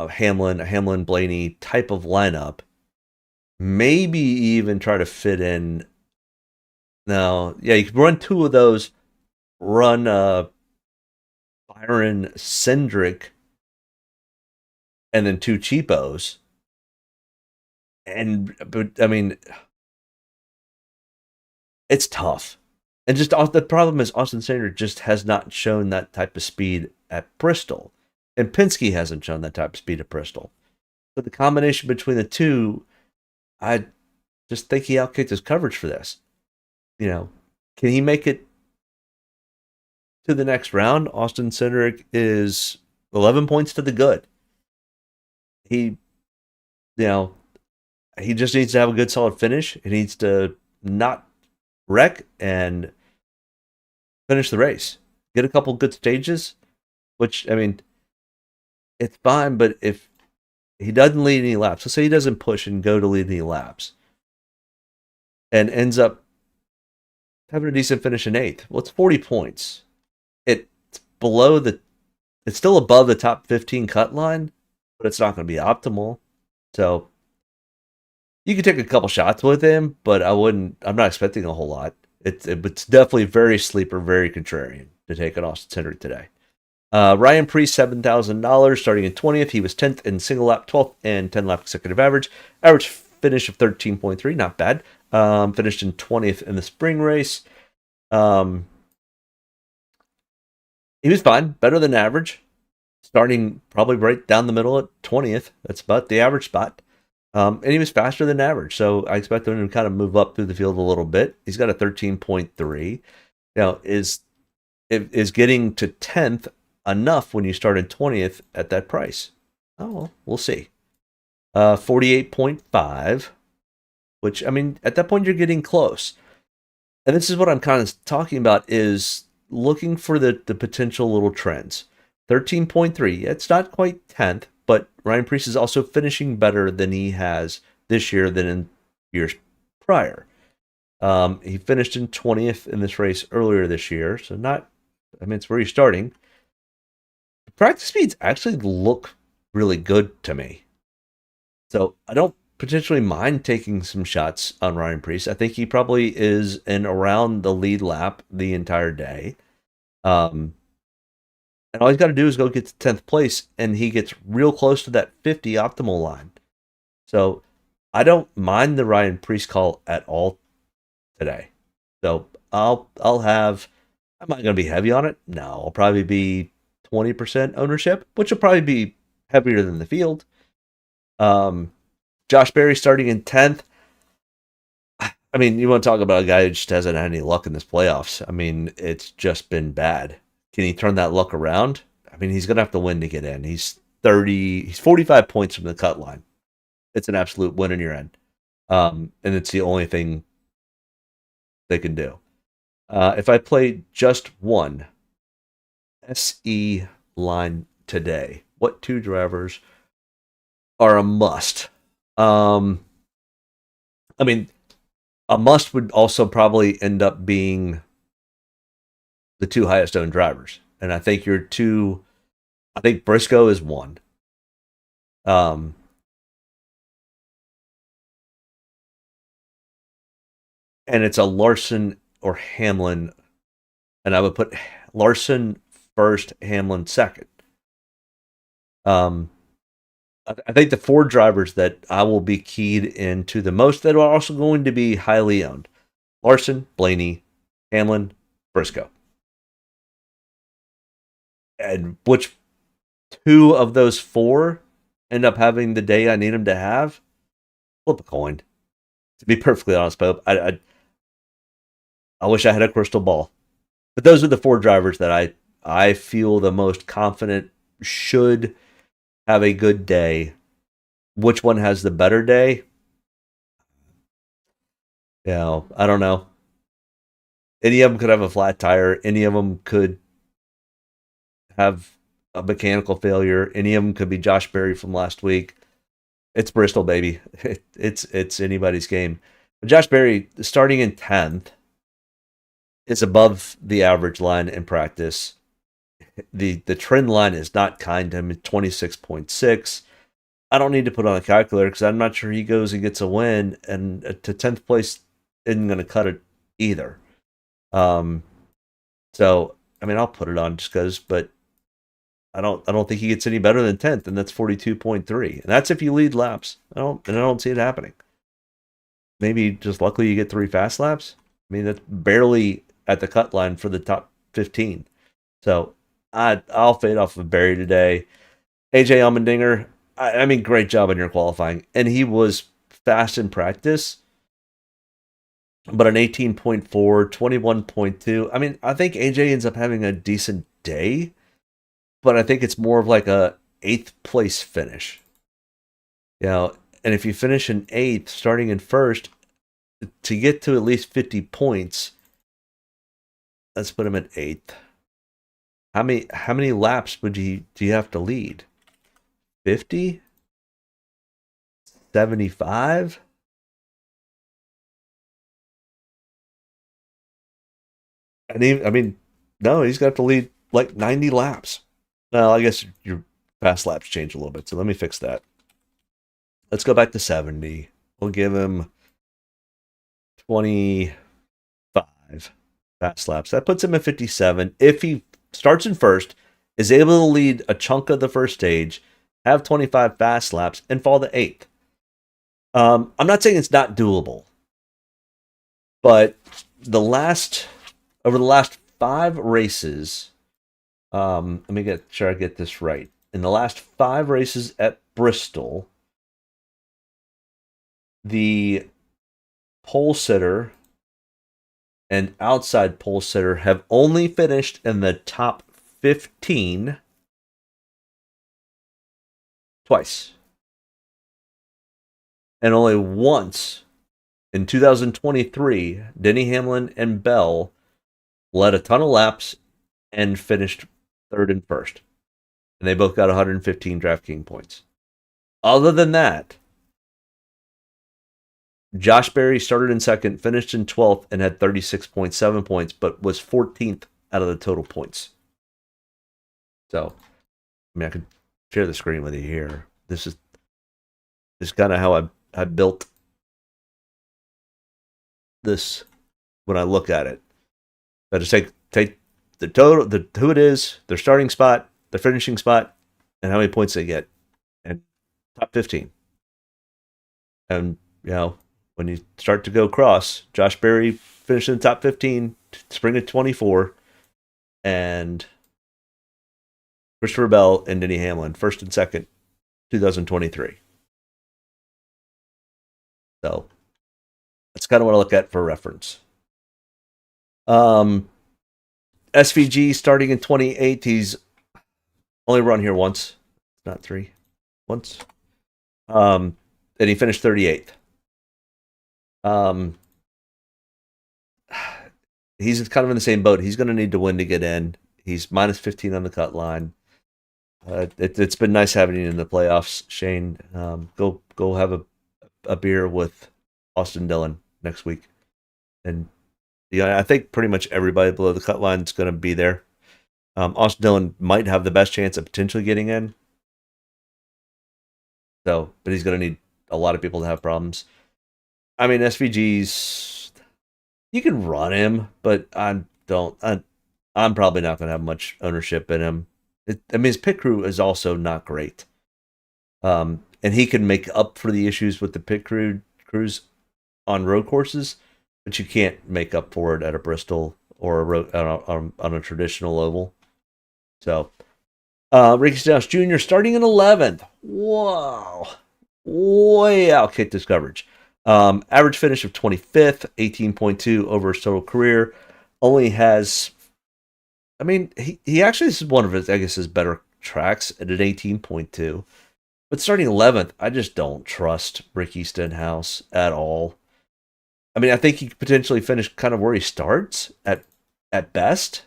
Hamlin, Blaney type of lineup. Maybe even try to fit in. Now, yeah, you could run 2 of those. Run Byron, Cindric, and then 2 cheapos. But I mean, it's tough. And just the problem is Austin Cindric just has not shown that type of speed at Bristol. And Penske hasn't shown that type of speed at Bristol. But the combination between the two, I just think he outkicked his coverage for this. Can he make it to the next round? Austin Cindric is 11 points to the good. He just needs to have a good solid finish. He needs to not wreck and finish the race. Get a couple good stages, which, I mean, it's fine, but if he doesn't lead any laps, let's say he doesn't push and go to lead any laps, and ends up having a decent finish in 8th, well, it's 40 points. It's still above the top 15 cut line, but it's not going to be optimal. So you could take a couple shots with him, but I'm not expecting a whole lot. It's definitely very sleeper, very contrarian to take an Austin Cindric today. Ryan Preece, $7,000, starting in 20th. He was 10th in single lap, 12th, and 10 lap consecutive average. Average finish of 13.3, not bad. Finished in 20th in the spring race. He was fine, better than average. Starting probably right down the middle at 20th. That's about the average spot. And he was faster than average, so I expect him to kind of move up through the field a little bit. He's got a 13.3. Now, is getting to 10th enough when you start in 20th at that price? Oh, well, we'll see. 48.5, which, I mean, at that point, you're getting close. And this is what I'm kind of talking about, is looking for the potential little trends. 13.3, it's not quite 10th, but Ryan Preece is also finishing better than he has this year than in years prior. He finished in 20th in this race earlier this year, so not, I mean, it's where he's starting. The practice speeds actually look really good to me. So I don't potentially mind taking some shots on Ryan Preece. I think he probably is in around the lead lap the entire day. And all he's got to do is go get to 10th place, and he gets real close to that 50 optimal line. So I don't mind the Ryan Preece call at all today. So I'll have, am I going to be heavy on it? No, I'll probably be 20% ownership, which will probably be heavier than the field. Josh Berry starting in 10th. I mean, you want to talk about a guy who just hasn't had any luck in this playoffs. I mean, it's just been bad. Can he turn that luck around? I mean, he's going to have to win to get in. He's 45 points from the cut line. It's an absolute win in your end. And it's the only thing they can do. If I play just one SE line today, what two drivers are a must? I mean, a must would also probably end up being the two highest owned drivers. And I think I think Briscoe is one. And it's a Larson or Hamlin. And I would put Larson first, Hamlin second. I think the four drivers that I will be keyed into the most that are also going to be highly owned: Larson, Blaney, Hamlin, Briscoe. And which two of those four end up having the day I need them to have? Flip a coin. To be perfectly honest, Pope, I wish I had a crystal ball. But those are the four drivers that I feel the most confident should have a good day. Which one has the better day? I don't know. Any of them could have a flat tire. Any of them could have a mechanical failure. Any of them could be Josh Berry from last week. It's Bristol, baby. It's anybody's game. But Josh Berry, starting in 10th, is above the average line in practice. The trend line is not kind to him at 26.6. I don't need to put on a calculator because I'm not sure he goes and gets a win, and to 10th place isn't going to cut it either. So I mean, I'll put it on just because, but I don't think he gets any better than 10th, and that's 42.3, and that's if you lead laps. I don't see it happening. Maybe just luckily you get 3 fast laps. I mean, that's barely at the cut line for the top 15. So I'll fade off of Barry today. AJ Allmendinger, I mean, great job on your qualifying. And he was fast in practice, but an 18.4, 21.2. I mean, I think AJ ends up having a decent day, but I think it's more of like a 8th place finish. And if you finish in 8th, starting in 1st, to get to at least 50 points, let's put him at 8th. How many laps do you have to lead? 50? 75? No, he's got to lead like 90 laps. Well, I guess your fast laps change a little bit, so let me fix that. Let's go back to 70. We'll give him 25 fast laps. That puts him at 57. If he starts in 1st, is able to lead a chunk of the first stage, have 25 fast laps, and fall to 8th. I'm not saying it's not doable, but over the last 5 races, let me get sure I get this right. In the last 5 races at Bristol, the pole sitter and outside pole sitter have only finished in the top 15 twice. And only once in 2023, Denny Hamlin and Bell led a ton of laps and finished 3rd and 1st. And they both got 115 Draftkings points. Other than that, Josh Berry started in 2nd, finished in 12th, and had 36.7 points, but was 14th out of the total points. So, I mean, I could share the screen with you here. This is kind of how I built this when I look at it. I just take the total, who it is, their starting spot, their finishing spot, and how many points they get, and top 15. And when you start to go cross, Josh Berry finished in the top 15, spring of 24, and Christopher Bell and Denny Hamlin, 1st and 2nd, 2023. So that's kind of what I look at for reference. SVG starting in 28th. He's only run here once, not 3, once. And he finished 38th. He's kind of in the same boat. He's going to need to win to get in. He's minus 15 on the cut line. It's been nice having you in the playoffs, Shane. Go have a beer with Austin Dillon next week. And I think pretty much everybody below the cut line is going to be there. Austin Dillon might have the best chance of potentially getting in. So, but he's going to need a lot of people to have problems. I mean, SVG's, you can run him, but I'm probably not going to have much ownership in him. His pit crew is also not great. And he can make up for the issues with the pit crews on road courses, but you can't make up for it at a Bristol or on a traditional oval. So, Ricky Stenhouse Jr. starting in 11th. Whoa. Way outkicked his coverage. Average finish of 25th, 18.2 over his total career. Only has, he actually, this is one of his better tracks at an 18.2. But starting 11th, I just don't trust Ricky Stenhouse at all. I think he could potentially finish kind of where he starts at best.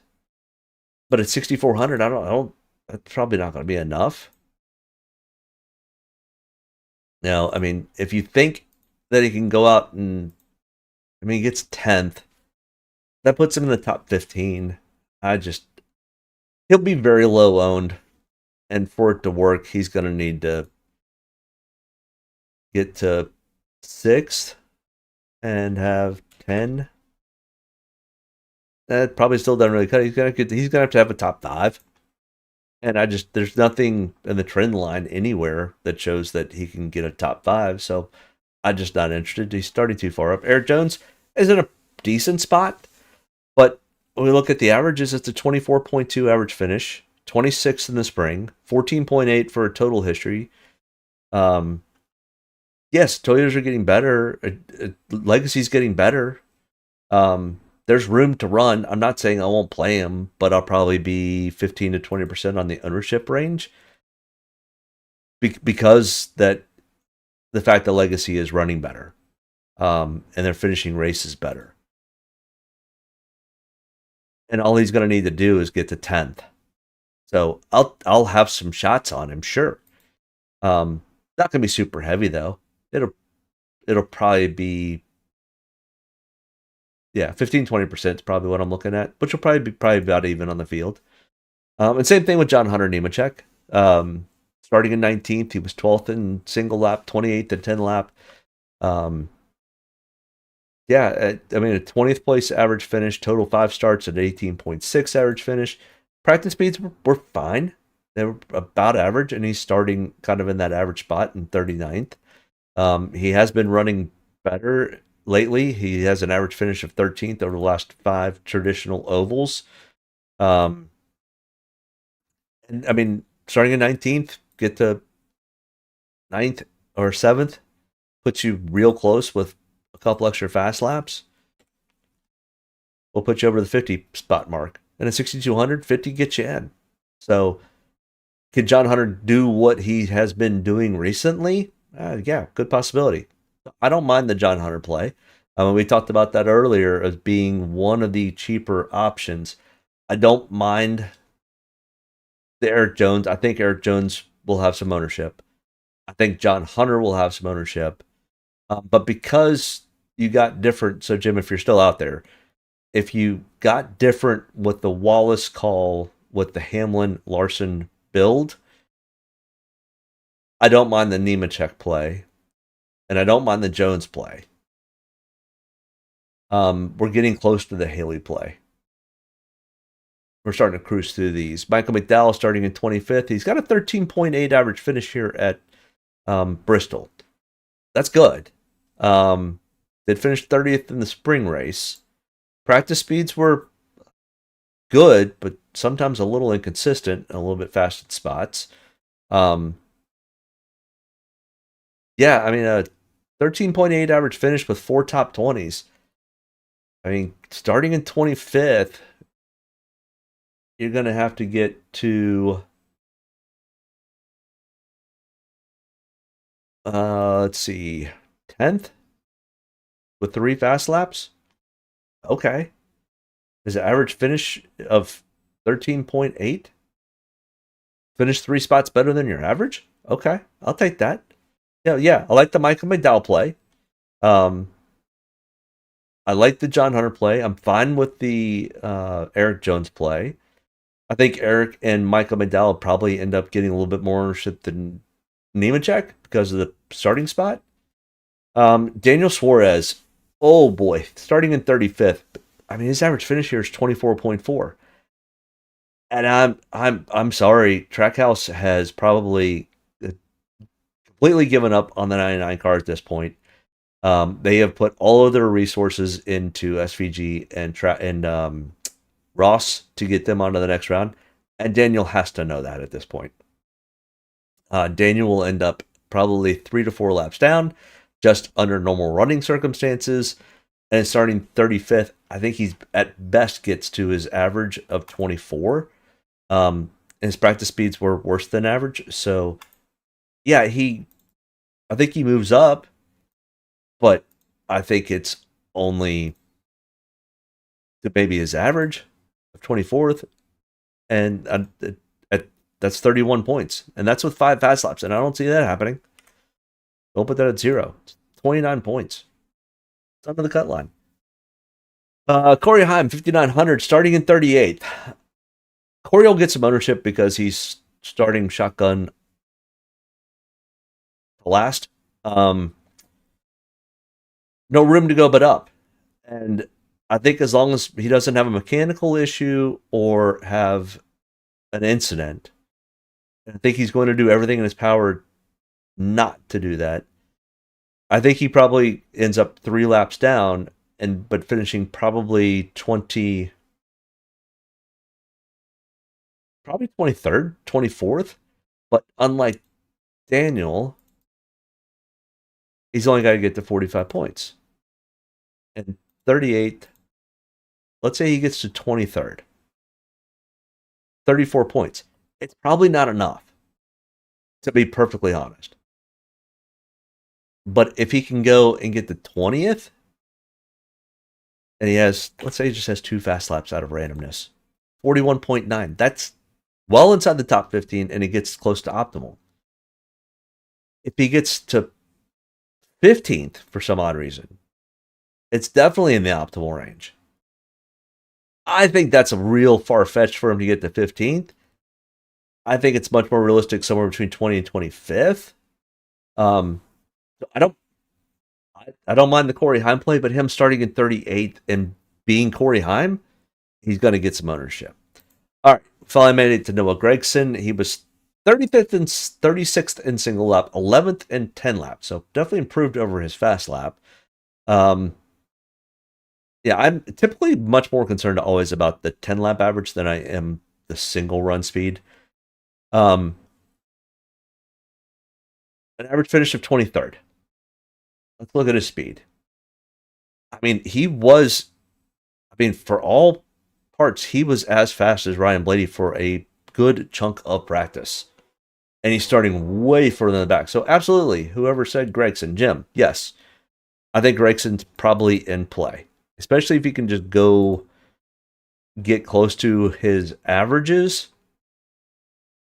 But at 6,400, that's probably not going to be enough. Now, if you think that he can go out and, he gets 10th, that puts him in the top 15. He'll be very low owned. And for it to work, he's going to need to get to 6th and have 10. That probably still doesn't really cut. He's going to have a top 5. And there's nothing in the trend line anywhere that shows that he can get a top 5. So I'm just not interested. He's starting too far up. Eric Jones is in a decent spot. But when we look at the averages, it's a 24.2 average finish, 26th in the spring, 14.8 for a total history. Yes, Toyotas are getting better. Legacy's getting better. There's room to run. I'm not saying I won't play him, but I'll probably be 15 to 20% on the ownership range because that the fact that Legacy is running better, and they're finishing races better. And all he's going to need to do is get to 10th. So I'll have some shots on him, sure. Not going to be super heavy though. It'll probably be 15-20% is probably what I'm looking at, which will probably be about even on the field. And same thing with John Hunter Nemechek. Starting in 19th, he was 12th in single lap, 28th in 10 lap. A 20th place average finish, total 5 starts at 18.6 average finish. practice speeds were fine. They were about average, and he's starting kind of in that average spot in 39th. He has been running better lately. He has an average finish of 13th over the last 5 traditional ovals. And I mean, starting in 19th, get to 9th or 7th, puts you real close with a couple extra fast laps. We'll put you over the 50 spot mark. And at 6,200, 50 gets you in. So, can John Hunter do what he has been doing recently? Yeah, good possibility. I don't mind the John Hunter play. We talked about that earlier as being one of the cheaper options. I don't mind the Eric Jones. I think Eric Jones will have some ownership. I think John Hunter will have some ownership. But because you got different, so Jim, if you're still out there, if you got different with the Wallace call with the Hamlin Larson build, I don't mind the Nemechek play, and I don't mind the Jones play. We're getting close to the Haley play. We're starting to cruise through these. Michael McDowell starting in 25th. He's got a 13.8 average finish here at Bristol. That's good. Did finish 30th in the spring race. Practice speeds were good, but sometimes a little inconsistent, a little bit fast at spots. Yeah, I mean, a 13.8 average finish with 4 top 20s. I mean, starting in 25th, you're going to have to get to, let's see, 10th with 3 fast laps. Okay. Is the average finish of 13.8? Finish 3 spots better than your average? Okay, I'll take that. Yeah, I like the Michael McDowell play. I like the John Hunter play. I'm fine with the Eric Jones play. I think Eric and Michael McDowell probably end up getting a little bit more ownership than Nemechek because of the starting spot. Daniel Suarez, oh boy, starting in 35th. I mean, his average finish here is 24.4. And I'm sorry, Trackhouse has probably completely given up on the 99 cars at this point. They have put all of their resources into SVG and Ross to get them onto the next round, and Daniel has to know that at this point. Daniel will end up probably 3 to 4 laps down, just under normal running circumstances, and starting 35th. I think he's at best gets to his average of 24. His practice speeds were worse than average, so yeah, I think he moves up, but I think it's only to maybe his average of 24th, and that's 31 points, and that's with 5 fast laps, and I don't see that happening. Don't put that at 0. It's 29 points. It's under the cut line. Corey Heim, 5,900, starting in 38th. Corey will get some ownership because he's starting shotgun last. No room to go but up. And I think as long as he doesn't have a mechanical issue or have an incident, I think he's going to do everything in his power not to do that. I think he probably ends up 3 laps down, but finishing probably 23rd, 24th. But unlike Daniel, he's only got to get to 45 points. And 38th, let's say he gets to 23rd. 34 points. It's probably not enough, to be perfectly honest. But if he can go and get the 20th, and he has, let's say he just has 2 fast laps out of randomness, 41.9. That's well inside the top 15, and he gets close to optimal. If he gets to 15th for some odd reason, it's definitely in the optimal range. I think that's a real far-fetched for him to get to 15th. I think it's much more realistic somewhere between 20 and 25th. I don't mind the Corey Heim play, but him starting in 38th and being Corey Heim, he's going to get some ownership. All right, finally made it to Noah Gragson. He was 35th and 36th in single lap, 11th in 10 laps. So definitely improved over his fast lap. Yeah, I'm typically much more concerned always about the 10 lap average than I am the single run speed. An average finish of 23rd. Let's look at his speed. I mean, for all parts, he was as fast as Ryan Blaney for a good chunk of practice. And he's starting way further in the back. So absolutely, whoever said Gregson, Jim, yes. I think Gregson's probably in play. Especially if he can just go get close to his averages.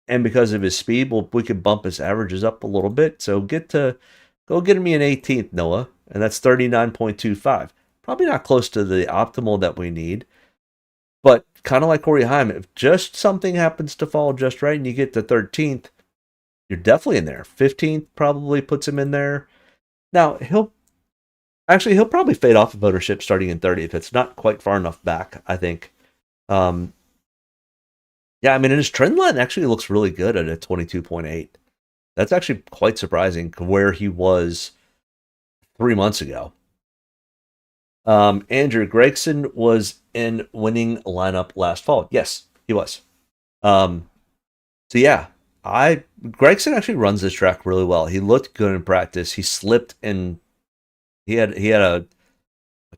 And because of his speed, we could bump his averages up a little bit. So go get me an 18th, Noah. And that's 39.25. Probably not close to the optimal that we need. But kind of like Corey Heim, if just something happens to fall just right and you get to 13th, you're definitely in there. 15th probably puts him in there. Now, he'll probably fade off of ownership starting in 30th. It's not quite far enough back, I think. Yeah, I mean, and his trend line actually looks really good at a 22.8. That's actually quite surprising where he was 3 months ago. Andrew Gregson was in winning lineup last fall. Yes, he was. So yeah, Gregson actually runs this track really well. He looked good in practice. He slipped in. He had a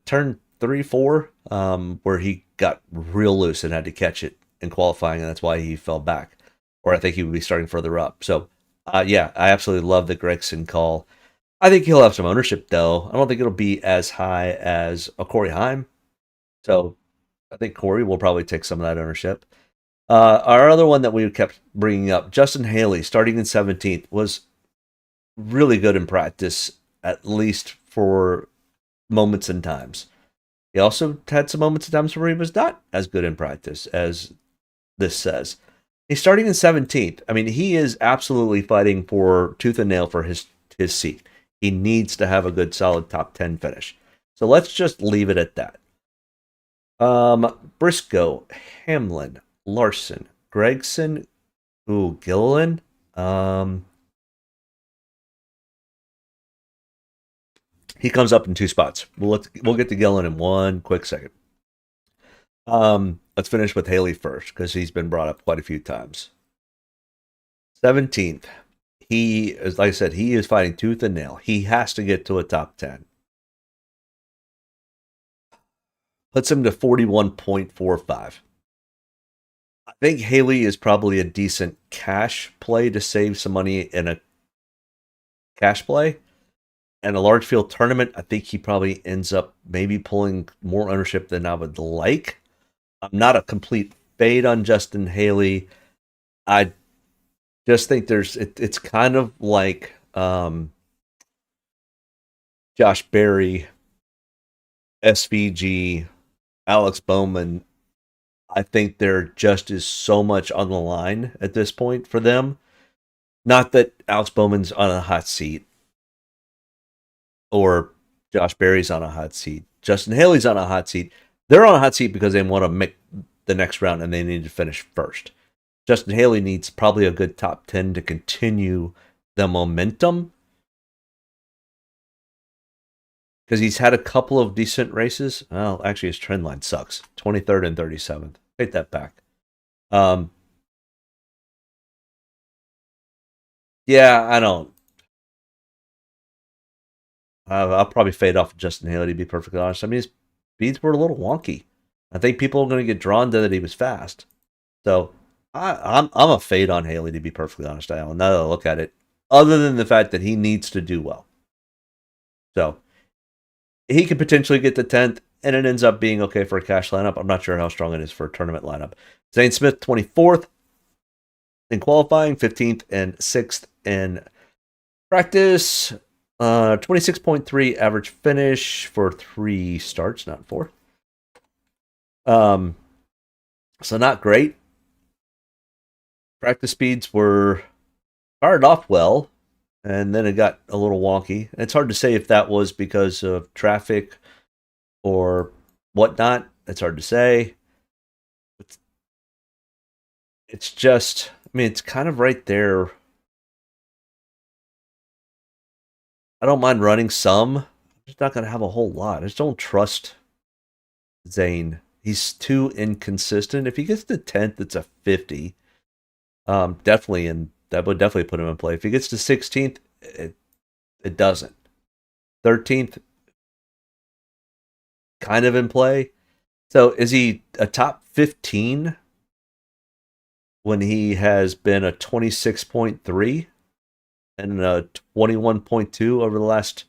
turn 3-4 where he got real loose and had to catch it in qualifying, and that's why he fell back. Or I think he would be starting further up. So yeah, I absolutely love the Gregson call. I think he'll have some ownership, though. I don't think it'll be as high as a Corey Heim. So I think Corey will probably take some of that ownership. Our other one that we kept bringing up, Justin Haley, starting in 17th, was really good in practice, at least for moments and times. He also had some moments and times where he was not as good in practice as this says. He's starting in 17th. I mean, he is absolutely fighting for tooth and nail for his seat. He needs to have a good, solid top 10 finish. So let's just leave it at that. Briscoe, Hamlin, Larson, Gregson, Gilliland. He comes up in 2 spots. We'll get to Gilliland in one quick second. Let's finish with Haley first because he's been brought up quite a few times. 17th. He is, like I said, he is fighting tooth and nail. He has to get to a top 10. Puts him to 41.45. I think Haley is probably a decent cash play to save some money in a cash play. And a large field tournament, I think he probably ends up maybe pulling more ownership than I would like. I'm not a complete fade on Justin Haley. I just think it's kind of like Josh Berry, SVG, Alex Bowman. I think there just is so much on the line at this point for them. Not that Alex Bowman's on a hot seat or Josh Berry's on a hot seat. Justin Haley's on a hot seat. They're on a hot seat because they want to make the next round and they need to finish first. Justin Haley needs probably a good top 10 to continue the momentum because he's had a couple of decent races. Well, actually, his trend line sucks. 23rd and 37th. Take that back. Yeah, I don't. I'll probably fade off Justin Haley, to be perfectly honest. I mean, his speeds were a little wonky. I think people are going to get drawn to that he was fast. So I'm a fade on Haley, to be perfectly honest, Alan. Now that I look at it, other than the fact that he needs to do well. So he could potentially get the 10th, and it ends up being okay for a cash lineup. I'm not sure how strong it is for a tournament lineup. Zane Smith, 24th in qualifying, 15th and 6th in practice. 26.3 average finish for 3 starts, not 4. So not great. Practice speeds started off well, and then it got a little wonky. It's hard to say if that was because of traffic or whatnot. It's hard to say. it's just, I mean, it's kind of right there. I don't mind running some. I'm just not going to have a whole lot. I just don't trust Zane. He's too inconsistent. If he gets to 10th, it's a 50. Definitely, and that would definitely put him in play. If he gets to 16th, it doesn't. 13th, kind of in play. So is he a top 15 when he has been a 26.3 and a 21.2 over the last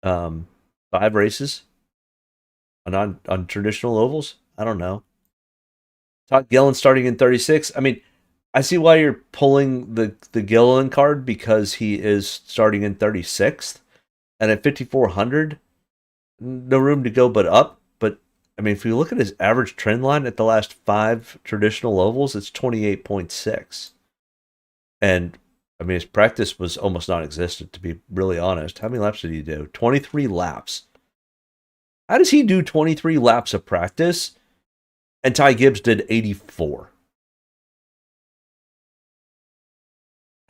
5 races on traditional ovals? I don't know. Todd Gillen starting in 36. I mean, I see why you're pulling the Gillen card because he is starting in 36th. And at 5,400, no room to go but up. But, I mean, if you look at his average trend line at the last 5 traditional ovals, it's 28.6. And, I mean, his practice was almost non-existent, to be really honest. How many laps did he do? 23 laps. How does he do 23 laps of practice? And Ty Gibbs did 84.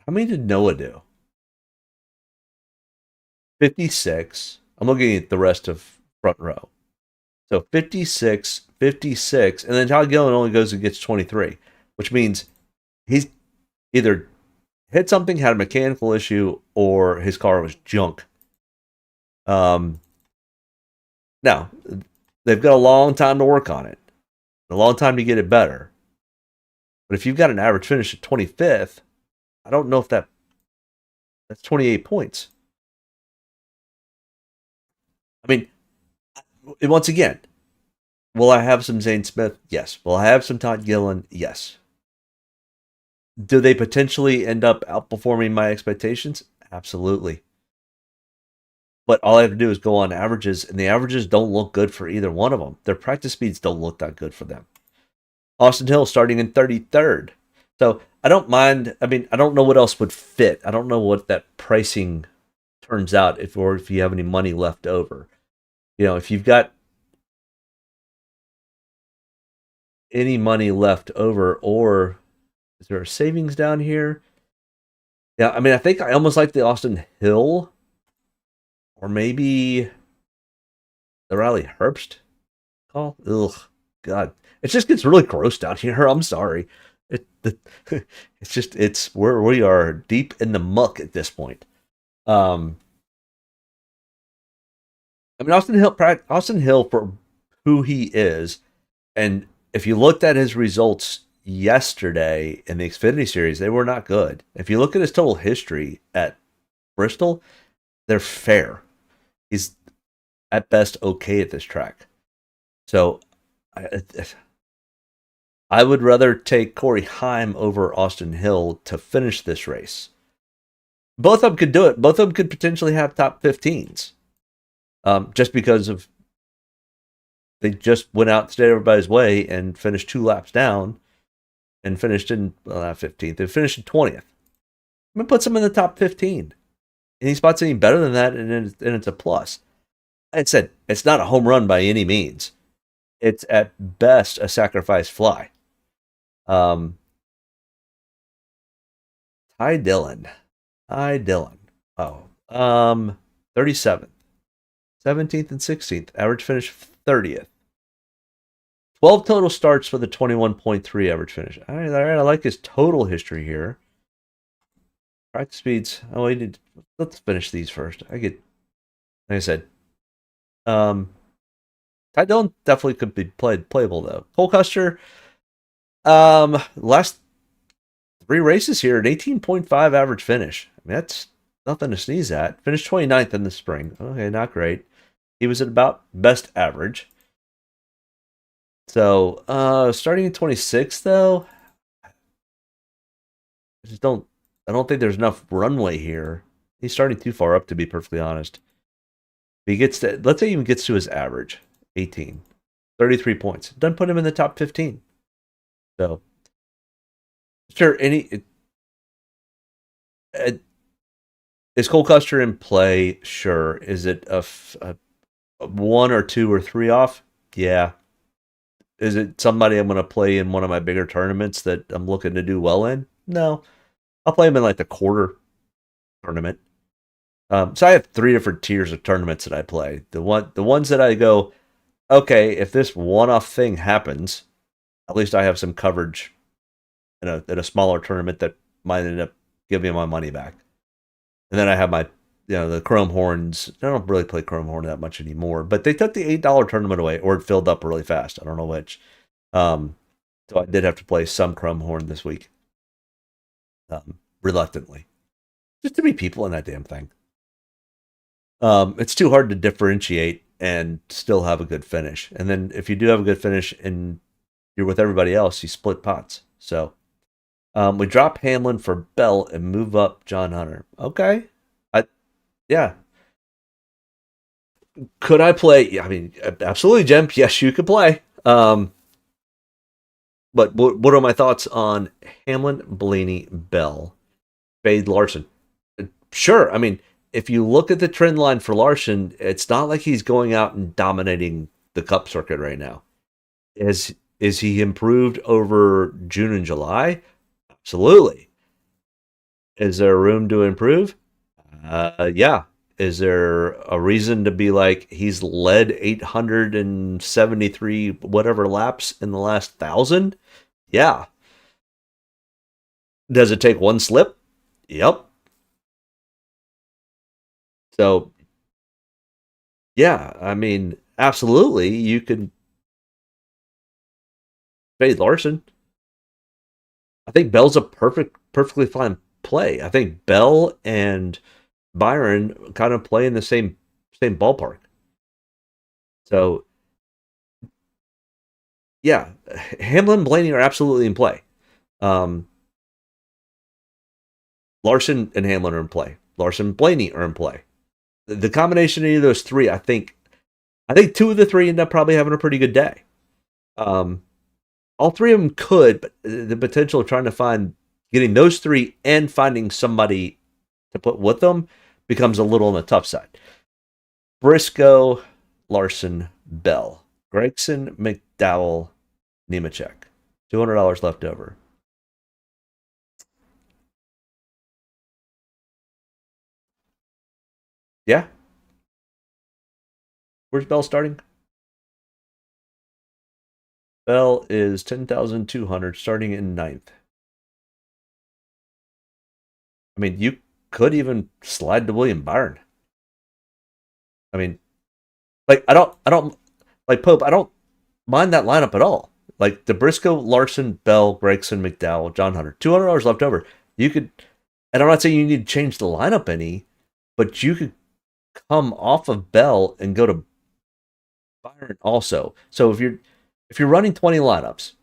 How many did Noah do? 56. I'm looking at the rest of front row. So 56, 56, and then Todd Gillen only goes and gets 23, which means he's either hit something, had a mechanical issue, or his car was junk. Now, they've got a long time to work on it, a long time to get it better. But if you've got an average finish at 25th, I don't know if that's 28 points. I mean, once again, will I have some Zane Smith? Yes. Will I have some Todd Gillen? Yes. Do they potentially end up outperforming my expectations? Absolutely. But all I have to do is go on averages, and the averages don't look good for either one of them. Their practice speeds don't look that good for them. Austin Hill starting in 33rd. So I don't mind. I mean, I don't know what else would fit. I don't know what that pricing turns out if you have any money left over. You know, if you've got any money left over, or is there a savings down here? Yeah, I mean, I think I almost like the Austin Hill, or maybe the Riley Herbst call. Ugh, God, it just gets really gross down here. I'm sorry. It's where we are deep in the muck at this point. I mean, Austin Hill for who he is, and if you looked at his results yesterday in the Xfinity Series, they were not good. If you look at his total history at Bristol, they're fair. He's at best okay at this track. So I would rather take Corey Heim over Austin Hill to finish this race. Both of them could do it. Both of them could potentially have top 15s. Just because of they just went out, stayed everybody's way, and finished 2 laps down, and finished in 15th. They finished in 20th. I'm gonna put them in the top 15. Any spots any better than that, and it's a plus. I said it's not a home run by any means. It's at best a sacrifice fly. Ty Dillon. Oh, 37th. 17th and 16th. Average finish 30th. 12 total starts for the 21.3 average finish. All right, I like his total history here. Practice speeds. Oh, let's finish these first. Like I said, Ty Dillon definitely could be playable though. Cole Custer, last 3 races here, an 18.5 average finish. I mean, that's nothing to sneeze at. Finished 29th in the spring. Okay, not great. He was at about best average. So, starting in 26th though, I don't think there's enough runway here. He's starting too far up, to be perfectly honest. If he gets to, let's say he even gets to his average, 18, 33 points. Doesn't put him in the top 15. So, sure, is Cole Custer in play? Sure. Is it a 1 or 2 or 3 off? Yeah. Is it somebody I'm going to play in one of my bigger tournaments that I'm looking to do well in? No. I'll play him in like the quarter tournament. So I have 3 different tiers of tournaments that I play. The ones that I go, okay, if this one-off thing happens, at least I have some coverage in a smaller tournament that might end up giving my money back. And then I have my, the Chrome Horns. I don't really play Chrome Horn that much anymore, but they took the $8 tournament away, or it filled up really fast. I don't know which. So I did have to play some Chrome Horn this week, reluctantly, just too many people in that damn thing. It's too hard to differentiate and still have a good finish. And then if you do have a good finish and you're with everybody else, you split pots. So we drop Hamlin for Bell and move up John Hunter. Okay. Yeah. Could I play? I mean, absolutely, Jim. Yes, you could play. But what are my thoughts on Hamlin, Blaney, Bell, Fade, Larson? Sure. I mean, if you look at the trend line for Larson, it's not like he's going out and dominating the Cup circuit right now. Is he improved over June and July? Absolutely. Is there room to improve? Yeah. Is there a reason to be like he's led 873 whatever laps in the last 1,000? Yeah. Does it take one slip? Yep. So, yeah, I mean, absolutely, you could fade Larson. I think Bell's a perfectly fine play. I think Bell and Byron kind of play in the same ballpark. So, yeah, Hamlin and Blaney are absolutely in play. Larson and Hamlin are in play. Larson and Blaney are in play. The combination of any of those 3, I think 2 of the 3 end up probably having a pretty good day. All 3 of them could, but the potential of trying to find getting those 3 and finding somebody to put with them becomes a little on the tough side. Briscoe, Larson, Bell, Gregson, McDowell, Nemechek. $200 left over. Yeah. Where's Bell starting? Bell is 10,200, starting in 9th. I mean, you could even slide to William Byron. I mean, like I don't like Pope. I don't mind that lineup at all. Like the Briscoe, Larson, Bell, Gregson, McDowell, John Hunter. $200 left over. You could, and I'm not saying you need to change the lineup any, but you could come off of Bell and go to Byron also. So if you're running 20 lineups,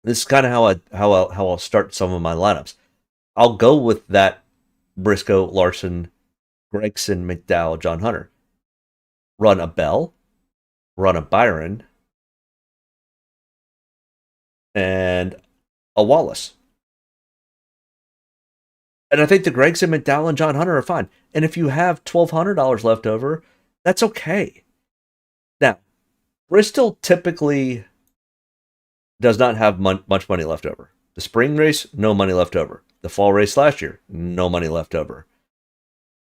this is kind of how I'll start some of my lineups. I'll go with that Briscoe, Larson, Gregson, McDowell, John Hunter. Run a Bell, run a Byron, and a Wallace. And I think the Gregson, McDowell, and John Hunter are fine. And if you have $1,200 left over, that's okay. Now, Bristol typically does not have much money left over. The spring race, no money left over. The fall race last year, no money left over.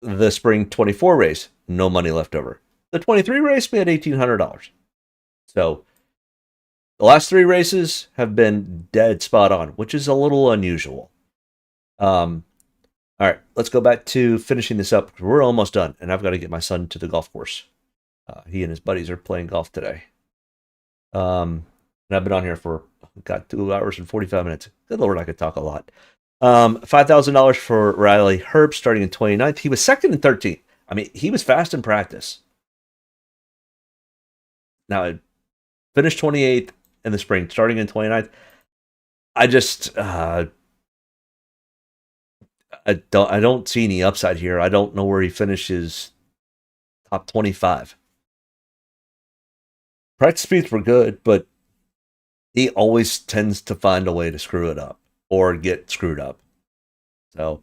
The spring 24 race, no money left over. The 23 race, we had $1,800. So the last 3 races have been dead spot on, which is a little unusual. All right, let's go back to finishing this up. We're almost done, and I've got to get my son to the golf course. He and his buddies are playing golf today. And I've been on here for, 2 hours and 45 minutes. Good Lord, I could talk a lot. $5,000 for Riley Herb starting in 29th. He was second and 13th. I mean, he was fast in practice. Now, I finished 28th in the spring, starting in 29th. I just, I don't see any upside here. I don't know where he finishes top 25. Practice speeds were good, but he always tends to find a way to screw it up or get screwed up. So,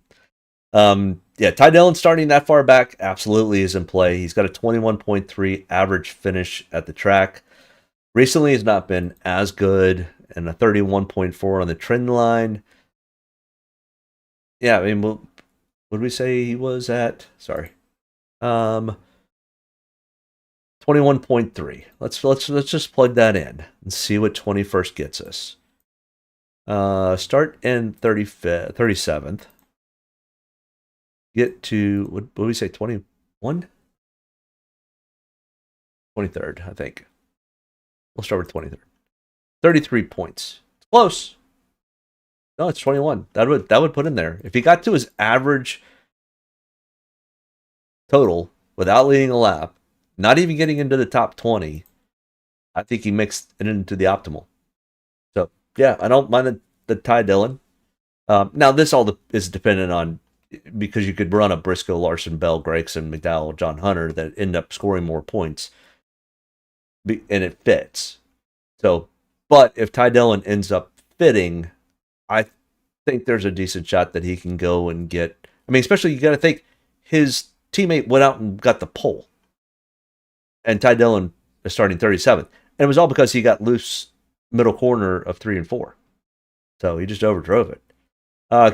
yeah, Ty Dillon starting that far back absolutely is in play. He's got a 21.3 average finish at the track. recently has not been as good, and a 31.4 on the trend line. Yeah, I mean, what did we say he was at? Sorry. 21.3. Let's just plug that in and see what 21st gets us. Start in 37th. Get to what did we say? 21? 23rd, I think. We'll start with 23rd. 33 points. It's close. No, it's 21. That would put him there. If he got to his average total without leading a lap, not even getting into the top 20, I think he makes it into the optimal. So, yeah, I don't mind the Ty Dillon. Now, this all is dependent on, because you could run a Briscoe, Larson, Bell, Gregson, McDowell, John Hunter that end up scoring more points, and it fits. So, but if Ty Dillon ends up fitting, I think there's a decent shot that he can go and get. I mean, especially you got to think his teammate went out and got the pole, and Ty Dillon is starting 37th, and it was all because he got loose middle corner of 3 and 4, so he just overdrove it.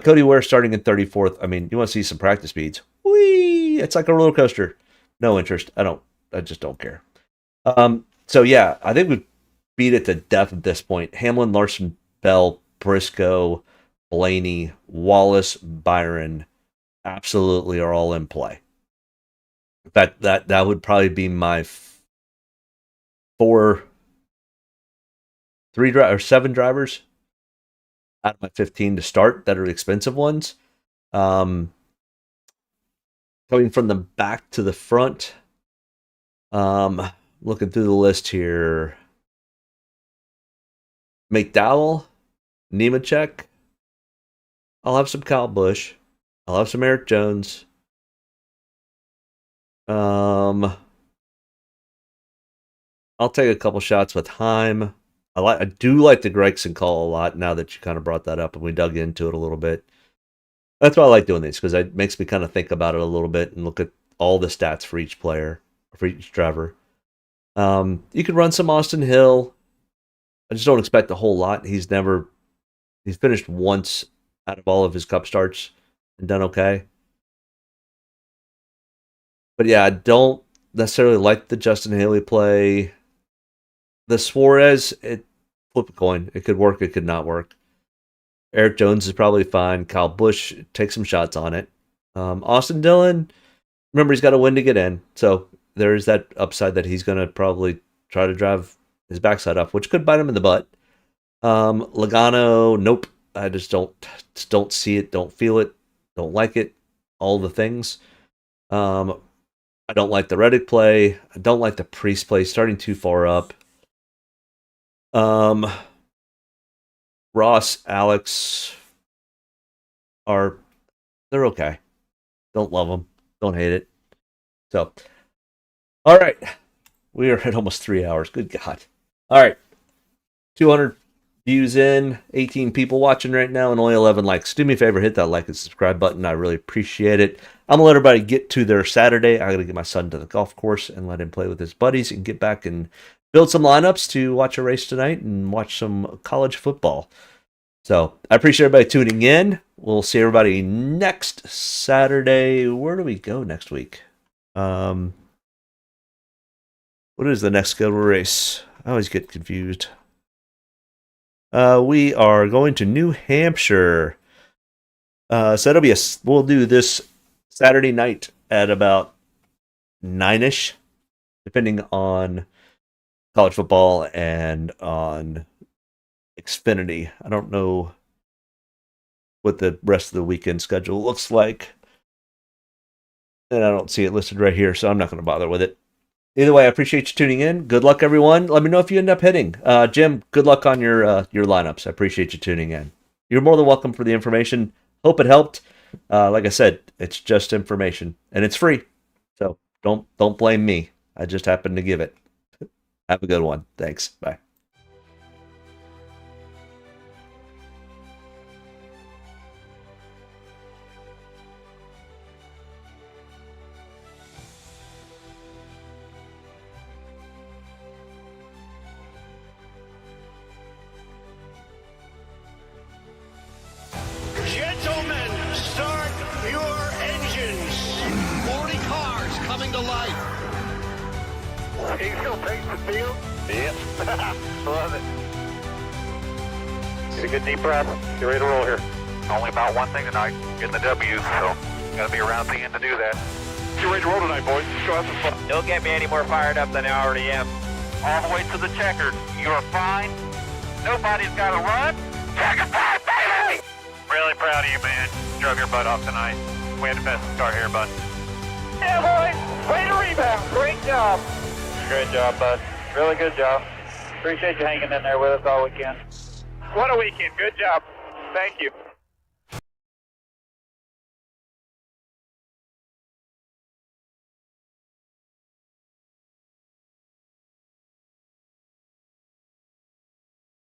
Cody Ware starting in 34th. I mean, you want to see some practice speeds? Whee! It's like a roller coaster. No interest. I just don't care. So yeah, I think we've beat it to death at this point. Hamlin, Larson, Bell, Briscoe, Blaney, Wallace, Byron, absolutely are all in play. In fact, that would probably be my 7 drivers out of my 15 to start that are expensive ones. Coming from the back to the front, looking through the list here, McDowell, Nemechek. I'll have some Kyle Busch. I'll have some Eric Jones. I'll take a couple shots with Heim. I do like the Gregson call a lot now that you kind of brought that up and we dug into it a little bit. That's why I like doing these, because it makes me kind of think about it a little bit and look at all the stats for each player, for each driver. You could run some Austin Hill. I just don't expect a whole lot. He's finished once out of all of his Cup starts and done okay. But yeah, I don't necessarily like the Justin Haley play. The Suarez, flip a coin. It could work, it could not work. Eric Jones is probably fine. Kyle Busch, take some shots on it. Austin Dillon, remember, he's got to win to get in. So there is that upside that he's going to probably try to drive his backside up, which could bite him in the butt. Logano, nope. I just don't see it, don't feel it, don't like it. All the things. I don't like the Reddick play. I don't like the Priest play, starting too far up. Ross, Alex they're okay. Don't love them. Don't hate it. So, all right. We are at almost 3 hours. Good God. All right. 200 views in, 18 people watching right now, and only 11 likes. Do me a favor, hit that like and subscribe button. I really appreciate it. I'm going to let everybody get to their Saturday. I got to get my son to the golf course and let him play with his buddies and get back and build some lineups to watch a race tonight and watch some college football. So I appreciate everybody tuning in. We'll see everybody next Saturday. Where do we go next week? What is the next scheduled race? I always get confused. We are going to New Hampshire. So we'll do this Saturday night at about 9ish, depending on college football and on Xfinity. I don't know what the rest of the weekend schedule looks like. And I don't see it listed right here, so I'm not going to bother with it. Either way, I appreciate you tuning in. Good luck, everyone. Let me know if you end up hitting. Jim, good luck on your lineups. I appreciate you tuning in. You're more than welcome for the information. Hope it helped. Like I said, it's just information, and it's free. So don't blame me. I just happened to give it. Have a good one. Thanks. Bye. come to life. He still takes the field? Yep. Love it. Get a good deep breath. Get ready to roll here. Only about one thing tonight, getting the W, so gotta be around at the end to do that. Get ready to roll tonight, boys. Go have some fun. Don't get me any more fired up than I already am. All the way to the checkered. You're fine. Nobody's got to run. Checker pass, baby! Really proud of you, man. Drove your butt off tonight. We had the best car here, bud. Yeah, boys. Way to rebound. Great job. Great job, bud. Really good job. Appreciate you hanging in there with us all weekend. What a weekend. Good job. Thank you.